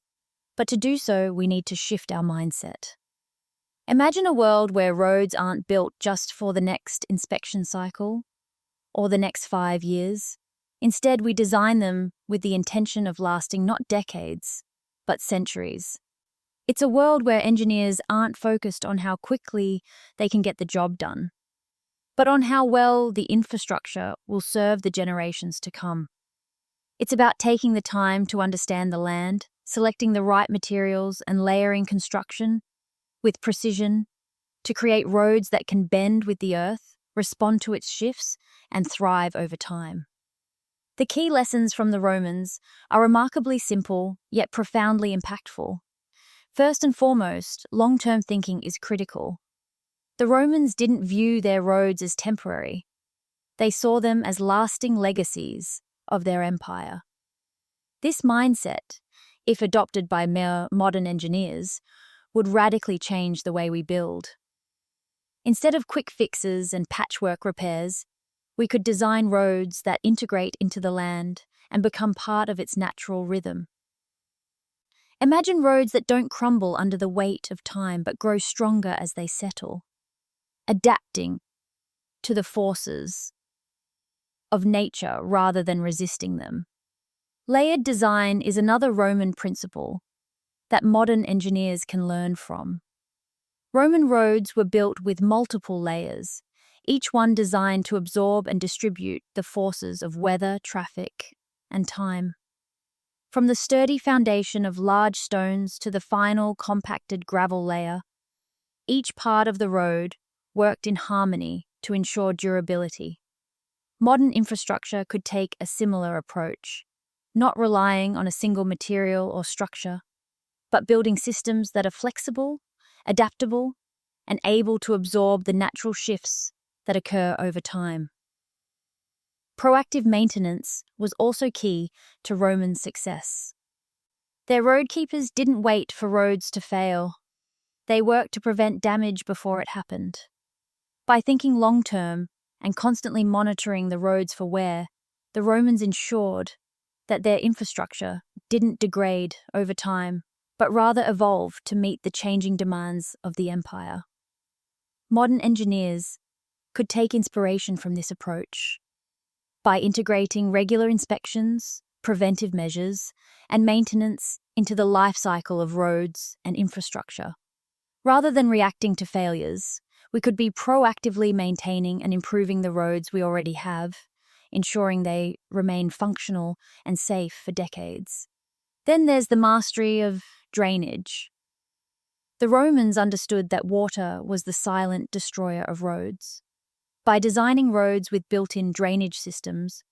But to do so, we need to shift our mindset. Imagine a world where roads aren't built just for the next inspection cycle or the next 5 years. Instead, we design them with the intention of lasting not decades, but centuries. It's a world where engineers aren't focused on how quickly they can get the job done, but on how well the infrastructure will serve the generations to come. It's about taking the time to understand the land, selecting the right materials, and layering construction with precision to create roads that can bend with the earth, respond to its shifts, and thrive over time. The key lessons from the Romans are remarkably simple, yet profoundly impactful. First and foremost, long-term thinking is critical. The Romans didn't view their roads as temporary. They saw them as lasting legacies of their empire. This mindset, if adopted by mere modern engineers, would radically change the way we build. Instead of quick fixes and patchwork repairs, we could design roads that integrate into the land and become part of its natural rhythm. Imagine roads that don't crumble under the weight of time but grow stronger as they settle, adapting to the forces of nature rather than resisting them. Layered design is another Roman principle that modern engineers can learn from. Roman roads were built with multiple layers, each one designed to absorb and distribute the forces of weather, traffic, and time. From the sturdy foundation of large stones to the final compacted gravel layer, each part of the road worked in harmony to ensure durability. Modern infrastructure could take a similar approach, not relying on a single material or structure, but building systems that are flexible, adaptable, and able to absorb the natural shifts that occur over time. Proactive maintenance was also key to Roman success. Their roadkeepers didn't wait for roads to fail. They worked to prevent damage before it happened. By thinking long-term and constantly monitoring the roads for wear, the Romans ensured that their infrastructure didn't degrade over time, but rather evolved to meet the changing demands of the empire. Modern engineers could take inspiration from this approach. By integrating regular inspections, preventive measures, and maintenance into the life cycle of roads and infrastructure. Rather than reacting to failures, we could be proactively maintaining and improving the roads we already have, ensuring they remain functional and safe for decades. Then there's the mastery of drainage. The Romans understood that water was the silent destroyer of roads. By designing roads with built-in drainage systems,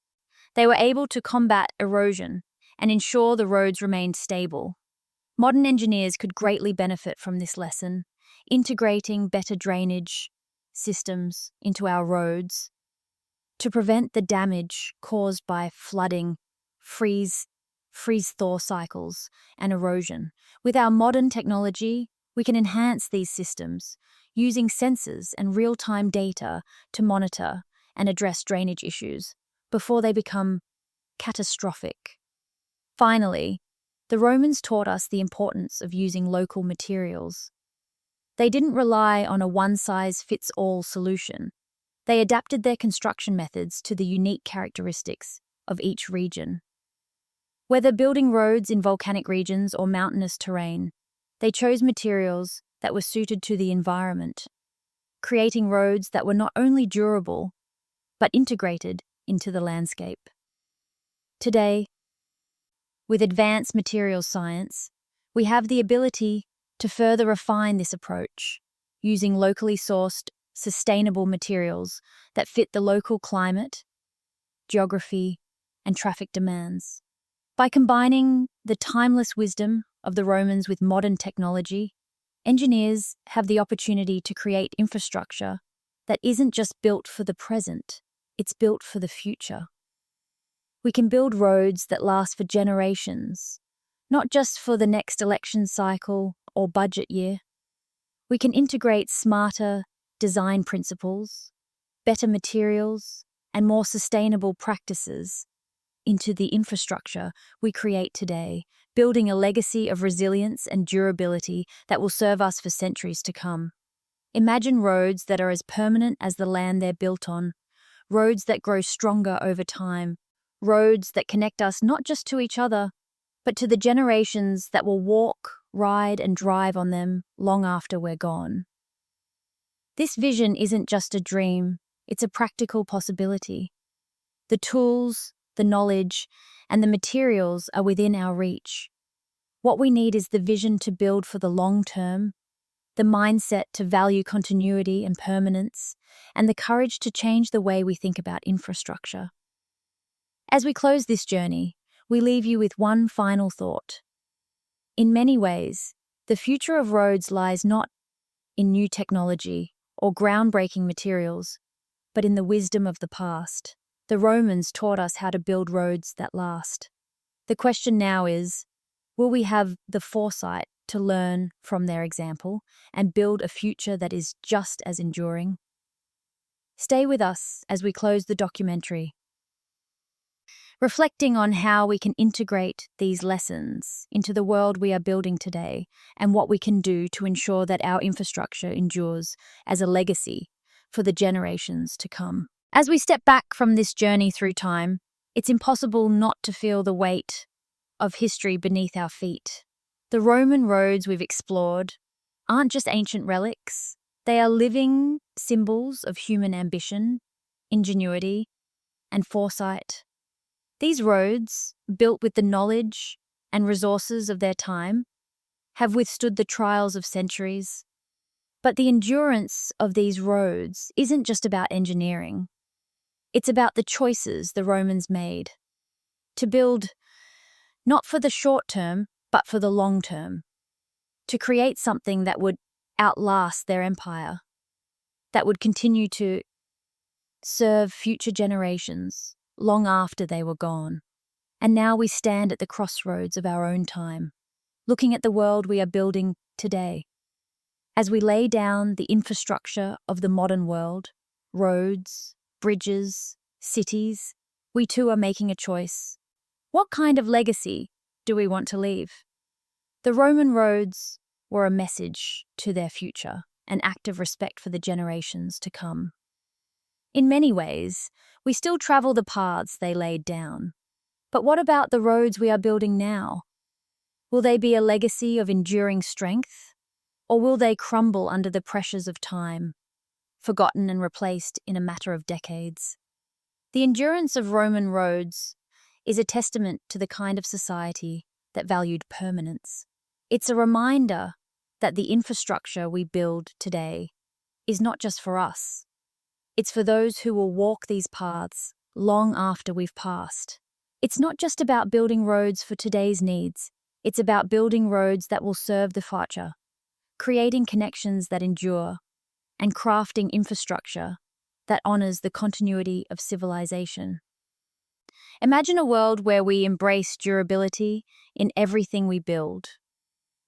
they were able to combat erosion and ensure the roads remained stable. Modern engineers could greatly benefit from this lesson, integrating better drainage systems into our roads to prevent the damage caused by flooding, freeze-thaw cycles, and erosion. With our modern technology, we can enhance these systems using sensors and real-time data to monitor and address drainage issues before they become catastrophic. Finally, the Romans taught us the importance of using local materials. They didn't rely on a one-size-fits-all solution. They adapted their construction methods to the unique characteristics of each region. Whether building roads in volcanic regions or mountainous terrain, they chose materials that were suited to the environment, creating roads that were not only durable, but integrated into the landscape. Today, with advanced materials science, we have the ability to further refine this approach, using locally sourced, sustainable materials that fit the local climate, geography, and traffic demands. By combining the timeless wisdom of the Romans with modern technology, engineers have the opportunity to create infrastructure that isn't just built for the present, it's built for the future. We can build roads that last for generations, not just for the next election cycle or budget year. We can integrate smarter design principles, better materials, and more sustainable practices into the infrastructure we create today, building a legacy of resilience and durability that will serve us for centuries to come. Imagine roads that are as permanent as the land they're built on, roads that grow stronger over time, roads that connect us not just to each other, but to the generations that will walk ride and drive on them long after we're gone. This vision isn't just a dream, it's a practical possibility. The tools, the knowledge, and the materials are within our reach. What we need is the vision to build for the long term, the mindset to value continuity and permanence, and the courage to change the way we think about infrastructure. As we close this journey, we leave you with one final thought. In many ways, the future of roads lies not in new technology or groundbreaking materials, but in the wisdom of the past. The Romans taught us how to build roads that last. The question now is, will we have the foresight to learn from their example and build a future that is just as enduring? Stay with us as we close the documentary, reflecting on how we can integrate these lessons into the world we are building today and what we can do to ensure that our infrastructure endures as a legacy for the generations to come. As we step back from this journey through time, it's impossible not to feel the weight of history beneath our feet. The Roman roads we've explored aren't just ancient relics, they are living symbols of human ambition, ingenuity, and foresight. These roads, built with the knowledge and resources of their time, have withstood the trials of centuries. But the endurance of these roads isn't just about engineering. It's about the choices the Romans made to build not for the short term, but for the long term, to create something that would outlast their empire, that would continue to serve future generations long after they were gone. And now we stand at the crossroads of our own time, looking at the world we are building today. As we lay down the infrastructure of the modern world, roads, bridges, cities, we too are making a choice. What kind of legacy do we want to leave? The Roman roads were a message to their future, an act of respect for the generations to come. In many ways, we still travel the paths they laid down. But what about the roads we are building now? Will they be a legacy of enduring strength, or will they crumble under the pressures of time, forgotten and replaced in a matter of decades? The endurance of Roman roads is a testament to the kind of society that valued permanence. It's a reminder that the infrastructure we build today is not just for us. It's for those who will walk these paths long after we've passed. It's not just about building roads for today's needs. It's about building roads that will serve the future, creating connections that endure, and crafting infrastructure that honors the continuity of civilization. Imagine a world where we embrace durability in everything we build.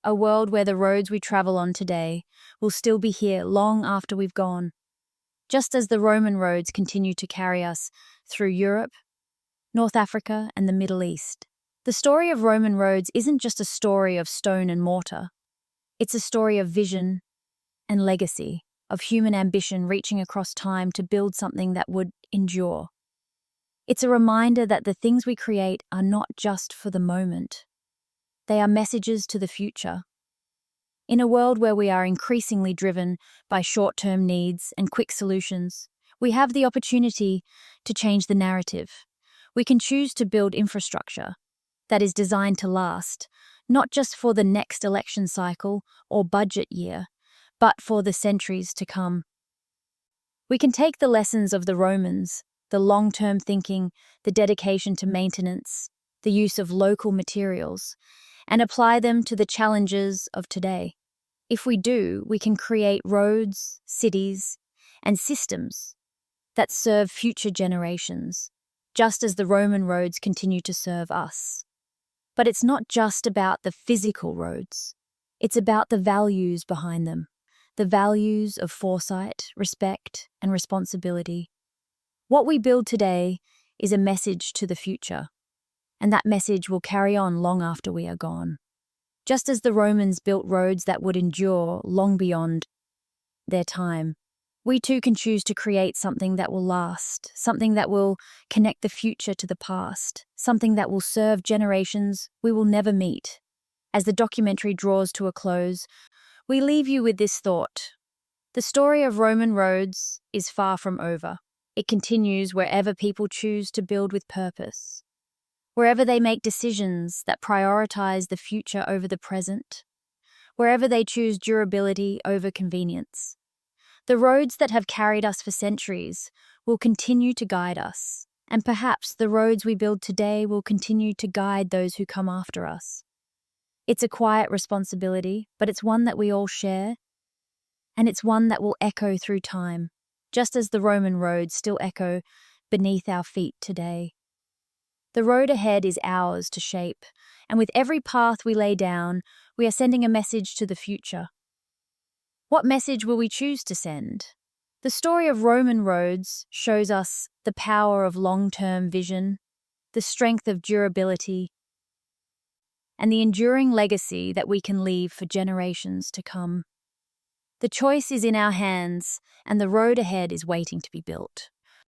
A world where the roads we travel on today will still be here long after we've gone, just as the Roman roads continue to carry us through Europe, North Africa, and the Middle East. The story of Roman roads isn't just a story of stone and mortar. It's a story of vision and legacy, of human ambition reaching across time to build something that would endure. It's a reminder that the things we create are not just for the moment. They are messages to the future. In a world where we are increasingly driven by short-term needs and quick solutions, we have the opportunity to change the narrative. We can choose to build infrastructure that is designed to last, not just for the next election cycle or budget year, but for the centuries to come. We can take the lessons of the Romans, the long-term thinking, the dedication to maintenance, the use of local materials, and apply them to the challenges of today. If we do, we can create roads, cities, and systems that serve future generations, just as the Roman roads continue to serve us. But it's not just about the physical roads. It's about the values behind them, the values of foresight, respect, and responsibility. What we build today is a message to the future, and that message will carry on long after we are gone. Just as the Romans built roads that would endure long beyond their time, we too can choose to create something that will last, something that will connect the future to the past, something that will serve generations we will never meet. As the documentary draws to a close, we leave you with this thought. The story of Roman roads is far from over. It continues wherever people choose to build with purpose, wherever they make decisions that prioritize the future over the present, wherever they choose durability over convenience. The roads that have carried us for centuries will continue to guide us, and perhaps the roads we build today will continue to guide those who come after us. It's a quiet responsibility, but it's one that we all share, and it's one that will echo through time, just as the Roman roads still echo beneath our feet today. The road ahead is ours to shape, and with every path we lay down, we are sending a message to the future. What message will we choose to send? The story of Roman roads shows us the power of long-term vision, the strength of durability, and the enduring legacy that we can leave for generations to come. The choice is in our hands, and the road ahead is waiting to be built.